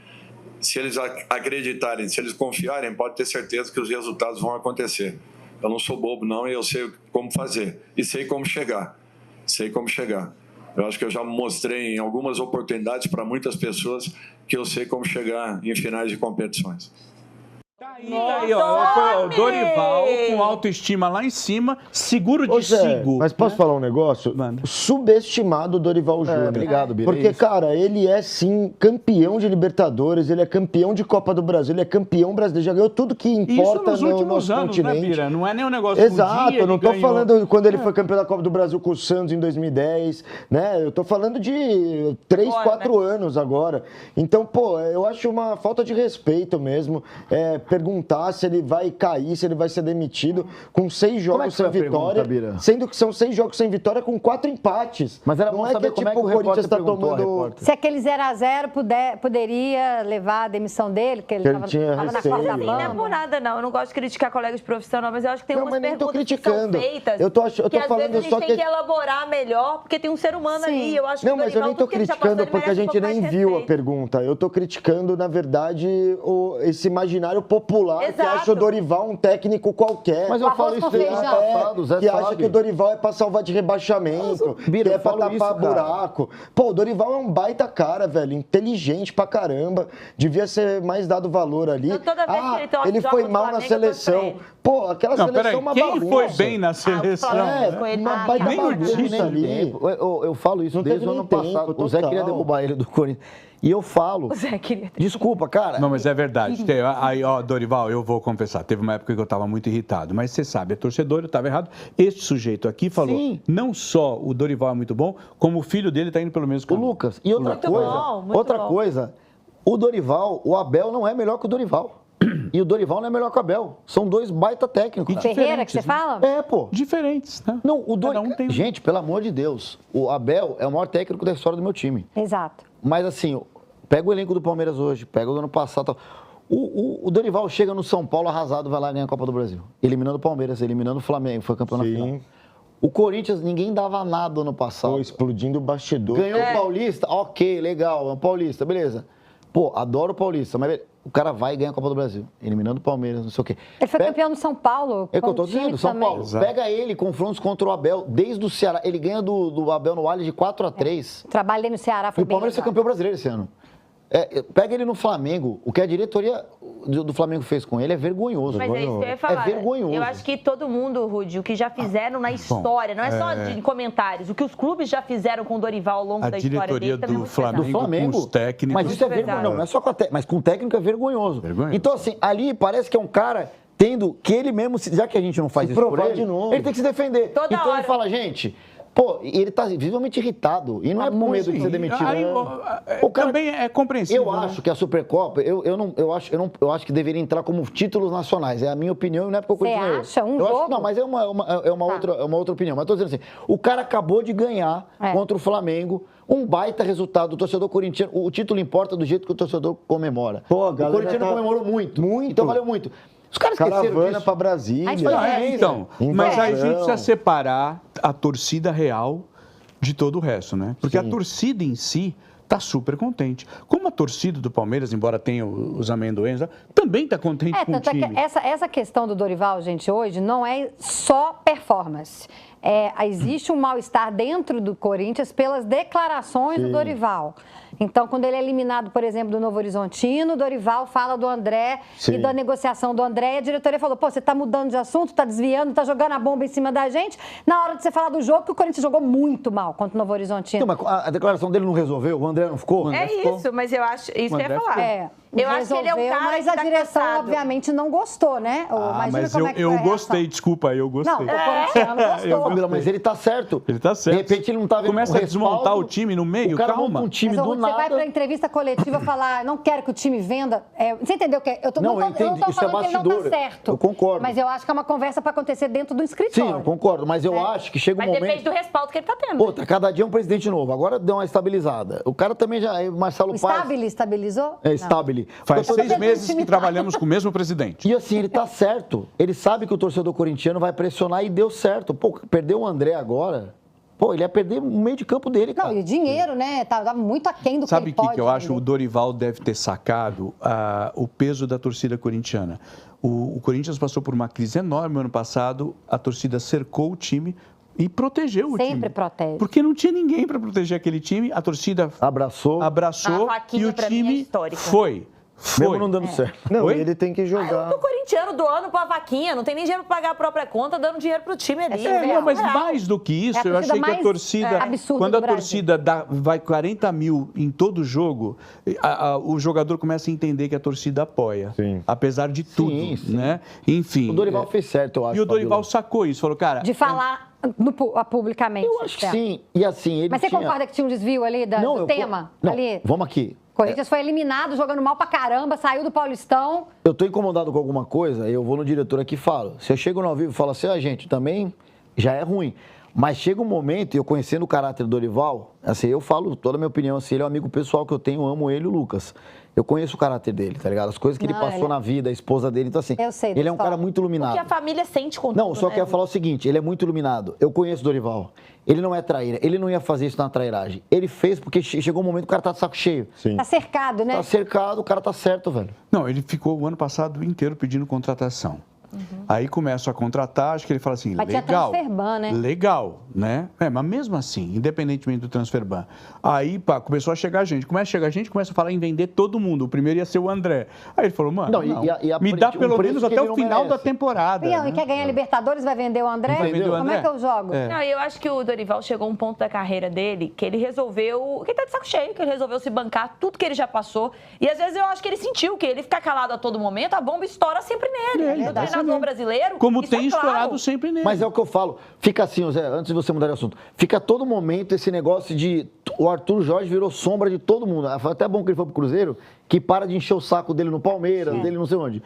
Se eles acreditarem, se eles confiarem, pode ter certeza que os resultados vão acontecer. Eu não sou bobo, não, e eu sei como fazer. E sei como chegar. Sei como chegar. Eu acho que eu já mostrei em algumas oportunidades para muitas pessoas que eu sei como chegar em finais de competições. Tá aí, ó. O Dorival com autoestima lá em cima, seguro de Ô, Zé, sigo. mas posso falar um negócio? Manda. Subestimado o Dorival Júnior. obrigado, Bira. Porque, cara, ele é sim campeão de Libertadores, ele é campeão de Copa do Brasil, ele é campeão brasileiro, já ganhou tudo que Isso importa nos no últimos nosso anos, continente. né, Bira? Não é nem um negócio que um Exato, dia eu não ele tô ganhou. falando quando ele foi campeão da Copa do Brasil com o Santos em 2010, né? Eu tô falando de 3, Agora, 4 anos agora. Então, pô, eu acho uma falta de respeito mesmo perguntar se ele vai cair, se ele vai ser demitido com 6 Como é jogos que foi sem a vitória, pergunta, Bira? sendo que são 6 jogos sem vitória com 4 empates. Mas era não bom é saber que como é que tipo o o Corinthians repórter tá perguntou, a tomando... repórter. Se aquele 0x0 poderia levar a demissão dele, que ele Que ele estava tinha na receio. corda Assim, não é por bamba. nada, não. Eu não gosto de criticar colegas profissionais, mas eu acho que tem Não, umas mas nem tô perguntas criticando. que são feitas Eu tô que às falando vezes a gente só tem que- que elaborar melhor, porque tem um ser humano ali. Eu acho Não, que o mas eu Dorival, nem tô tudo que ele já passou, criticando ele porque a merece um gente pouco nem mais de viu a respeito. pergunta. Eu tô criticando, na verdade, esse imaginário popular que Exato. acha o Dorival um técnico qualquer. Mas O eu arroz falo com isso desde o ano feijão. passado, o Zé que sabe. acha que o Dorival é pra salvar de rebaixamento, Bira, que é eu pra falo tapar isso, cara. buraco. Pô, o Dorival é um baita cara, velho, inteligente pra caramba. Devia ser mais dado valor ali. Então, toda vez que ele toca ele joga foi no mal na Flamengo, eu torço pra seleção. ele. Pô, aquela Não, seleção peraí, é uma quem bagunça. foi bem na seleção? Flamengo, É, com ele uma na- baita Nem o bagunça Tite ali. Tempo. Eu falo isso Não desde teve o ano nem tempo, passado. O Zé queria total. derrubar ele do Corinthians. E eu falo, O Zé queria ter. desculpa, cara. Não, mas é verdade. Aí, ó, Dorival, eu vou confessar, teve uma época que eu estava muito irritado, mas você sabe, é torcedor, eu estava errado. Este sujeito aqui falou, Sim. não só o Dorival é muito bom, como o filho dele está indo pelo mesmo O caminho. Lucas. E outra Muito coisa, bom, muito bom. o Dorival, o Abel não é melhor que o Dorival. E o Dorival não é melhor que o Abel. São dois baita técnicos. cara. Ferreira, que você fala? É, pô. Diferentes, né? Não, o Cada um tem um. Gente, pelo amor de Deus, o Abel é o maior técnico da história do meu time. Exato. Mas assim, pega o elenco do Palmeiras hoje, pega o do ano passado. Tal. O Dorival chega no São Paulo arrasado, vai lá ganhar a Copa do Brasil. Eliminando o Palmeiras, eliminando o Flamengo, foi campeão na Sim. final. O Corinthians, ninguém dava nada ano passado. Pô, explodindo o bastidor. Ganhou o Paulista, ok, legal, é um Paulista, beleza. Pô, adoro o Paulista, mas o cara vai e ganha a Copa do Brasil, eliminando o Palmeiras, não sei o quê. Ele foi campeão no São Paulo. É o que eu com tô o time dizendo, São também. Paulo. Exato. Pega ele, confrontos contra o Abel, desde o Ceará. Ele ganha do Abel no Allianz de 4-3. O trabalho dele no Ceará E foi o bem Palmeiras foi legal. campeão brasileiro esse ano. Pega ele no Flamengo. O que a diretoria do Flamengo fez com ele é vergonhoso. Mas é isso que eu ia falar. É vergonhoso. Eu acho que todo mundo, Rudy, o que já fizeram na história, não é só de comentários, o que os clubes já fizeram com o Dorival ao longo A da história diretoria dele também é do muito Flamengo. pesado. Do Flamengo. Com os técnicos. Mas isso é Muito vergonhoso. pesado. Não é só com a mas com o técnico é vergonhoso. Vergonhoso. Então, assim, ali parece que é um cara tendo que ele mesmo, já que a gente não faz Se isso por provar ele, de novo. ele tem que se defender. Toda então hora. ele fala, gente, Pô, e ele tá visivelmente irritado. E não é por medo de ser demitido. Aí, O cara, também é compreensível. eu acho que a Supercopa, eu acho que deveria entrar como títulos nacionais. É a minha opinião, não é porque o Você Corinthians acha? Um eu jogo? acho, não, mas é uma outra opinião. Mas tô dizendo assim, o cara acabou de ganhar contra o Flamengo, um baita resultado. O torcedor corintiano, o título importa do jeito que o torcedor comemora. Pô, a o galera corintiano comemorou muito. Então valeu muito. Os caras esqueceram Caravana disso. pra Brasília. Então, mas aí a gente precisa separar a torcida real de todo o resto, né? Porque a torcida em si está super contente. Como a torcida do Palmeiras, embora tenha os amendoins, também está contente com o tanto é time. que essa questão do Dorival, gente, hoje não é só performance. Existe um mal-estar dentro do Corinthians pelas declarações do Dorival. Então, quando ele é eliminado, por exemplo, do Novo Horizontino, o Dorival fala do André e da negociação do André, e a diretoria falou, pô, você está mudando de assunto, está desviando, está jogando a bomba em cima da gente, na hora de você falar do jogo, que o Corinthians jogou muito mal contra o Novo Horizontino. Não, mas a declaração dele não resolveu? O André não ficou? Isso, mas eu acho, isso que eu ia falar. Eu acho que ele é um cara mas que a tá direção, cansado. obviamente, não gostou, né? Mas Imagina como é que eu foi a gostei, reação. desculpa aí, eu gostei. Não, o corintiano gostou. Camila, mas ele tá certo. Ele tá certo. De repente ele não tá vendo Começa o a desmontar respaldo, o time no meio, o cara calma. monta um time Mas do você nada. vai pra entrevista coletiva falar, não quero que o time venda. Você entendeu? Eu Não, eu não entendi. tô Isso é falando que ele não bastidor. tá certo. Eu concordo. Mas eu acho que é uma conversa para acontecer dentro do escritório. Sim, eu concordo. Mas eu acho que chega um Mas momento... depende do respaldo que ele tá tendo. Outra, cada dia é um presidente novo. Agora deu uma estabilizada. O cara também já... Marcelo O Paes... Stabile estabilizou? É, Não. Stabile. Faz Eu tô 6 meses que trabalhamos com o mesmo presidente. E assim, ele tá certo. Ele sabe que o torcedor corintiano vai pressionar e deu certo. Pô, perdeu o André agora. Pô, ele ia perder o meio de campo dele, cara. Não, e o dinheiro, né? Tava muito aquém do Sabe que ele o que pode eu acho? vender. O Dorival deve ter sacado o peso da torcida corintiana. O Corinthians passou por uma crise enorme no ano passado, a torcida cercou o time e protegeu o time. Sempre protege. Porque não tinha ninguém para proteger aquele time, a torcida Abraçou. A e vaquinha, o pra mim, é time histórica. foi. Mesmo não dando certo. Não, Oi? ele tem que jogar. O corintiano doando pra vaquinha, não tem nem dinheiro pra pagar a própria conta, dando dinheiro pro time ali. Não, mas mais do que isso, É a eu torcida achei que a mais, torcida, absurda quando do a Brasil. torcida vai 40 mil em todo jogo, o jogador começa a entender que a torcida apoia, Sim. apesar de tudo, sim. né? Enfim. O Dorival fez certo, eu acho. E o Dorival Fabiola. sacou isso, falou, cara... De falar publicamente. Eu acho que certo. sim. E assim, ele Mas você tinha... concorda que tinha um desvio ali do tema? Não, Ali? vamos aqui. O Corinthians foi eliminado, jogando mal pra caramba, saiu do Paulistão. Eu tô incomodado com alguma coisa, eu vou no diretor aqui e falo. Se eu chego no ao vivo e falo assim, gente, também já é ruim. Mas chega um momento, e eu conhecendo o caráter do Dorival, assim, eu falo toda a minha opinião, assim, ele é um amigo pessoal que eu tenho, amo ele e o Lucas. Eu conheço o caráter dele, tá ligado? As coisas que ele passou na vida, a esposa dele, então assim, Eu sei da ele é um cara história. muito iluminado. Porque a família sente com Não, tudo, só né? quero falar o seguinte, ele é muito iluminado. Eu conheço o Dorival. Ele não é traíra, ele não ia fazer isso na trairagem. Ele fez porque chegou um momento que o cara tá de saco cheio. Sim. Tá cercado, né? Tá cercado, o cara tá certo, velho. Não, ele ficou o ano passado inteiro pedindo contratação. Aí começa a contratar, acho que ele fala assim, Mas tinha legal, transferban, né? legal, né? Mas mesmo assim, independentemente do transferban. Aí, começou a chegar gente. Começa a chegar gente, começa a falar em vender todo mundo. O primeiro ia ser o André. Aí ele falou, mano, Não, não, e a me dá um pelo preço menos que até ele o não final da merece. temporada. E né? quer ganhar Libertadores, vai vender o André? Vai vender o Como é André? que eu jogo? É. Não, eu acho que o Dorival chegou a um ponto da carreira dele que ele resolveu, que ele tá de saco cheio, que ele resolveu se bancar tudo que ele já passou. E às vezes eu acho que ele sentiu que ele ficar calado a todo momento, a bomba estoura sempre nele. Ele é o treinador brasileiro. Como isso tem é claro. estourado sempre nele. Mas é o que eu falo. Fica assim, Zé, antes de você mudar de assunto. Fica a todo momento esse negócio de... O Arthur Jorge virou sombra de todo mundo. Foi até bom que ele foi pro Cruzeiro, que para de encher o saco dele no Palmeiras, dele não sei onde.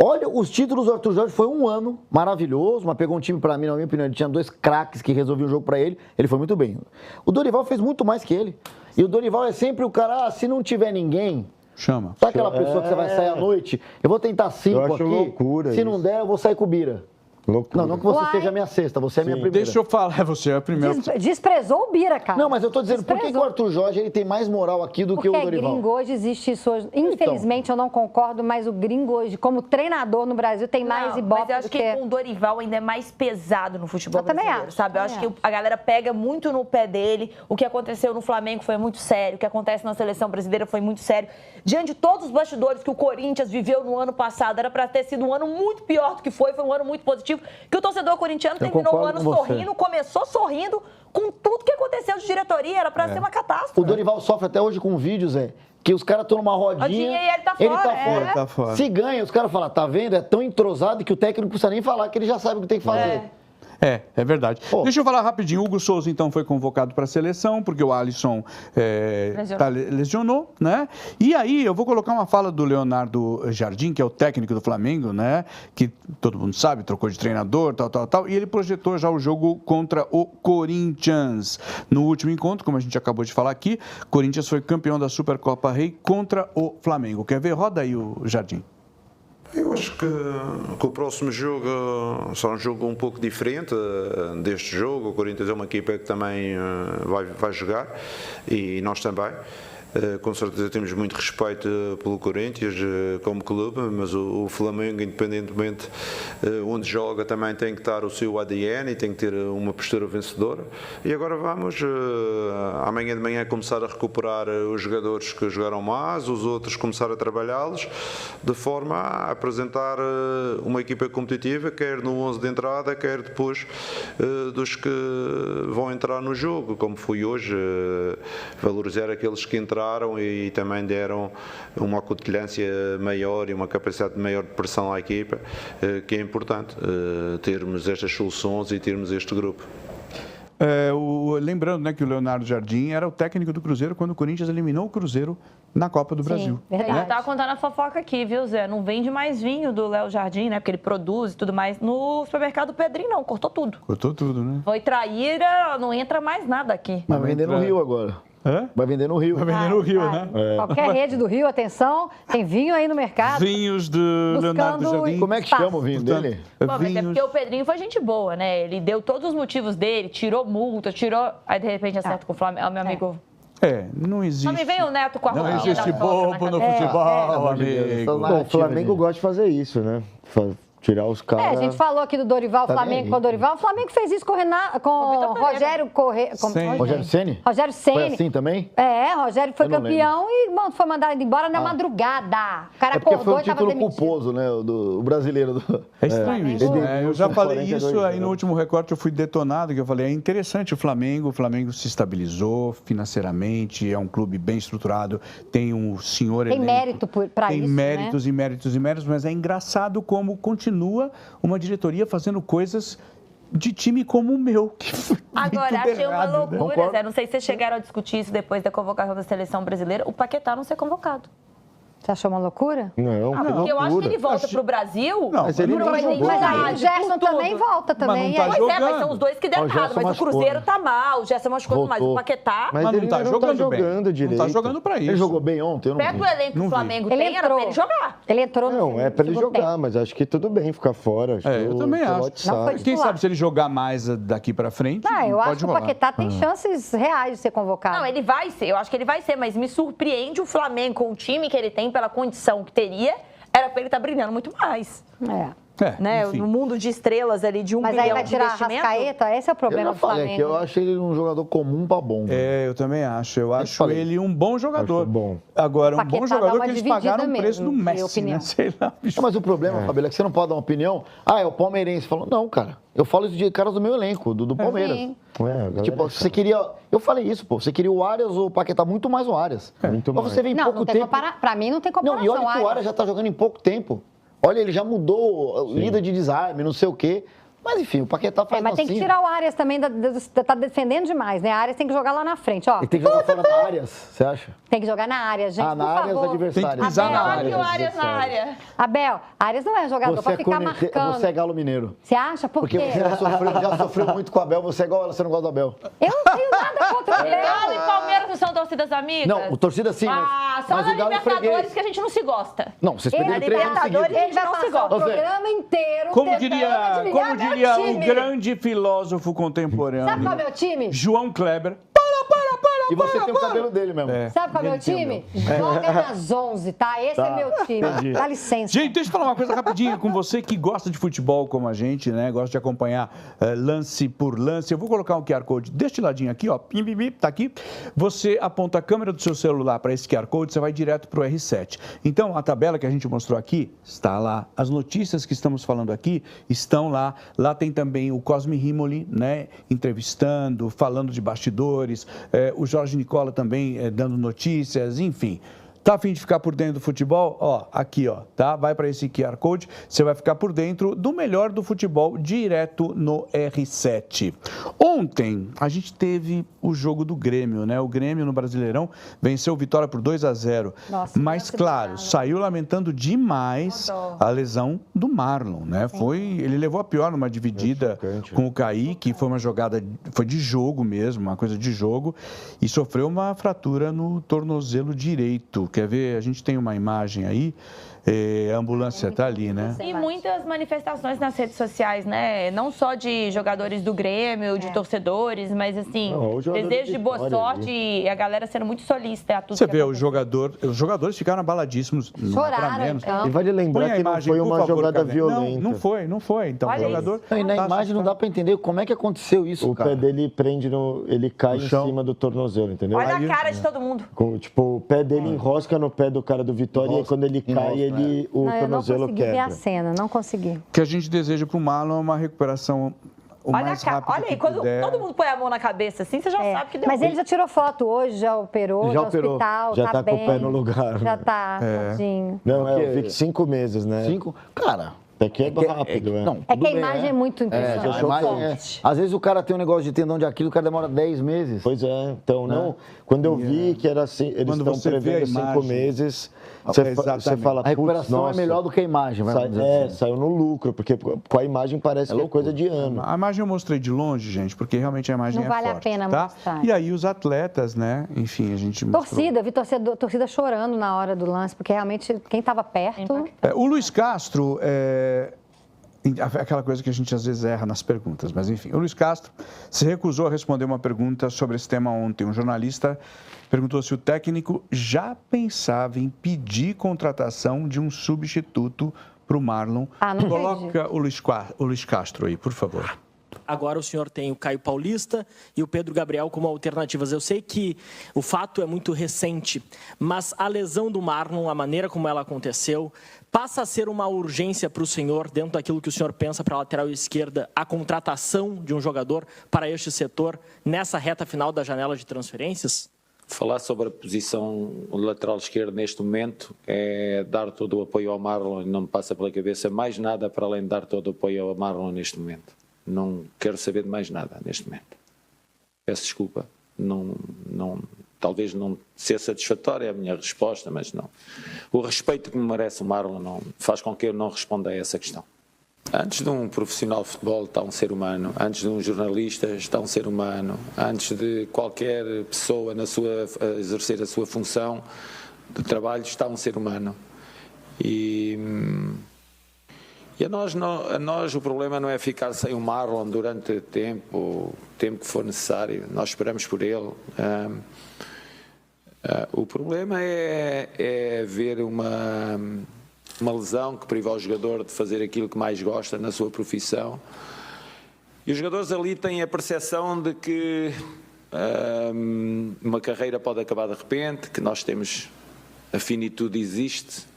Olha, os títulos do Arthur Jorge foi um ano maravilhoso, mas pegou um time pra mim, na minha opinião, ele tinha 2 craques que resolviam o jogo pra ele, ele foi muito bem. O Dorival fez muito mais que ele. E o Dorival é sempre o cara, se não tiver ninguém... Chama. Sabe aquela pessoa que você vai sair à noite? Eu vou tentar 5 Eu acho aqui. loucura Se não isso. der, eu vou sair com o Bira. Loucura. Não que você Uai. seja a minha sexta, você é a minha primeira. Deixa eu falar, você é a primeira. Desprezou o Bira, cara. Não, mas eu tô dizendo, por que o Arthur Jorge ele tem mais moral aqui do que Porque o Dorival? gringo hoje existe isso hoje. Infelizmente, eu não concordo, mas o gringo hoje, como treinador no Brasil, tem mais Não, ibope mas eu acho do que com o Dorival ainda é mais pesado no futebol Eu também brasileiro, acho, sabe? Eu também acho que a galera pega muito no pé dele. O que aconteceu no Flamengo foi muito sério. O que acontece na seleção brasileira foi muito sério. Diante de todos os bastidores que o Corinthians viveu no ano passado, era para ter sido um ano muito pior do que foi um ano muito positivo, que o torcedor corintiano terminou o concordo ano com você. sorrindo, começou sorrindo com tudo que aconteceu de diretoria, era para ser uma catástrofe. O Dorival sofre até hoje com vídeos, que os caras estão numa rodinha, Rodinha e ele tá fora, é. Ele tá fora. Se ganha, os caras falam, tá vendo? É tão entrosado que o técnico não precisa nem falar, que ele já sabe o que tem que fazer. É verdade. Deixa eu falar rapidinho. O Hugo Souza, então, foi convocado para a seleção, porque o Alisson lesionou, né? E aí, eu vou colocar uma fala do Leonardo Jardim, que é o técnico do Flamengo, né? Que todo mundo sabe, trocou de treinador, tal. E ele projetou já o jogo contra o Corinthians. No último encontro, como a gente acabou de falar aqui, Corinthians foi campeão da Supercopa Rei contra o Flamengo. Quer ver? Roda aí o Jardim. Eu acho que o próximo jogo será um jogo um pouco diferente deste jogo. O Corinthians é uma equipa que também vai jogar e nós também. Com certeza temos muito respeito pelo Corinthians como clube, mas o Flamengo, independentemente onde joga, também tem que estar o seu ADN e tem que ter uma postura vencedora. E agora vamos, amanhã de manhã, começar a recuperar os jogadores que jogaram mais, os outros começar a trabalhá-los, de forma a apresentar uma equipa competitiva, quer no 11 de entrada, quer depois dos que vão entrar no jogo, como foi hoje, valorizar aqueles que entraram e também deram uma acutilância maior e uma capacidade maior de pressão à equipa, que é importante termos estas soluções e termos este grupo. Lembrando, né, que o Leonardo Jardim era o técnico do Cruzeiro quando o Corinthians eliminou o Cruzeiro na Copa do Brasil. Verdade. Eu tava contando a fofoca aqui, viu, Zé? Não vende mais vinho do Léo Jardim, né? Porque ele produz e tudo mais. No supermercado Pedrinho, não. Cortou tudo. Cortou tudo, né? Foi traíra, não entra mais nada aqui. Mas vai vender no Rio agora. Vai vender no Rio. Vai vender no Rio, né? Qualquer rede do Rio, atenção, tem vinho aí no mercado. Vinhos do Leonardo Jardim. Como é que chama o vinho dele? Bom, mas é porque o Pedrinho foi gente boa, né? Ele deu todos os motivos dele, tirou multa, Aí, de repente, acerta com o Flamengo. Meu amigo... não existe. Não me vem o Neto com a Não existe bobo no futebol, amigo. Bom, o Flamengo gosta de fazer isso, né? Tirar os caras. A gente falou aqui do Dorival, Flamengo com o Dorival. O Flamengo fez isso com o Rogério Rogério Ceni? Rogério Ceni. Foi assim também? Rogério foi campeão e foi mandado embora na madrugada. O cara acordou e tava demitido. Foi um título culposo, né? O brasileiro. É estranho isso, né? Eu já falei isso aí no último recorte, eu fui detonado, que eu falei, é interessante o Flamengo se estabilizou financeiramente, é um clube bem estruturado, tem um senhor elenco. Tem mérito para isso, tem méritos, né? e méritos, mas é engraçado como continua uma diretoria fazendo coisas de time como o meu. Que agora, achei uma loucura, Zé. Não sei se vocês chegaram a discutir isso depois da convocação da seleção brasileira, o Paquetá não ser convocado. Você achou uma loucura? Não, porque eu acho que ele volta pro Brasil. Não, mas ele não vai jogar. Mas aí o Gerson também volta também. Mas não tá mas são os dois que deram errado. Mas o Cruzeiro tá mal, o Gerson machucou mais. O Paquetá... Mas ele não tá jogando direito. Não tá jogando pra isso. Ele jogou bem ontem? Pega o elenco que o Flamengo tem, era pra ele jogar. Ele entrou no Não, é pra ele jogar, mas acho que tudo bem ficar fora. Eu também acho. Quem sabe se ele jogar mais daqui pra frente, eu acho que o Paquetá tem chances reais de ser convocado. Não, ele vai ser. Eu acho que ele vai ser, mas me surpreende o Flamengo com o time que ele tem, pela condição que teria, era pra ele estar brilhando muito mais. Né? No mundo de estrelas ali, de 1 bilhão de investimento. Mas aí vai tirar a Rascaeta, esse é o problema do Flamengo. Eu acho ele um jogador comum pra bom. Eu também acho. Eu acho ele um bom jogador. Agora, um bom jogador que eles pagaram o preço do Messi, né? Sei lá. Não, mas o problema, Fabíola, é que você não pode dar uma opinião. É o palmeirense. Falou, não, cara. Eu falo isso de caras do meu elenco, do Palmeiras. Tipo, você queria... Eu falei isso, pô. Você queria o Arias ou o Paquetá, muito mais o Arias. Muito mais. Você vem em pouco tempo. Pra mim não tem comparação. Não, e olha que o Arias já tá jogando em pouco tempo. Olha, ele já mudou líder de desarme, não sei o quê. Mas enfim, o Paquetá faz mas tem que tirar o Arias também, tá defendendo demais, né? A Arias tem que jogar lá na frente, ó. Ele tem que jogar fora da Arias, você acha? Tem que jogar na área, gente, por na área favor. adversários. Tem que pisar na área. Abel, o Arias na área. Abel, Arias não é jogador pra ficar marcando. Você é galo mineiro. Você acha? Por quê? Porque você já sofreu muito com o Abel, você é igual ela, você não gosta do Abel. Eu não tenho nada contra o Abel. Galo e Palmeiras não são torcidas amigas? Não, torcida sim, mas... só mas na o Galo é Libertadores freguês. que a gente não se gosta. Não, vocês perderam 3 anos seguidos. Ele vai passar o programa inteiro Como diria o grande filósofo contemporâneo. Sabe qual é o meu time? João Kleber. E você tem o cabelo dele mesmo. Sabe qual é o meu time? Joga nas 11, tá? Esse é meu time. Dá licença. Gente, deixa eu falar uma coisa rapidinho com você que gosta de futebol como a gente, né? Gosta de acompanhar lance por lance. Eu vou colocar um QR Code deste ladinho aqui, ó. Pim, pim, pim, tá aqui. Você aponta a câmera do seu celular para esse QR Code, você vai direto pro R7. Então, a tabela que a gente mostrou aqui está lá. As notícias que estamos falando aqui estão lá. Lá tem também o Cosme Rimoli, né? Entrevistando, falando de bastidores. O Jorge Nicola também dando notícias, enfim. Tá a fim de ficar por dentro do futebol? Ó, aqui, ó, tá? Vai para esse QR Code, você vai ficar por dentro do melhor do futebol direto no R7. Ontem, a gente teve o jogo do Grêmio, né? O Grêmio no Brasileirão venceu o Vitória por 2-0. Nossa, mas, claro, saiu lamentando demais a lesão do Marlon, né? Ele levou a pior numa dividida com o Kaique, foi uma jogada, foi de jogo mesmo, uma coisa de jogo, e sofreu uma fratura no tornozelo direito. Quer ver? A gente tem uma imagem aí, a ambulância está ali, né? E muitas manifestações nas redes sociais, né? Não só de jogadores do Grêmio, de torcedores, mas assim, desejo de boa sorte e a galera sendo muito solícita a tudo. Você vê, os jogadores ficaram abaladíssimos. Choraram, E vale lembrar que não foi uma jogada violenta. Não foi. Então, o jogador... E na imagem não dá para entender como é que aconteceu isso, cara. O pé dele ele cai em cima do tornozelo, entendeu? Olha a cara de todo mundo. Tipo, o pé dele enrosca no pé do cara do Vitória e quando ele cai, o tornozelo quebra. Eu não consegui ver a cena, não consegui. O que a gente deseja para o Marlon é uma recuperação o mais rápido olha aí, que quando puder. todo mundo põe a mão na cabeça assim, você já sabe que deu Mas ele já tirou foto hoje, já operou, no hospital, já tá bem, com o pé no lugar. Já tá, tadinho. Não, eu fico 5 meses, né? 5? Cara... Daqui é rápido, né? Não, é que a imagem é muito impressionante. Às vezes o cara tem um negócio de tendão de Aquiles, o cara demora 10 meses. Pois é, então, não. Quando eu vi que era assim, eles estão prevendo 5 meses, você fala, a recuperação é melhor do que a imagem, vai dizer assim. Saiu no lucro, porque com a imagem parece que é coisa de ano. A imagem eu mostrei de longe, gente, porque realmente a imagem não vale forte, a pena mostrar. E aí os atletas, né? Enfim, a gente torcida, vi torcida chorando na hora do lance, porque realmente quem estava perto... O Luiz Castro... Aquela coisa que a gente às vezes erra nas perguntas, mas enfim. O Luiz Castro se recusou a responder uma pergunta sobre esse tema ontem. Um jornalista perguntou se o técnico já pensava em pedir contratação de um substituto para o Marlon. Coloca o Luiz Castro aí, por favor. Agora o senhor tem o Caio Paulista e o Pedro Gabriel como alternativas. Eu sei que o fato é muito recente, mas a lesão do Marlon, a maneira como ela aconteceu, passa a ser uma urgência para o senhor, dentro daquilo que o senhor pensa para a lateral esquerda, a contratação de um jogador para este setor nessa reta final da janela de transferências? Falar sobre a posição lateral esquerda neste momento é dar todo o apoio ao Marlon e não me passa pela cabeça mais nada para além de dar todo o apoio ao Marlon neste momento. Não quero saber de mais nada neste momento. Peço desculpa. Talvez não seja satisfatória a minha resposta, mas não. O respeito que me merece o Marlon não faz com que eu não responda a essa questão. Antes de um profissional de futebol está um ser humano, antes de um jornalista está um ser humano, antes de qualquer pessoa a exercer a sua função de trabalho está um ser humano. E a nós o problema não é ficar sem o Marlon durante o tempo que for necessário. Nós esperamos por ele. O problema é ver uma lesão que priva o jogador de fazer aquilo que mais gosta na sua profissão. E os jogadores ali têm a percepção de que uma carreira pode acabar de repente, que nós temos a finitude existe.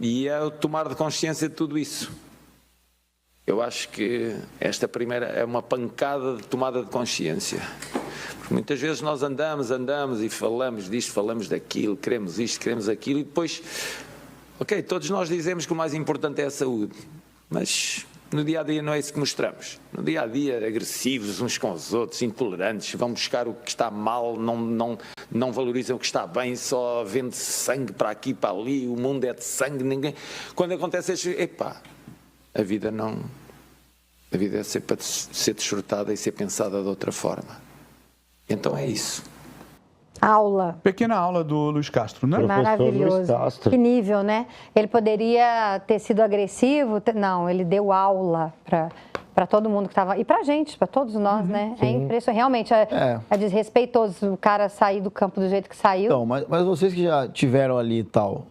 E é o tomar de consciência de tudo isso. Eu acho que esta primeira é uma pancada de tomada de consciência. Porque muitas vezes nós andamos e falamos disto, falamos daquilo, queremos isto, queremos aquilo e depois, ok, todos nós dizemos que o mais importante é a saúde, mas no dia-a-dia não é isso que mostramos. No dia-a-dia, agressivos uns com os outros, intolerantes, vão buscar o que está mal, não valorizam o que está bem, só vende sangue para aqui, para ali, o mundo é de sangue, ninguém... Quando acontece isso, a vida é para ser desfrutada e ser pensada de outra forma. Então é isso. Aula. Pequena aula do Luiz Castro, né? Maravilhoso. Que nível, né? Ele poderia ter sido agressivo? Não, ele deu aula para todo mundo que estava... E para a gente, para todos nós, né? Sim. É impressionante. Realmente, é desrespeitoso o cara sair do campo do jeito que saiu. Então, mas vocês que já tiveram ali e tal...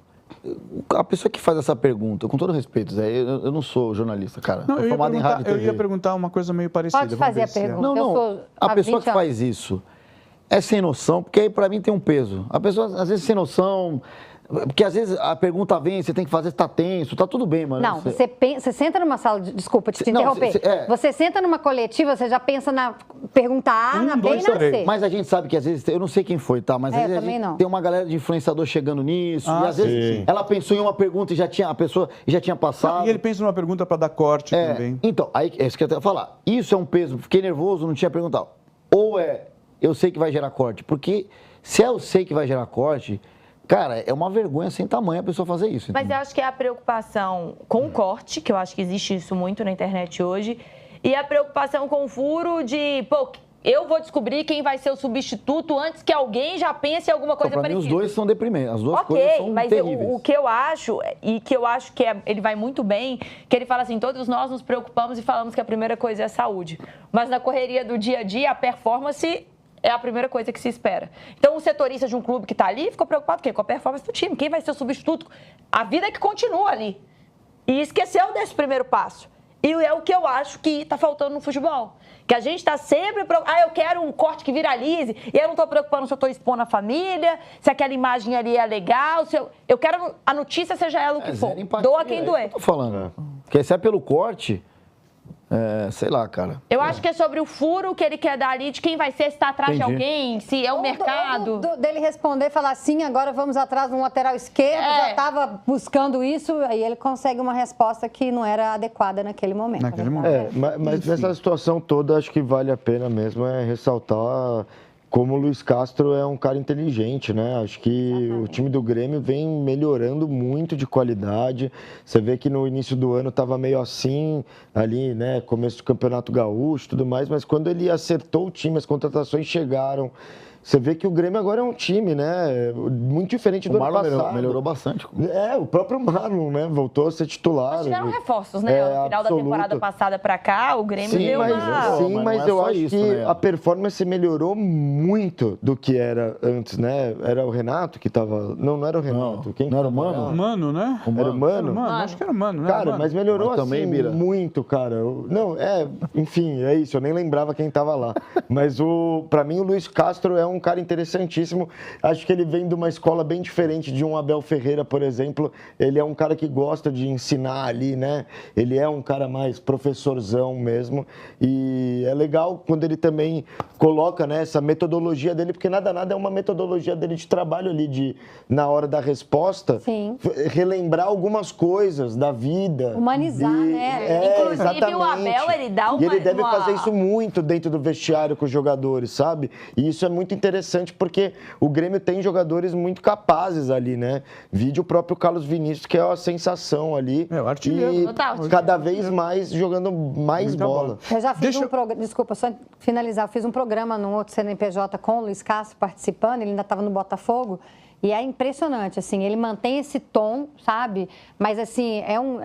A pessoa que faz essa pergunta, com todo respeito, Zé, eu não sou jornalista, cara. Não, eu ia perguntar uma coisa meio parecida. Pode fazer a pergunta. Não. A pessoa que faz isso... É sem noção, porque aí pra mim tem um peso. A pessoa, às vezes, sem noção, Porque às vezes a pergunta vem, você tem que fazer, você tá tenso, tá tudo bem, mano. Não, você senta numa sala de... Desculpa te interromper. Você senta numa coletiva, você já pensa na pergunta A, na B e na C. Mas a gente sabe que às vezes, eu não sei quem foi, tá? Mas às vezes também não. tem uma galera de influenciador chegando nisso, e às vezes ela pensou em uma pergunta e a pessoa já tinha passado. E ele pensa numa pergunta para dar corte também. Então, aí é isso que eu ia falar. Isso é um peso, fiquei nervoso, não tinha perguntado. Ou eu sei que vai gerar corte, porque se eu sei que vai gerar corte... Cara, é uma vergonha sem tamanho a pessoa fazer isso. Mas eu acho que é a preocupação com o corte, que eu acho que existe isso muito na internet hoje, e a preocupação com o furo de, pô, eu vou descobrir quem vai ser o substituto antes que alguém já pense em alguma coisa parecida. Pra mim, os dois são deprimentes, as duas coisas são terríveis. Ok, mas o que eu acho, e que eu acho que ele vai muito bem, que ele fala assim, todos nós nos preocupamos e falamos que a primeira coisa é a saúde. Mas na correria do dia a dia, a performance... é a primeira coisa que se espera. Então, o setorista de um clube que está ali ficou preocupado com a performance do time. Quem vai ser o substituto? A vida é que continua ali. E esqueceu desse primeiro passo. E é o que eu acho que está faltando no futebol. Que a gente está sempre... eu quero um corte que viralize. E eu não estou preocupando se eu estou expondo a família, se aquela imagem ali é legal. Eu quero a notícia, seja ela o que for. Doa quem doer. Eu tô falando. Porque se é pelo corte... sei lá, cara. Eu acho que é sobre o furo que ele quer dar ali, de quem vai ser, se está atrás de alguém, se é o mercado. Dele responder, falar assim, agora vamos atrás de um lateral esquerdo, já estava buscando isso, aí ele consegue uma resposta que não era adequada naquele momento. Mas nessa situação toda, acho que vale a pena mesmo ressaltar... como o Luiz Castro é um cara inteligente, né? Acho que o time do Grêmio vem melhorando muito de qualidade. Você vê que no início do ano estava meio assim, ali, né? Começo do Campeonato Gaúcho e tudo mais, mas quando ele acertou o time, as contratações chegaram. Você vê que o Grêmio agora é um time, né? Muito diferente do ano passado. Melhorou bastante. O próprio Marlon, né? Voltou a ser titular. Mas tiveram reforços, né? No final da temporada passada pra cá, o Grêmio deu uma... mas eu acho que a performance melhorou muito do que era antes, né? Era o Renato que tava... Não era o Renato. Quem não era o Mano? O Mano, né? Era o Mano? Acho que era o Mano, né? Cara, mas melhorou assim muito, cara. Enfim, é isso. Eu nem lembrava quem tava lá. Mas pra mim o Luiz Castro é um cara interessantíssimo. Acho que ele vem de uma escola bem diferente de um Abel Ferreira, por exemplo. Ele é um cara que gosta de ensinar ali, né? Ele é um cara mais professorzão mesmo. E é legal quando ele também coloca, né, essa metodologia dele, porque nada é uma metodologia dele de trabalho ali, na hora da resposta, relembrar algumas coisas da vida. Humanizar, né? Inclusive, exatamente. o Abel, ele dá uma... E ele deve fazer isso muito dentro do vestiário com os jogadores, sabe? E isso é muito interessante porque o Grêmio tem jogadores muito capazes ali, né? Vide o próprio Carlos Vinícius, que é uma sensação ali. O artilheiro. E cada vez mais jogando mais bola. Eu já fiz desculpa, só finalizar. Eu fiz um programa num outro CNPJ com o Luiz Castro participando, ele ainda estava no Botafogo. E é impressionante, assim, ele mantém esse tom, sabe? Mas, assim, é um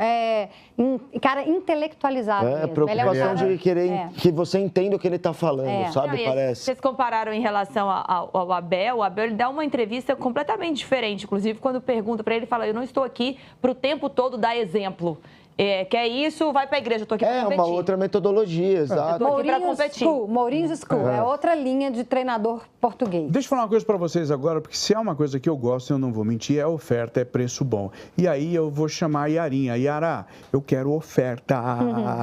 cara intelectualizado mesmo. Preocupação de querer que você entenda o que ele está falando, sabe? Não, parece. Vocês compararam em relação ao Abel. O Abel, ele dá uma entrevista completamente diferente. Inclusive, quando pergunta para ele, fala, eu não estou aqui para o tempo todo dar exemplo. Quer isso, vai para a igreja, eu estou aqui para competir. É uma outra metodologia, exato. Eu estou aqui para competir. Mourinho's School, é outra linha de treinador português. Deixa eu falar uma coisa para vocês agora, porque se há uma coisa que eu gosto, eu não vou mentir, é oferta, é preço bom. E aí eu vou chamar a Yarinha. Yara, eu quero oferta.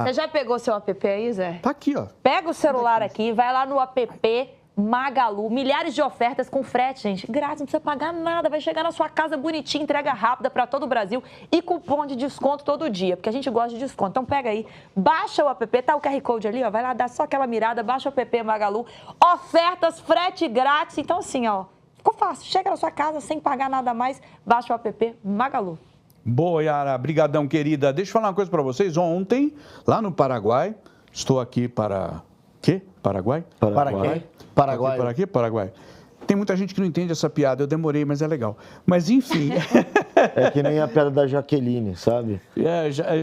Você já pegou seu app aí, Zé? Tá aqui, ó. Pega o celular aqui, vai lá no app Magalu, milhares de ofertas com frete, gente, grátis, não precisa pagar nada, vai chegar na sua casa bonitinho, entrega rápida para todo o Brasil e cupom de desconto todo dia, porque a gente gosta de desconto. Então pega aí, baixa o app, tá o QR Code ali, ó, vai lá, dá só aquela mirada, baixa o app Magalu, ofertas, frete grátis, então assim, ó, ficou fácil, chega na sua casa sem pagar nada mais, baixa o app Magalu. Boa, Yara, brigadão, querida. Deixa eu falar uma coisa para vocês, ontem, lá no Paraguai, estou aqui para... Quê? Paraguai? Paraguai. Paraguai. Para aqui? Paraguai. Tem muita gente que não entende essa piada, eu demorei, mas é legal. Mas, enfim... É que nem a piada da Jaqueline, sabe?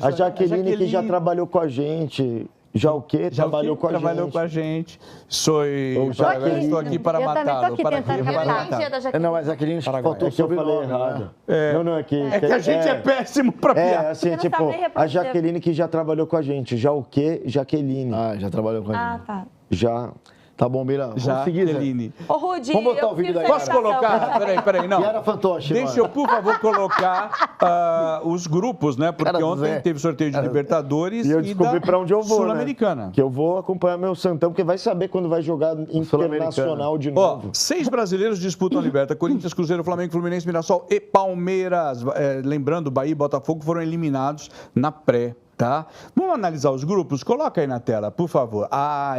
A Jaqueline que já trabalhou com a gente... Já o quê? Trabalhou com a gente. Trabalhou com a gente. Estou aqui para matá-lo. Não, mas a Jaqueline faltou o sobrenome errado. Não, é que a gente é péssimo para piada. Assim, tipo, a Jaqueline que já trabalhou com a gente. Já o quê? Jaqueline. Já trabalhou com a gente. Ah, tá. Já... Tá bom, Mira. Já, Eline. Ô, Rudy, vamos botar o vídeo daí. Posso colocar? Peraí, não. Yara Fantoche, Deixa eu, por favor, colocar os grupos, né? Porque Cara, ontem Zé. teve sorteio de Libertadores E eu e descobri da pra onde eu vou, Sul-Americana. né? Que eu vou acompanhar meu Santão, porque vai saber quando vai jogar internacional de Ó, novo. 6 brasileiros disputam a Liberta. Corinthians, Cruzeiro, Flamengo, Fluminense, Mirassol e Palmeiras. Lembrando, Bahia e Botafogo foram eliminados na pré. Tá? Vamos analisar os grupos? Coloca aí na tela, por favor.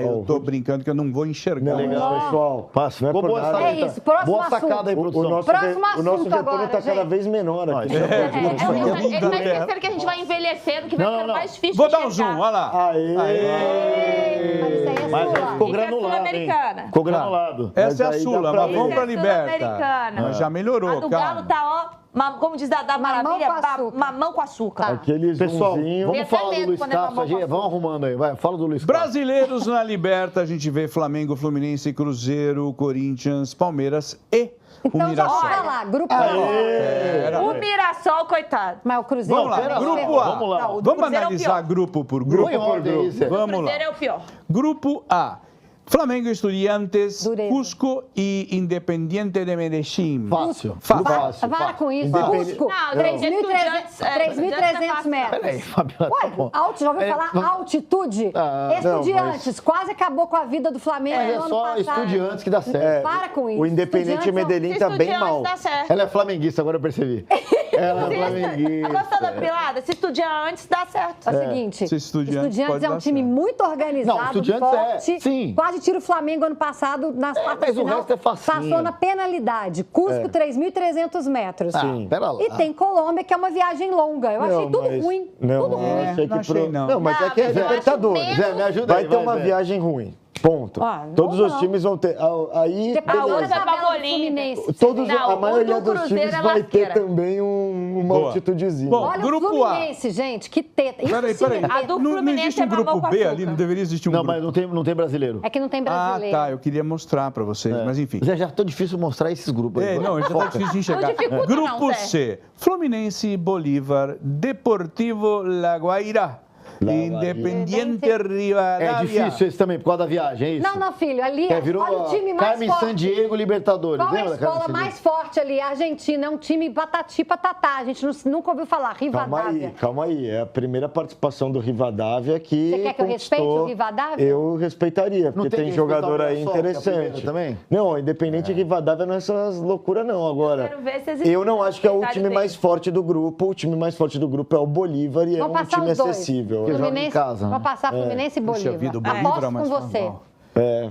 Eu tô brincando que eu não vou enxergar. Legal, pessoal. Passa, não é Boa por nada. É isso, próximo Boa sacada assunto. aí, produção. O nosso Próximo o nosso assunto retorno agora, está cada gente. vez menor aqui. Ele tá esquecendo que a gente vai envelhecendo, que vai ficando mais difícil Vou de dar um enxergar. zoom, olha lá. Aê! Mas isso aí é Mas sua. ficou Isso é granulado, hein? Sul-Americana. Ficou granulado. Essa é a aí dá Sula, pra mas vamos ver. pra Essa é Liberta. Sul-Americana. Mas já melhorou, A do calma. Galo tá, ó, como diz da Maravilha, com açúcar. mamão com açúcar. Aquele Pessoal, zoomzinho. vamos Tem até falar do medo Luiz quando é Castro. mamão com Vamos arrumando aí. Vai, fala do Luiz Castro. Brasileiros na Liberta, a gente vê Flamengo, Fluminense, Cruzeiro, Corinthians, Palmeiras e o Então já vou Mirassol. falar, grupo O Mirassol, coitado. Mas o Cruzeiro Vamos lá, também grupo ferrou. A. Vamos lá. Não, o do Vamos Cruzeiro é o analisar pior. grupo por grupo. Põe em ordem isso. Vamos O Cruzeiro lá. é o pior. Grupo A. Flamengo, Estudiantes, Dureza. Cusco e Independiente de Medellín. Fácil. Fácil. Para com isso. Independente- Cusco, Não, 3.300 metros. Peraí, Fabiola, tá Ué, bom. já ouviu falar altitude? Estudiantes, quase acabou com a vida do Flamengo Mas no é ano só passado. Estudiantes que dá certo. Para com isso. O Independente Estudiantes Medellín tá bem Estudiantes mal. dá certo. Ela é flamenguista, agora eu percebi. Ela é flamenguista. Gostou da pilada? Se estudiar antes, dá certo. É o seguinte, Se Estudiantes pode é um dar time certo. muito organizado, Não, Estudiantes forte. sim. Quase tira o Flamengo ano passado nas quartas mas de o final. resto é facinho. Passou na penalidade. Cusco, 3.300 metros. Sim. Pera lá. E tem Colômbia, que é uma viagem longa. Eu achei tudo ruim. Não, tudo ruim. achei que não achei, não. Não, mas é que é mas eu acho Libertadores. menos- Zé, me ajuda Vai aí. ter uma Zé. viagem ruim. Ponto. Todos Todos os times vão ter. Aí, Depois A outra beleza. vai pra tabela do Bolívia. Fluminense. Todos, Não, a o maioria do dos Cruzeiro times é vai ter lasqueira. também uma Boa. altitudezinha. Bom, Olha Grupo o A. Fluminense, gente, que teta. Isso Peraí. sim é A do Não Fluminense existe um é mamão grupo com B açúcar. ali? Não deveria existir um Não, grupo. mas não tem brasileiro. É que não tem brasileiro. Eu queria mostrar pra vocês, mas enfim. Zé, já é tão difícil mostrar esses grupos aí. Não, já tá difícil de enxergar. Não dificulta Grupo não, Zé. C. Fluminense, Bolívar, Deportivo La Guaira, Independiente Rivadavia. É difícil esse também, por causa da viagem, é isso? Não, filho, ali Virou olha o time mais Carmen forte. Sandiego Libertadores. Qual é a Lembra da Carmen escola Sandiego? mais forte ali? A Argentina, é um time patati patatá. A gente nunca ouviu falar. Rivadavia. Calma aí. É a primeira participação do Rivadavia que Você quer que eu respeite conquistou- o Rivadavia? Eu respeitaria, porque tem tem que jogador respeitar o aí Mirassol, que é a interessante. primeira também? Não, Independente Rivadavia não é essas loucuras não. Agora, Quero ver se eu não acho que é o responsabilidade time dele. mais forte do grupo. O time mais forte do grupo é o Bolívar e é Vão um passar time os dois. acessível. joga em Fluminense, casa, né? Vão passar Fluminense e Puxa Bolívar. vida, o Bolívar Aposto é mais com você. formal.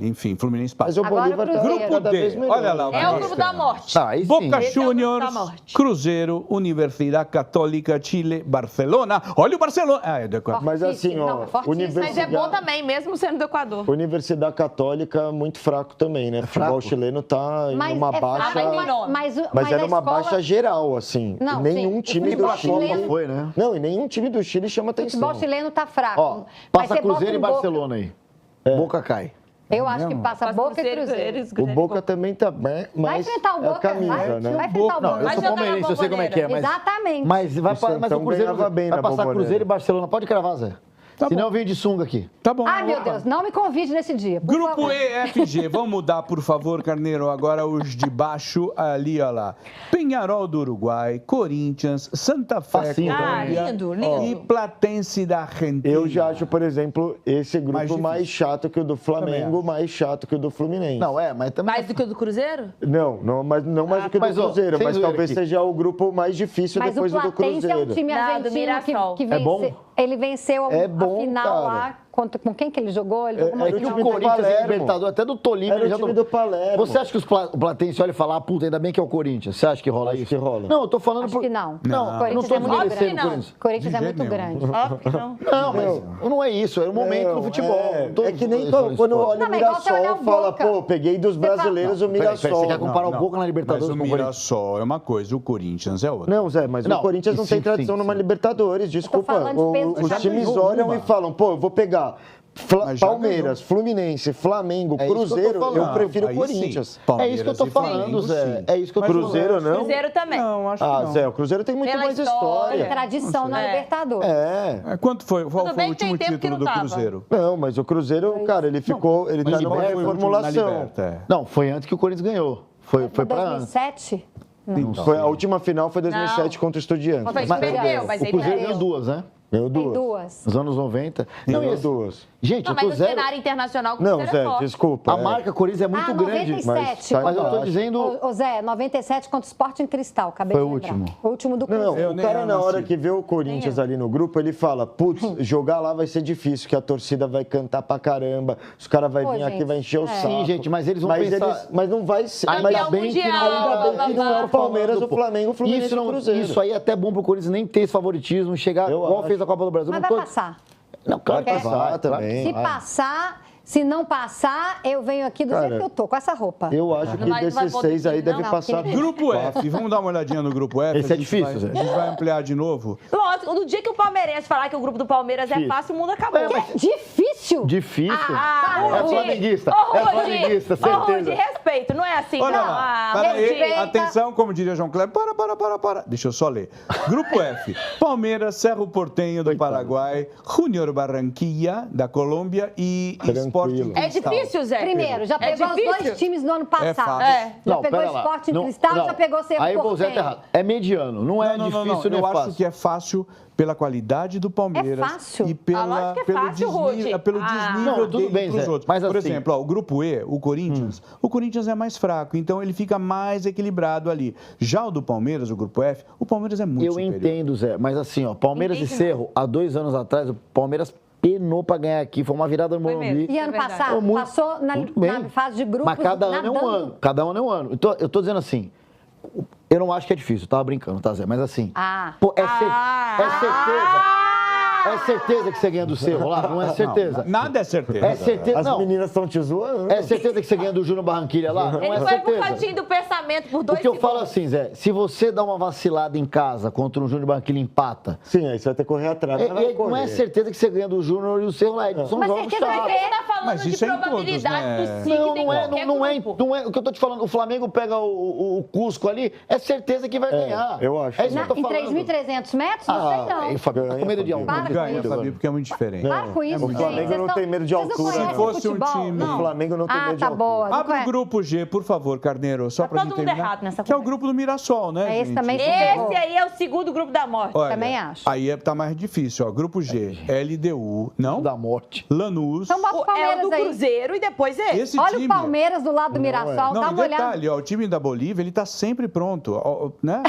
Enfim, Fluminense Mas passa. o Agora Bolívar o tá Cruzeiro. cada vez Grupo D, melhor. olha lá o É o grupo da morte. Aí sim. Boca Esse é o grupo da Juniors, morte. Cruzeiro, Universidade Católica, Chile, Barcelona. Olha o Barcelona. É do Equador. Mas assim, Não, ó, é fortíssimo. Mas é bom também, mesmo sendo do Equador. Universidade Católica muito fraco também, né? O futebol chileno tá Mas em uma é baixa. fraco, mas Mas era a uma escola- baixa geral, assim. Não, Nenhum sim. time O do futebol Chile. chileno- Foi, né? Não, e nenhum time do Chile chama O atenção. futebol chileno tá fraco. Ó, Mas passa você Cruzeiro e bota um Barcelona aí. Boca cai. Eu acho que passa Passa Boca e Cruzeiro, Cruzeiro. O Boca também tá bem, Vai mas enfrentar o é a Boca, camisa, vai, né? vai enfrentar o Não, Boca. eu Vai sou jogar na palmeirense, eu sei como é que é. Mas, Exatamente. mas o Santão Cruzeiro ganhava bem vai na passar Bomboneira. Cruzeiro e Barcelona. Pode cravar, Zé. Senão eu venho de sunga aqui. Tá bom. Ai, meu Deus, não me convide nesse dia. por Grupo favor. EFG, vamos mudar, por favor, Carneiro, agora os de baixo, ali, olha lá. Penharol do Uruguai, Corinthians, Santa Fé, Facinho Colômbia lindo, lindo. e Platense da Argentina. Eu já acho, por exemplo, esse grupo Mais mais, difícil. chato que o do Flamengo, mais chato que o do Fluminense. Não, mas também. Mais do que o do Cruzeiro? Não mais do que o mas, do ó, Cruzeiro, sem mas zoeira talvez aqui. seja o grupo mais difícil Mas depois o do do Platense é um Cruzeiro. time Não, do argentino Mirassol. que É vence. bom? Ele venceu É a bom, final cara. lá. Com quem que ele jogou? Ele jogou uma Era o final. time O do Corinthians e Palermo. Libertadores, até do Tolima. Era ele o já time tô- do Palermo. Você acha que o Platense olha e fala, puta, ainda bem que é o Corinthians? Você acha que rola Acho isso? que rola. Não, eu tô falando Acho que não. Não, O eu não Corinthians tô é muito desmerecendo grande. o Corinthians. O Corinthians é De muito jeito grande. Óbvio que não. Não, mas não é isso. É o momento do futebol. É, Não tô- é que nem falando quando esporte. olha o Não, mas igual você olhar Mirassol, o fala, Boca. pô, peguei dos Você fala- brasileiros o Peraí, Mirassol. você quer comparar o Boca na Libertadores Mas o com o Corinthians? Mirassol é uma coisa, o Corinthians é outra. Não, Zé, mas Não, o Corinthians não sim, tem tradição sim, numa sim. Libertadores, desculpa. falando de peso Os da times camisa. olham e falam, pô, eu vou pegar Palmeiras, Fluminense, Flamengo, Cruzeiro, eu prefiro o Corinthians. É isso que eu tô falando, Zé. É isso que eu tô falando. Cruzeiro não? Cruzeiro também. Não, acho que não. Zé, o Cruzeiro tem muito mais história. Tradição na Libertadores. Quanto foi? Qual foi o bem que último tem tempo que título não do tava. Cruzeiro? Não, mas o Cruzeiro, cara, ele ficou, ele tá numa reformulação. Não, foi antes que o Corinthians ganhou. Foi pra antes. 2007? Foi, a última final foi 2007 contra o Estudiantes. Mas perdeu, mas o aí Cruzeiro perdeu. ganhou duas, né? Ganhou Tem duas. duas. Nos anos 90. Ganhou duas. Gente, Não, o mas no Cruzeiro... cenário internacional, o Não, Cruzeiro é Zé, forte. desculpa. A marca Corinthians é muito grande. 97. Mas eu tô dizendo... Ô, Zé, 97 contra o Sporting Cristal, acabei Foi de o lembrar. último. O último do Não, Cruzeiro. o cara na hora que vê o Corinthians ali no grupo, ele fala, putz, jogar lá vai ser difícil, que a torcida vai cantar pra caramba, os caras vão vir aqui, vai encher o saco. Sim, gente, mas eles vão pensar... Mas não vai ser. Ainda bem que não é o Palmeiras, o Flamengo, o Fluminense e o Cruzeiro. Isso aí é até bom pro Corinthians nem ter esse favoritismo, chegar igual fez a Copa do Brasil. Mas vai passar. Não, claro que Vai passar também. Se passar, se não passar, eu venho aqui do jeito que eu tô, com essa roupa. Eu acho que desses 6 aí deve passar. Grupo F, vamos dar uma olhadinha no grupo F. Esse é difícil, Zé. A gente vai ampliar de novo. Lógico, no dia que o palmeirense falar que o grupo do Palmeiras é fácil, o mundo acabou. Difícil? Difícil? É flamenguista. É flamenguista, certeza. De respeito, não é assim, Olha não. lá, peraí, atenção, como diria João Kleber, para. Deixa eu só ler. Grupo F, Palmeiras, Cerro Porteño do Paraguai, Junior Barranquilla da Colômbia e Sporting É Cristal. difícil, Zé. Primeiro, já pegou os dois times no ano passado. fácil. Já Não, pegou pera lá. Sporting Não, Cristal, não. já pegou Cerro Aí o Zé tá Porteño. errado. É mediano, não é difícil, nem eu é fácil. acho que é fácil pela qualidade do Palmeiras É fácil. e pela, lógico que é pelo fácil, desnível, Rudy. pelo desnível Não, tudo dele bem, pros Zé, outros. mas Por assim- exemplo, o grupo E, o Corinthians é mais fraco, então ele fica mais equilibrado ali. Já o do Palmeiras, o grupo F, o Palmeiras é muito Eu superior. entendo, Zé, mas assim, ó, Palmeiras e Entende, Cerro, há 2 anos atrás, o Palmeiras penou pra ganhar aqui, foi uma virada no Morumbi. E ano verdade. passado, Muito- passou na tudo bem. fase de grupos, Mas cada ano é um nadando. ano. Cada ano é um ano. Então, eu tô dizendo assim, eu não acho que é difícil, eu tava brincando, tá, Zé? Mas assim, pô, é certeza. É certeza que você ganha do Cerro lá? Não é certeza. Nada é certeza. É certeza, As não. meninas estão te zoando. É certeza que você ganha do Júnior Barranquilla lá? Não Ele é foi pro certeza. cantinho do pensamento por O 2 que eu segundos. falo assim, Zé, se você dá uma vacilada em casa contra um Júnior Barranquilla empata, Sim, aí você vai ter que correr atrás. mas vai não é correr. certeza que você ganha do Júnior e o Cerro lá. São Mas jogos certeza chatos. Você tá falando Mas de isso é em todos, probabilidade né? possível Não, que tem não é, qualquer não grupo. é o que eu tô te falando. O Flamengo pega o Cusco ali, é certeza que vai ganhar. eu acho. É isso que eu tô Em falando. 3.300 metros? Não sei não. Aí, Fabio, tá com medo de Fabio. aumento. Para Ganha, com Fabio, porque é muito diferente. Para com isso, O Flamengo não tem medo de vocês não altura. conhecem Se fosse um futebol? time- Não. O Flamengo não tem medo de tá altura. boa. não Abre o conhece. grupo G, por favor, Carneiro, só Tá pra todo gente mundo terminar. errado nessa Que é o conversa. grupo do Mirassol, né, Esse gente? também Esse aí é o segundo grupo da morte. Olha, Também acho. Aí tá mais difícil, ó. Grupo G, LDU, não? Da morte. Lanús. Então bota o É o Palmeiras do aí. Cruzeiro e depois esse. Esse Olha time... o Palmeiras do lado do Mirassol, Não, dá e uma olhada. detalhe, ó, o time da Bolívia, ele tá sempre pronto, ó, né?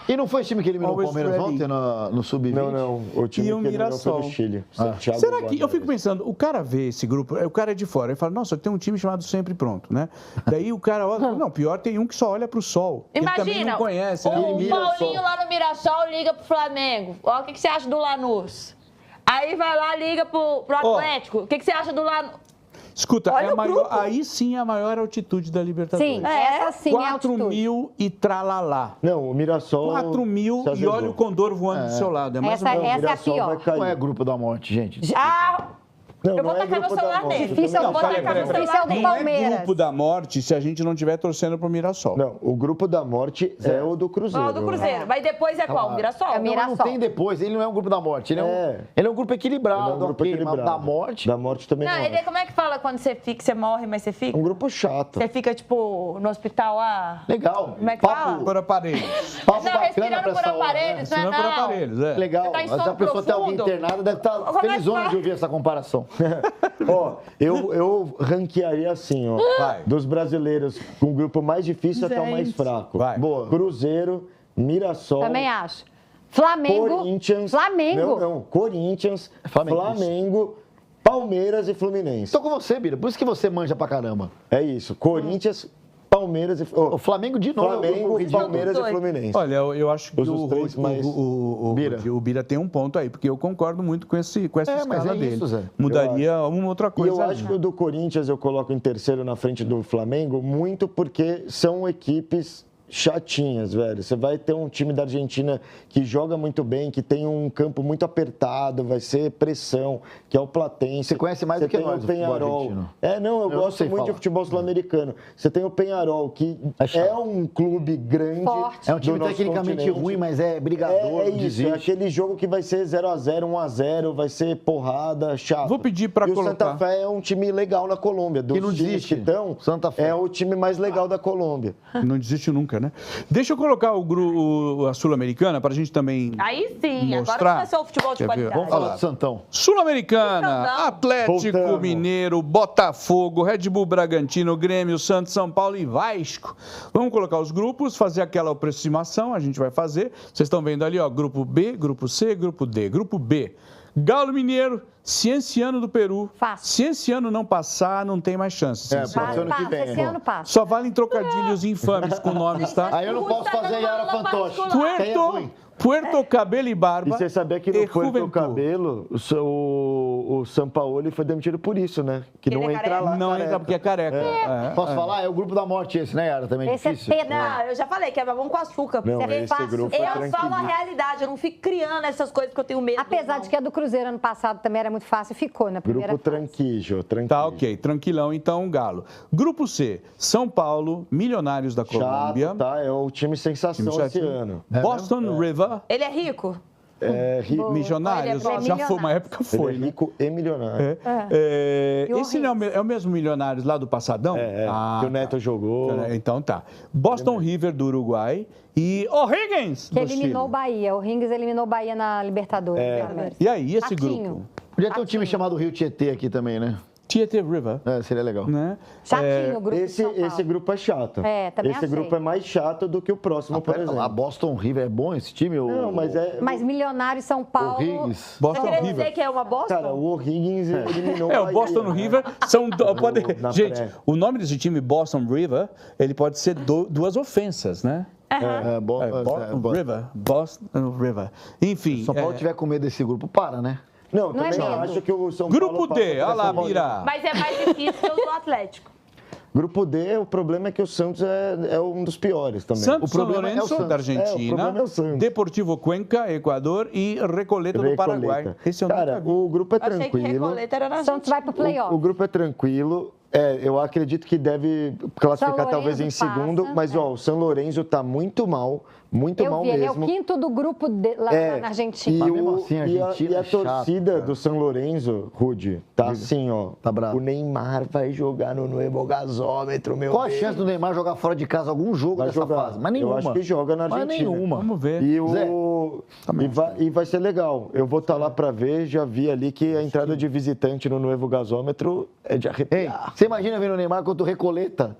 E não foi esse time que eliminou o Always Palmeiras ready. ontem no Sub-20? Não. O time E o que eliminou Mirassol. foi do Chile. Santiago Será que, eu Guarani. fico pensando, o cara vê esse grupo, o cara é de fora, ele fala, nossa, tem um time chamado Sempre Pronto, né? Daí o cara olha, não, pior, tem um que só olha pro sol. Ele também Imagina, não conhece, né? o Paulinho lá no Mirassol liga pro Flamengo. Ó, o que você acha do Lanús? Aí vai lá, liga pro Atlético. O que você acha do Lanús? Escuta, Olha é a o maior, grupo. aí sim é a maior altitude da Libertadores. Sim, essa sim é 4 altitude. mil e tralalá. Não, o Mirassol... 4 mil se e azedou. olha o Condor voando do seu lado. É mais Essa- ou menos. essa é a Mirassol pior. vai cair. Não é grupo da morte, gente. Não, Eu vou não é tacar meu grupo da celular morte, nele. Difícil é o também vou acho. tacar meu Palmeiras. celular Difícil é o Não é Palmeiras. grupo da morte se a gente não estiver torcendo pro Mirassol. Não, o grupo da morte é o do Cruzeiro. Ó, o do Cruzeiro. Mas depois é qual? O Mirassol? É o Não, mas Mirassol. não tem depois, ele não é um grupo da morte, ele é um grupo equilibrado, Ele é um grupo ok, mas equilibrado. da morte... Da morte também Não, não. ele, como é que fala quando você fica, você morre, mas você fica? Um grupo chato. Você fica, tipo, no hospital lá? Legal. Como é que fala? Por aparelhos. Papo Não, bacana respirando pra por essa hora, aparelhos, não é Não por não. aparelhos, é. Legal, Você tá em mas sono a pessoa tem alguém profundo? internada, deve estar Como é que felizona fala? de ouvir essa comparação. Ó, eu ranquearia assim, ó. Vai. Dos brasileiros, com o grupo mais difícil até o mais fraco. Vai. Boa. Cruzeiro, Mirassol. Também acho. Flamengo. Corinthians. Flamengo. Não. Corinthians, Flamengo. Flamengo, Palmeiras e Fluminense. Tô com você, Bira, por isso que você manja pra caramba. É isso. Corinthians, Palmeiras e... O Flamengo de novo. Flamengo, Palmeiras e Fluminense. Olha, eu acho que Os três mais- o Bira tem um ponto aí, porque eu concordo muito com essa mas escala é dele. isso, Zé. Mudaria uma outra E coisa. eu acho que o do Corinthians eu coloco em terceiro na frente do Flamengo, muito porque são equipes chatinhas, velho. Você vai ter um time da Argentina que joga muito bem, que tem um campo muito apertado, vai ser pressão, que é o Platense. Você conhece mais do que nós, o Peñarol. Eu gosto muito de futebol sul-americano. Você tem o Peñarol, que é um clube grande. É um time tecnicamente ruim, mas é brigador. É isso, é aquele jogo que vai ser 0x0, 1x0, vai ser porrada, chato. Vou pedir para colocar. E o Santa Fé é um time legal na Colômbia. Dos que não desiste. Então, Santa Fé é o time mais legal da Colômbia. Não desiste nunca, né? Deixa eu colocar a Sul-Americana para a gente também Aí sim, mostrar. agora começou o futebol de Quer ver? qualidade. Vamos falar do Santão. Sul-Americana, Santão. Atlético Voltamos. Mineiro, Botafogo, Red Bull Bragantino, Grêmio, Santos, São Paulo e Vasco. Vamos colocar os grupos, fazer aquela aproximação, a gente vai fazer. Vocês estão vendo ali, ó, grupo B, grupo C, grupo D. Grupo B, Galo Mineiro, Cienciano do Peru. Fácil. Se esse ano não passar, não tem mais chance. Cienciano. pode ser ano que vem. Esse ano passa. Só valem trocadilhos infames com nomes, tá? Aí eu não posso fazer Yara Fantoche. Quem é ruim? Puerto Cabelo e Barba. E você sabia que no Puerto Cabelo, o Sampaoli foi demitido por isso, né? Que não Ele é entra careca? lá. Não entra porque é careca. Posso falar? É o grupo da morte esse, né, Yara? Também é Esse é difícil. pedra. Não, eu já falei que é babão com açúcar. Não, porque é esse fácil. grupo é Eu falo a tranquilinho. realidade, eu não fico criando essas coisas que eu tenho medo. Apesar de que a do Cruzeiro ano passado também era muito fácil, ficou na primeira Grupo tranquilo, tranquilo. Tá, ok. Tranquilão, então, Galo. Grupo C, São Paulo, Milionários da Colômbia. Chato, tá? É o time sensação Time esse certinho. ano. Boston River, Ele é rico? Milionários. Ele é Já foi, uma época foi, Ele é né? rico e milionário. E o Esse não é o mesmo Milionários lá do Passadão? Que o Neto jogou. Então tá. Boston River do Uruguai e O'Higgins que do eliminou o Chile. Bahia. O Rings eliminou o Bahia na Libertadores. né? E aí, esse Chatinho. grupo? Podia ter um time chamado Rio Tietê aqui também, né? Tietê River, Seria legal. né? Chatinho o grupo de São Paulo. Esse grupo é chato. Também Esse achei. grupo é mais chato do que o próximo, por exemplo. A Boston River é bom esse time? Não, mas é... Mas Milionário São Paulo... O Higgs. Você Boston queria dizer River. que é uma bosta? Cara, o O'Higgins eliminou O Bahia, Boston né? River são... na Gente, pré. o nome desse time, Boston River, ele pode ser duas ofensas, né? Boston River. Enfim. Se São Paulo tiver com medo desse grupo, para, né? Não, Não é também medo. acho que o São Grupo Paulo passa D, por olha lá, São Paulo. Mira. Mas é mais difícil que o do Atlético. Grupo D, o problema é que o Santos é um dos piores também. Santos o problema São Lourenço, da o Argentina, problema é o Santos. Deportivo Cuenca, Equador e Recoleta do Paraguai. Esse eu Cara, nunca vi. o grupo é Achei que tranquilo. Recoleta era na Santos vai pro playoff. O grupo é tranquilo. Eu acredito que deve classificar São talvez em Lourenço segundo, passa, mas ó, o São Lourenço tá muito mal Eu vi, ele é o mesmo. quinto do grupo lá na Argentina. Mas mesmo assim, a Argentina e a é chato, torcida cara. do São Lourenço, Rudy, tá assim, ó. Tá bravo. O Neymar vai jogar no Nuevo Gasômetro, meu Qual a Deus. chance do Neymar jogar fora de casa algum jogo Vai dessa jogar. fase? Mas nenhuma. Eu acho que joga na Mas Argentina. nenhuma. Vamos ver. E vai ser legal. Eu vou estar lá para ver. Já vi ali que a entrada de visitante no Nuevo Gasômetro é de Ei, arrepiar. você imagina vendo o Neymar contra o Recoleta?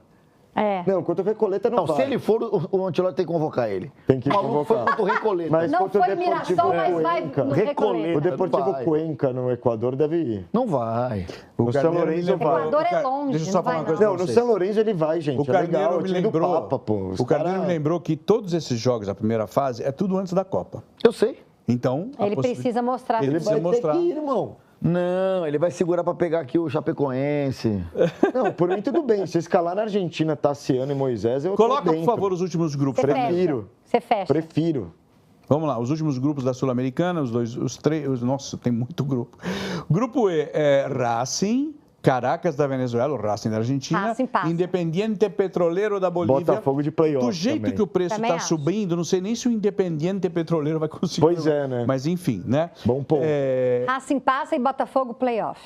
Não, contra o Recoleta não Não, vai. se ele for, o Ancelotti tem que convocar ele. Tem que O maluco foi convocar. contra o Recoleta. Mas Não contra foi o Deportivo Mirassol, mas vai Cuenca. no Recoleta. O Deportivo Vai. Cuenca no Equador deve ir. Não vai. O São Lourenço vai. Equador é longe, Deixa eu só não falar vai uma coisa Não, pra no vocês. São Lourenço ele vai, gente. O É legal, Carneiro é o me time do lembrou. Papa, pô. Os O Carneiro cara- me lembrou que todos esses jogos da primeira fase é tudo antes da Copa. Eu sei. Então, Ele precisa mostrar. Ele precisa Vai ter mostrar. que ir, irmão. Não, ele vai segurar pra pegar aqui o Chapecoense. Não, por mim tudo bem. Se escalar na Argentina, Tassiano e Moisés, eu Coloca, tô por dentro. favor, os últimos grupos. Você pra mim. Prefiro. Você fecha. Prefiro. Vamos lá, os últimos grupos da Sul-Americana, os três. Nossa, tem muito grupo. Grupo E é Racing, Caracas da Venezuela, o Racing da Argentina, Racing passa. Independiente Petroleiro da Bolívia. Botafogo de playoff Do jeito também. que o preço Também está acho. subindo, não sei nem se o Independiente Petroleiro vai conseguir. Pois é, né? Mas enfim, né? Bom ponto. Racing passa e Botafogo playoff.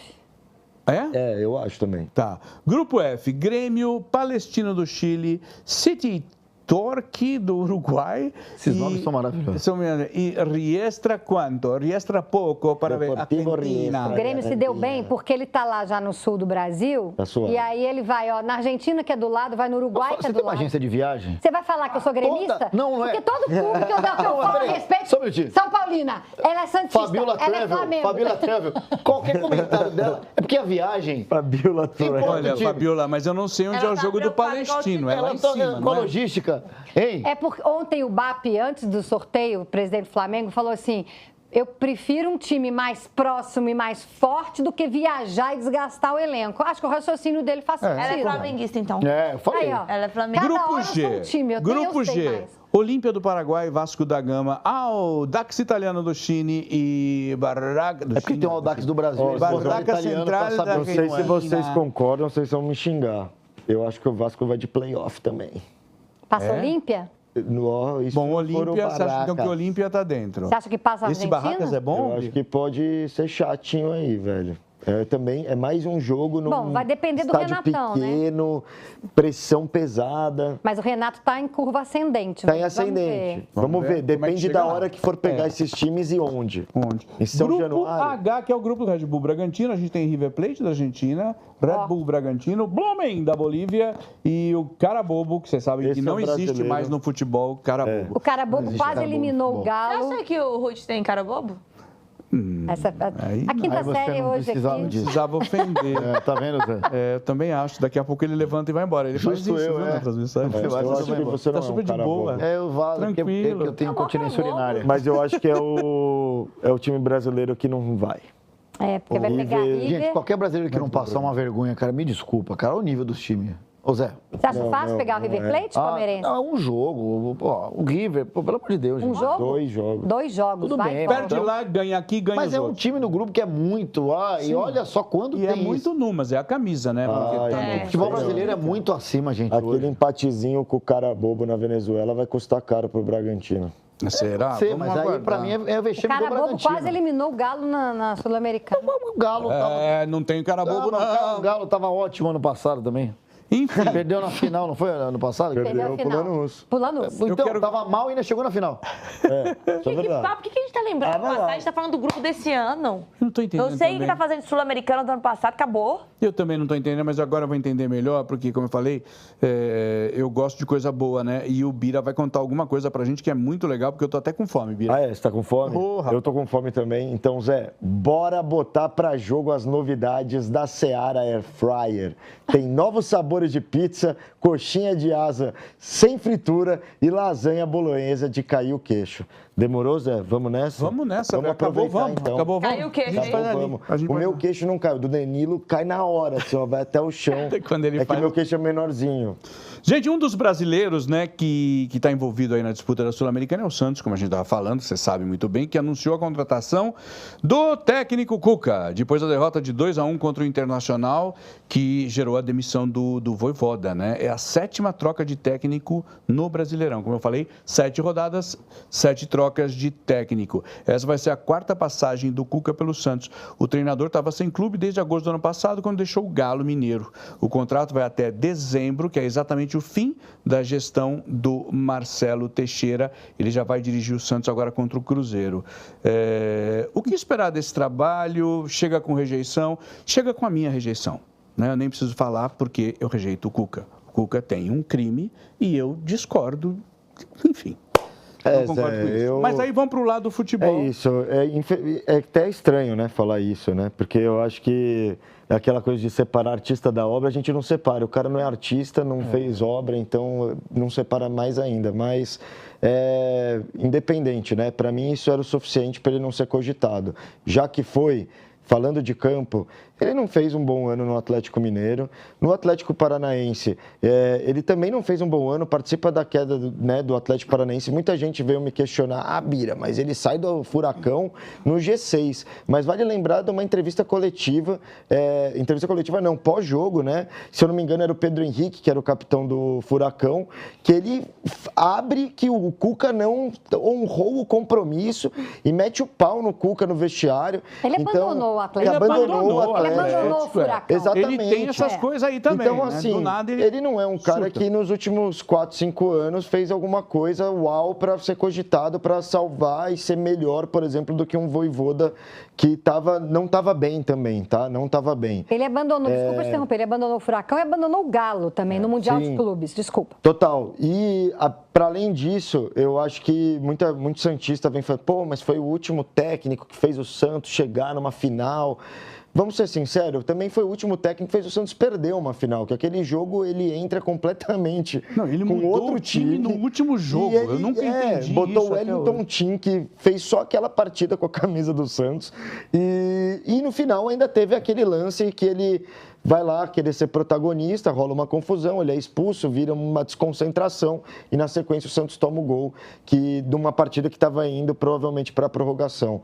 É? Eu acho também. Tá. Grupo F, Grêmio, Palestino do Chile, City Torque do Uruguai. Esses nomes são maravilhosos. E Riestra quanto? Riestra pouco para ver Deportivo Argentina. O Grêmio se deu bem porque ele tá lá já no sul do Brasil. Tá suave. E aí ele vai, ó, na Argentina, que é do lado, vai no Uruguai, que Você é tem do uma lado. agência de viagem? Você vai falar que eu sou gremista? Toda- não é. Porque todo clube que eu falo a peraí, respeito. só um minutinho. São Paulina. Ela é Santista. Fabiola ela é Travel, Flamengo. Fabiola Travel, qualquer comentário dela é porque a viagem. Fabiola Torres. Olha, time. Fabiola, mas eu não sei onde Ela é o tá jogo do preocupada igual o Palestino. time. É lá em tá cima, com a não é? logística. Hein? É porque ontem o BAP, antes do sorteio, o presidente do Flamengo falou assim: eu prefiro um time mais próximo e mais forte do que viajar e desgastar o elenco. Acho que o raciocínio dele faz sentido. Ela é flamenguista, então. Eu falei. Aí, ó. Ela é flamenguista. Cada Grupo hora eu sou um G. time, eu Grupo sei G. mais. Olímpia do Paraguai, Vasco da Gama, Audax Italiano do Chile e Barraca do É porque tem o Audax do Brasil. Barraca Central da Não sei se vocês concordam, vocês vão me xingar. Eu acho que o Vasco vai de playoff também. Passa a Olímpia? Bom, Olímpia, você acha então que o Olímpia tá dentro? Você acha que passa a Esse Argentina? Barracas é bom? Eu acho que pode ser chatinho aí, velho. Também é mais um jogo num Bom, vai depender do estádio Renatão, pequeno, pressão pesada. Mas o Renato tá em curva ascendente. Está em Vamos ver. ascendente. Vamos ver. como é que Depende chega da lá. hora que for pegar esses times e onde. Em São Grupo Januário. H, que é o grupo do Red Bull Bragantino. A gente tem River Plate da Argentina, Red Bull Bragantino, Blumen da Bolívia e o Carabobo, que vocês sabem Esse que é não existe brasileiro. mais no futebol, Carabobo. O Carabobo quase eliminou o Galo. Você acha que o Ruth tem cara bobo? Aí A quinta série hoje aqui. Não precisava ofender. Tá vendo, Zé? Eu também acho. Daqui a pouco ele levanta e vai embora. Ele faz Justo isso, eu, viu, é. na transmissão. Eu acho que você tá não é um super de cara boa. bobo. Eu vazo, porque Tranquilo. eu tenho continência urinária. Mas eu acho que é o time brasileiro que não vai. Porque vai pegar River. Gente, qualquer brasileiro que não passar uma vergonha, cara, me desculpa, cara, olha o nível dos times. Ô, Zé. Você acha fácil pegar o River Plate, palmeirense? Não, é um jogo. Pô, o River, pô, pelo amor de Deus. Um gente. jogo? 2 jogos. 2 jogos. Tudo vai bem, e volta. Perde lá, ganha aqui, ganha Mas os é um outros. time no grupo que é muito. E olha só quando E tem é muito isso. numas, é a camisa, né? Porque tá no O futebol brasileiro é muito acima, gente. Aquele empatezinho com o cara bobo na Venezuela vai custar caro pro Bragantino. Será? Sei, Vamos mas aí aguardar. pra mim é O vexame do Carabobo Bragantino. quase eliminou o Galo na Sul-Americana. O Galo tava... Não tem Carabobo, O Galo tava ótimo ano passado também. Enfim. Perdeu na final, não foi ano passado? Perdeu a final. Pulando. Então, tava mal e ainda chegou na final. Isso é Que verdade. papo? Por que a gente tá lembrando? A gente tá falando do grupo desse ano. Eu não tô entendendo. Eu sei também. que tá fazendo Sul-Americana do ano passado, acabou. Eu também não estou entendendo, mas agora eu vou entender melhor, porque, como eu falei, eu gosto de coisa boa, né? E o Bira vai contar alguma coisa pra gente que é muito legal, porque eu tô até com fome, Bira. Você tá com fome? Eu tô com fome também. Então, Zé, bora botar pra jogo as novidades da Seara Air Fryer. Tem novos sabores de pizza, coxinha de asa sem fritura e lasanha bolonhesa de cair o queixo. Demorou, Zé? Vamos nessa? Vamos nessa, Vamos acabou, aproveitar, vamos. então. Acabou, vamos. Caiu o queixo, A gente hein? faz ali. Vamos. A gente O faz meu lá. queixo não cai, o do Danilo cai na hora, assim, ó, vai até o chão. Quando ele é faz- que meu queixo é menorzinho. Gente, um dos brasileiros, né, que está envolvido aí na disputa da Sul-Americana é o Santos, como a gente estava falando, você sabe muito bem, que anunciou a contratação do técnico Cuca, depois da derrota de 2-1 contra o Internacional, que gerou a demissão do Vojvoda, né? É a 7ª troca de técnico no Brasileirão. Como eu falei, 7 rodadas, 7 trocas de técnico. Essa vai ser a 4ª passagem do Cuca pelo Santos. O treinador estava sem clube desde agosto do ano passado, quando deixou o Galo Mineiro. O contrato vai até dezembro, que é exatamente o fim da gestão do Marcelo Teixeira. Ele já vai dirigir o Santos agora contra o Cruzeiro. O que esperar desse trabalho? Chega com rejeição? Chega com a minha rejeição, né? Eu nem preciso falar porque eu rejeito o Cuca. O Cuca tem um crime e eu discordo, enfim. Não concordo com isso. Mas aí vamos para o lado do futebol. É isso, é até estranho, né, falar isso, né, porque eu acho que aquela coisa de separar artista da obra, a gente não separa, o cara não é artista, não fez obra, então não separa mais ainda, mas é independente, né, para mim isso era o suficiente para ele não ser cogitado, já que foi... Falando de campo, ele não fez um bom ano no Atlético Mineiro. No Atlético Paranaense, ele também não fez um bom ano, participa da queda do Atlético Paranaense. Muita gente veio me questionar, Bira, mas ele sai do Furacão no G6. Mas vale lembrar de uma entrevista coletiva, não, pós-jogo, né? Se eu não me engano, era o Pedro Henrique, que era o capitão do Furacão, que ele abre que o Cuca não honrou o compromisso e mete o pau no Cuca no vestiário. Ele abandonou o Atlético. Ele abandonou o Ele Atlético. abandonou o Furacão. Exatamente. Ele tem essas coisas aí também, Então, né? assim, Do nada ele não é um cara surta. que nos últimos 4, 5 anos fez alguma coisa uau para ser cogitado, para salvar e ser melhor, por exemplo, do que um Vojvoda que não estava bem também, tá? Não estava bem. Ele abandonou, desculpa te interromper, ele abandonou o Furacão e abandonou o Galo também, no Mundial sim. dos Clubes, desculpa. Total. E, para além disso, eu acho que muito santista vem falando, mas foi o último técnico que fez o Santos chegar numa final. vamos ser sinceros, também foi o último técnico que fez o Santos perder uma final, que aquele jogo ele entra completamente ele com mudou outro o time no último jogo. E ele, eu nunca entendi botou isso o Wellington Tim, que fez só aquela partida com a camisa do Santos. E no final ainda teve aquele lance que ele vai lá querer ser protagonista, rola uma confusão, ele é expulso, vira uma desconcentração e na sequência o Santos toma o gol de uma partida que estava indo provavelmente para a prorrogação.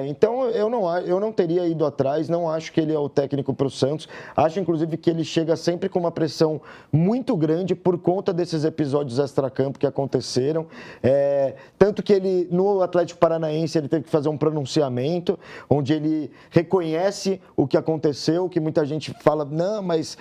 Então eu não teria ido atrás, não acho que ele é o técnico para o Santos, acho inclusive que ele chega sempre com uma pressão muito grande por conta desses episódios extracampo que aconteceram, tanto que ele no Atlético Paranaense ele teve que fazer um pronunciamento onde ele reconhece o que aconteceu, que muita gente fala, não, mas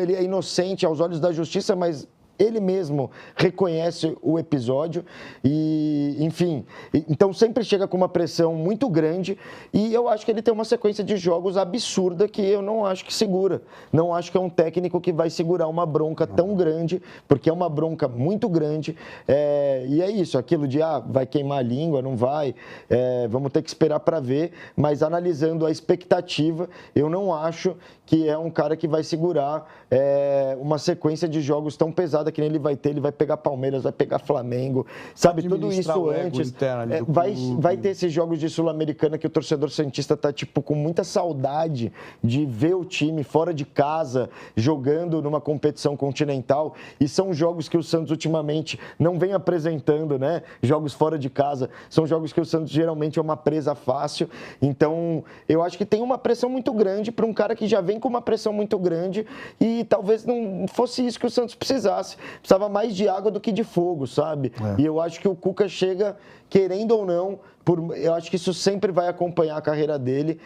ele é inocente aos olhos da justiça, mas ele mesmo reconhece o episódio e, enfim, então sempre chega com uma pressão muito grande e eu acho que ele tem uma sequência de jogos absurda que eu não acho que segura. Não acho que é um técnico que vai segurar uma bronca tão grande, porque é uma bronca muito grande e é isso, aquilo de, vai queimar a língua, não vai, vamos ter que esperar para ver, mas analisando a expectativa, eu não acho que é um cara que vai segurar uma sequência de jogos tão pesada que nem ele vai pegar Palmeiras, vai pegar Flamengo, sabe, tudo isso antes. Vai ter esses jogos de Sul-Americana que o torcedor santista tá, tipo, com muita saudade de ver o time fora de casa, jogando numa competição continental, e são jogos que o Santos ultimamente não vem apresentando, né? Jogos fora de casa, são jogos que o Santos geralmente é uma presa fácil, então eu acho que tem uma pressão muito grande para um cara que já vem com uma pressão muito grande e talvez não fosse isso que o Santos precisasse. Precisava mais de água do que de fogo, sabe? E eu acho que o Cuca chega, querendo ou não, eu acho que isso sempre vai acompanhar a carreira dele,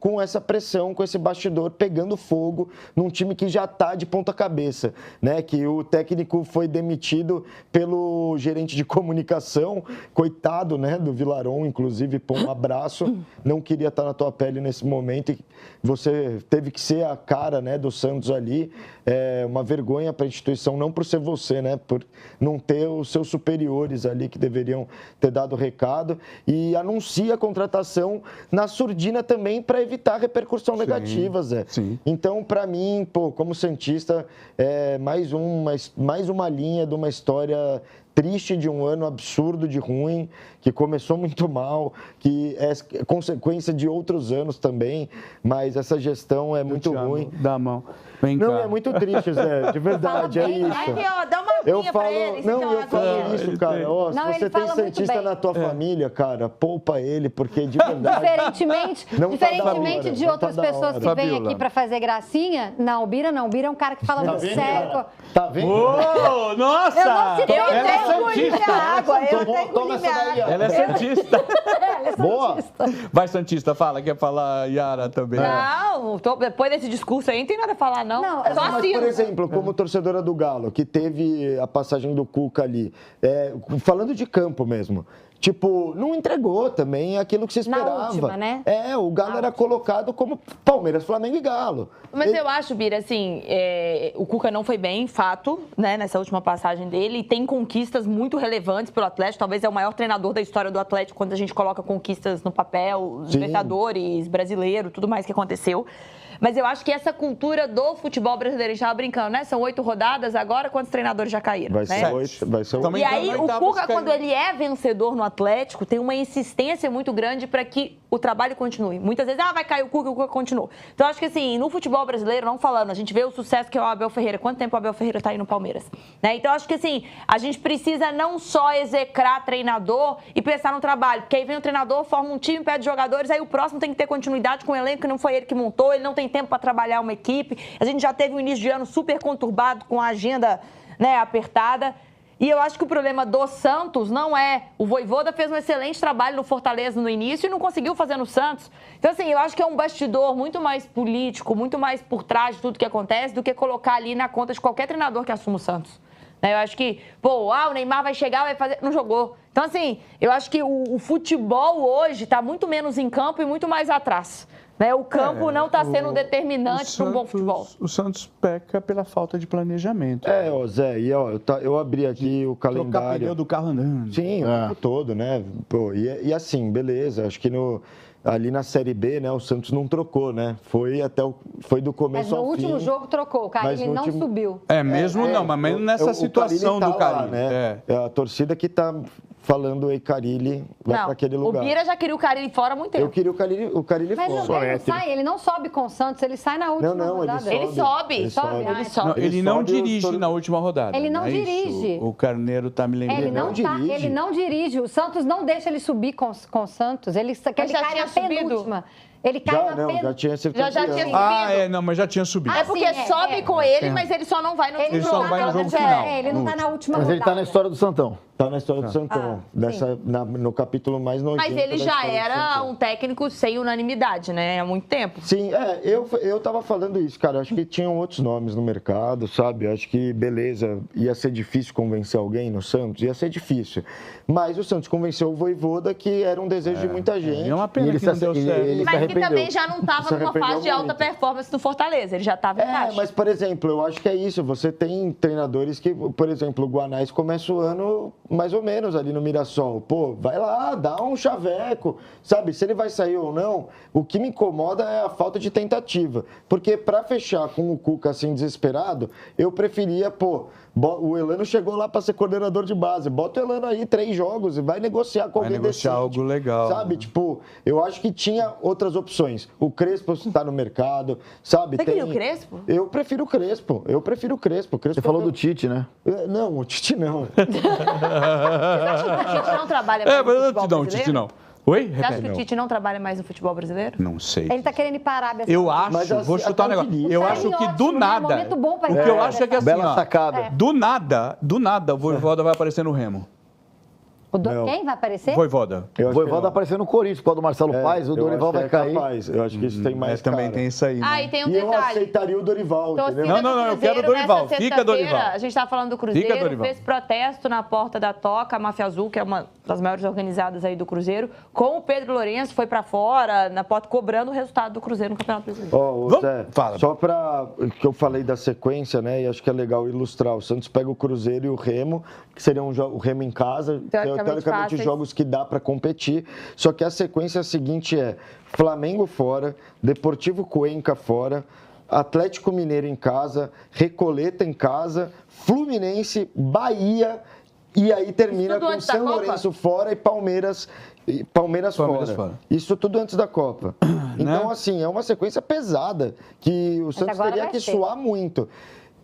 com essa pressão, com esse bastidor pegando fogo num time que já está de ponta cabeça, né? Que o técnico foi demitido pelo gerente de comunicação, coitado, né? Do Vilaron, inclusive, pô, um abraço, não queria estar na tua pele nesse momento, e você teve que ser a cara, né, do Santos ali, uma vergonha para a instituição, não por ser você, né? Por não ter os seus superiores ali que deveriam ter dado recado, e anuncia a contratação na surdina também para evitar repercussão negativa, Zé. Sim. Então, para mim, pô, como santista, mais uma linha de uma história triste, de um ano absurdo de ruim, que começou muito mal, que é consequência de outros anos também, mas essa gestão é muito ruim. Dá a mão. Vem cá. Não, é muito triste, Zé, de verdade, é isso. Aqui, ó, dá uma Eu aguinha falo, pra ele. não, eu falo isso, cara. Ó, Não, se você ele tem fala muito santista bem. na tua família, cara, poupa ele, porque de verdade. Diferentemente de Não outras tá da pessoas hora. que vêm aqui pra fazer gracinha, não, o Bira não. O Bira é um cara que fala muito sério. Tá vendo? Ô, nossa! Eu não citei Ela é santista. Toma essa daí, ó. Ela é santista. Boa. Vai, santista, fala. Quer falar, Yara, também? Não, depois desse discurso aí não tem nada a falar, não. Não, Só Mas, assino. por exemplo, como torcedora do Galo, que teve a passagem do Cuca ali, falando de campo mesmo, tipo, não entregou também aquilo que se Na esperava. última, né? O Galo era colocado como Palmeiras, Flamengo e Galo. Mas eu acho, Bira, assim, o Cuca não foi bem, fato, né, nessa última passagem dele, e tem conquistas muito relevantes pelo Atlético, talvez é o maior treinador da história do Atlético quando a gente coloca conquistas no papel, Libertadores, brasileiro, tudo mais que aconteceu. Mas eu acho que essa cultura do futebol brasileiro, a gente estava brincando, né? São 8 rodadas agora, quantos treinadores já caíram? Vai né? ser 8. Vai ser 8. Também E tá aí, na o oitava, Cuca, se cair. quando ele é vencedor no Atlético, tem uma insistência muito grande para que o trabalho continue. Muitas vezes, vai cair o Cuca continua. Então, acho que assim, no futebol brasileiro, não falando, a gente vê o sucesso que é o Abel Ferreira. Quanto tempo o Abel Ferreira está aí no Palmeiras? Né? Então, acho que assim, a gente precisa não só execrar treinador e pensar no trabalho, porque aí vem o treinador, forma um time, pede jogadores, aí o próximo tem que ter continuidade com o elenco que não foi ele que montou, ele não tem tempo para trabalhar uma equipe. A gente já teve um início de ano super conturbado, com a agenda, né, apertada. E eu acho que o problema do Santos não é... O Vojvoda fez um excelente trabalho no Fortaleza no início e não conseguiu fazer no Santos. Então, assim, eu acho que é um bastidor muito mais político, muito mais por trás de tudo que acontece do que colocar ali na conta de qualquer treinador que assuma o Santos. Eu acho que, o Neymar vai chegar, vai fazer... Não jogou. Então, assim, eu acho que o futebol hoje está muito menos em campo e muito mais atrás. Né? O campo não está sendo determinante para um bom futebol. O Santos peca pela falta de planejamento. Ó, Zé, e ó, eu abri aqui o calendário. Trocar pneu do carro andando. Sim, o tempo todo, né? Pô, e assim, beleza, acho que ali na Série B, né, o Santos não trocou, né? Foi do começo ao fim. Mas no último jogo trocou, o Carille não subiu. Mas mesmo nessa situação do Carille. Né? É a torcida que tá falando o Carille vai para aquele lugar. O Bira já queria o Carille fora há muito tempo. Eu queria o Carille fora. Ele não sobe com o Santos, ele sai na última rodada. Ele sobe. Ele não dirige na última rodada. Ele não dirige. O Carneiro tá me lembrando. Ele não dirige. O Santos não deixa ele subir com o Santos. Ele cai na penúltima. Ele cai na penúltima. Já tinha sido campeão. Já tinha subido. Mas já tinha subido. É porque sobe com ele, mas ele só não vai no Ele só vai no jogo final. Ele não tá na última rodada. Mas ele tá na história do Santão. Tá na história do Santão. No capítulo mais nojento. Mas ele já era um técnico sem unanimidade, né? Há muito tempo. Sim, eu tava falando isso, cara. Acho que tinham outros nomes no mercado, sabe? Acho que, beleza, ia ser difícil convencer alguém no Santos, ia ser difícil. Mas o Santos convenceu o Voivoda, que era um desejo de muita gente. É uma pena que não deu certo. Mas que também já não estava numa fase de alta performance no Fortaleza. Ele já estava embaixo. Mas, por exemplo, eu acho que é isso. Você tem treinadores que, por exemplo, o Guanais começa o ano mais ou menos ali no Mirassol. Pô, vai lá, dá um chaveco. Sabe, se ele vai sair ou não, o que me incomoda é a falta de tentativa. Porque para fechar com o Cuca assim desesperado, eu preferia, o Elano chegou lá para ser coordenador de base. Bota o Elano aí 3 jogos e vai negociar com alguém decente. Algo legal. Sabe, eu acho que tinha outras opções. O Crespo está no mercado, sabe? Você queria o Crespo? Eu prefiro o Crespo. Você falou do Tite, né? Não, o Tite não. Você acha que o Tite não trabalha mais no futebol brasileiro? Tite não. Oi? Você acha que o Tite não trabalha mais no futebol brasileiro? Não sei. Ele tá querendo ir para a Arábia Saudita. Eu acho, vou chutar um negócio. Eu acho que do nada. Momento bom pra O que eu acho é que assim, Bela sacada. do nada, o Voivoda vai aparecer no Remo. Quem vai aparecer? Voivoda. O Voivoda apareceu no Corinthians, por causa do Marcelo Paes, o Dorival vai cair. Eu acho que isso tem mais também tem isso aí. Ah, e tem um E eu detalhe. aceitaria o Dorival, entendeu? Não, eu quero o Dorival. Fica Dorival. A gente estava falando do Cruzeiro, fez protesto na porta da Toca, a Máfia Azul, que é uma das maiores organizadas aí do Cruzeiro, com o Pedro Lourenço, foi para fora, na porta, cobrando o resultado do Cruzeiro no Campeonato Brasileiro. Zé, só para que eu falei da sequência, né, e acho que é legal ilustrar. O Santos pega o Cruzeiro e o Remo, que seriam o Remo em casa, teoricamente jogos que dá para competir, só que a sequência seguinte é Flamengo fora, Deportivo Cuenca fora, Atlético Mineiro em casa, Recoleta em casa, Fluminense, Bahia, e aí termina com São Lourenço fora e Palmeiras fora. Isso tudo antes da Copa. Então, assim, é uma sequência pesada que o Santos teria que suar muito.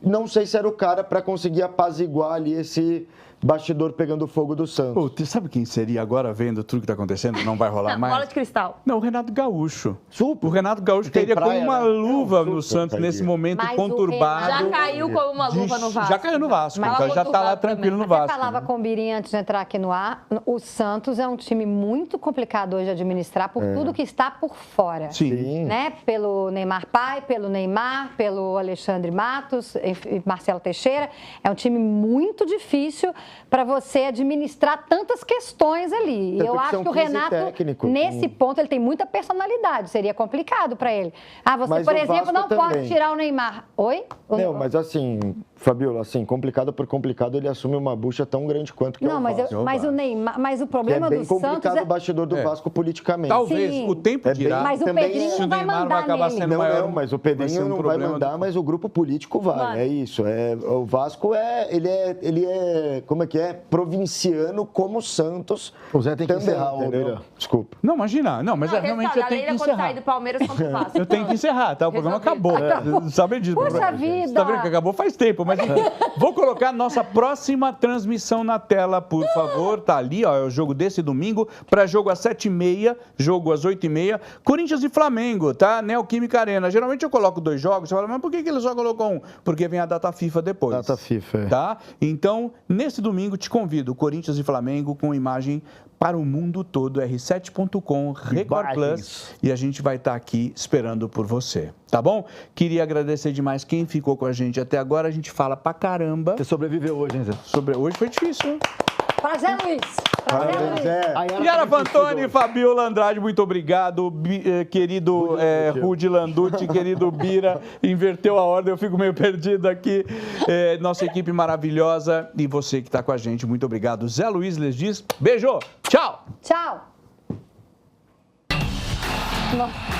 Não sei se era o cara para conseguir apaziguar ali esse bastidor pegando fogo do Santos. Pô, sabe quem seria agora, vendo tudo que está acontecendo? Não vai rolar mais? Bola de cristal. Não, o Renato Gaúcho. Super. O Renato Gaúcho cairia como uma luva no Santos nesse momento conturbado. Já caiu como uma luva no Vasco. Já caiu no Vasco, então já está lá tranquilo no Vasco. Eu falava com o Biri antes de entrar aqui no ar, o Santos é um time muito complicado hoje de administrar por tudo que está por fora. Sim. Né? Pelo Neymar pai, pelo Neymar, pelo Alexandre Matos e Marcelo Teixeira. É um time muito difícil para você administrar tantas questões ali. E eu acho que o Renato, nesse ponto, ele tem muita personalidade. Seria complicado para ele. Você, por exemplo, não pode tirar o Neymar. Oi? Não, mas assim, Fabiola, assim, complicado por complicado, ele assume uma bucha tão grande quanto que não, é o Vasco. Mas o Neymar, mas o problema do Santos é bem complicado o bastidor do Vasco politicamente. Talvez o tempo dirá. Mas o Pedrinho não vai mandar nele. Não, mas o Pedrinho não vai mandar, mas o grupo político vai. É isso. O Vasco ele é como é que é? Provinciano como o Santos. O Zé tem que encerrar, Almeida. Desculpa. Não, imagina. Não, mas realmente eu tenho que encerrar. Sair do Palmeiras contra o Vasco. Eu tenho que encerrar, tá? O programa acabou. Sabe disso. Puxa vida. Você tá vendo que acabou faz tempo, mas enfim. Vou colocar nossa próxima transmissão na tela, por favor. Tá ali, ó, é o jogo desse domingo. Para jogo às 7h30, jogo às 8h30. Corinthians e Flamengo, tá? Neoquímica Arena. Geralmente eu coloco 2 jogos. Você fala, mas por que ele só colocou um? Porque vem a data FIFA depois. Data FIFA, tá? Então, nesse domingo, te convido. Corinthians e Flamengo com imagem para o mundo todo, r7.com, Record Plus, e a gente vai estar aqui esperando por você, tá bom? Queria agradecer demais quem ficou com a gente até agora, a gente fala pra caramba. Você sobreviveu hoje, hein, Zé? Hoje foi difícil, hein? Para Zé Luiz. Parabéns, Zé. Yara Fantoni, Fabiola Andrade, muito obrigado. Querido Rudi Landucci, querido Bira, inverteu a ordem, eu fico meio perdido aqui. Nossa equipe maravilhosa e você que está com a gente, muito obrigado. Zé Luiz lhes diz, beijo, tchau! Tchau. Nossa.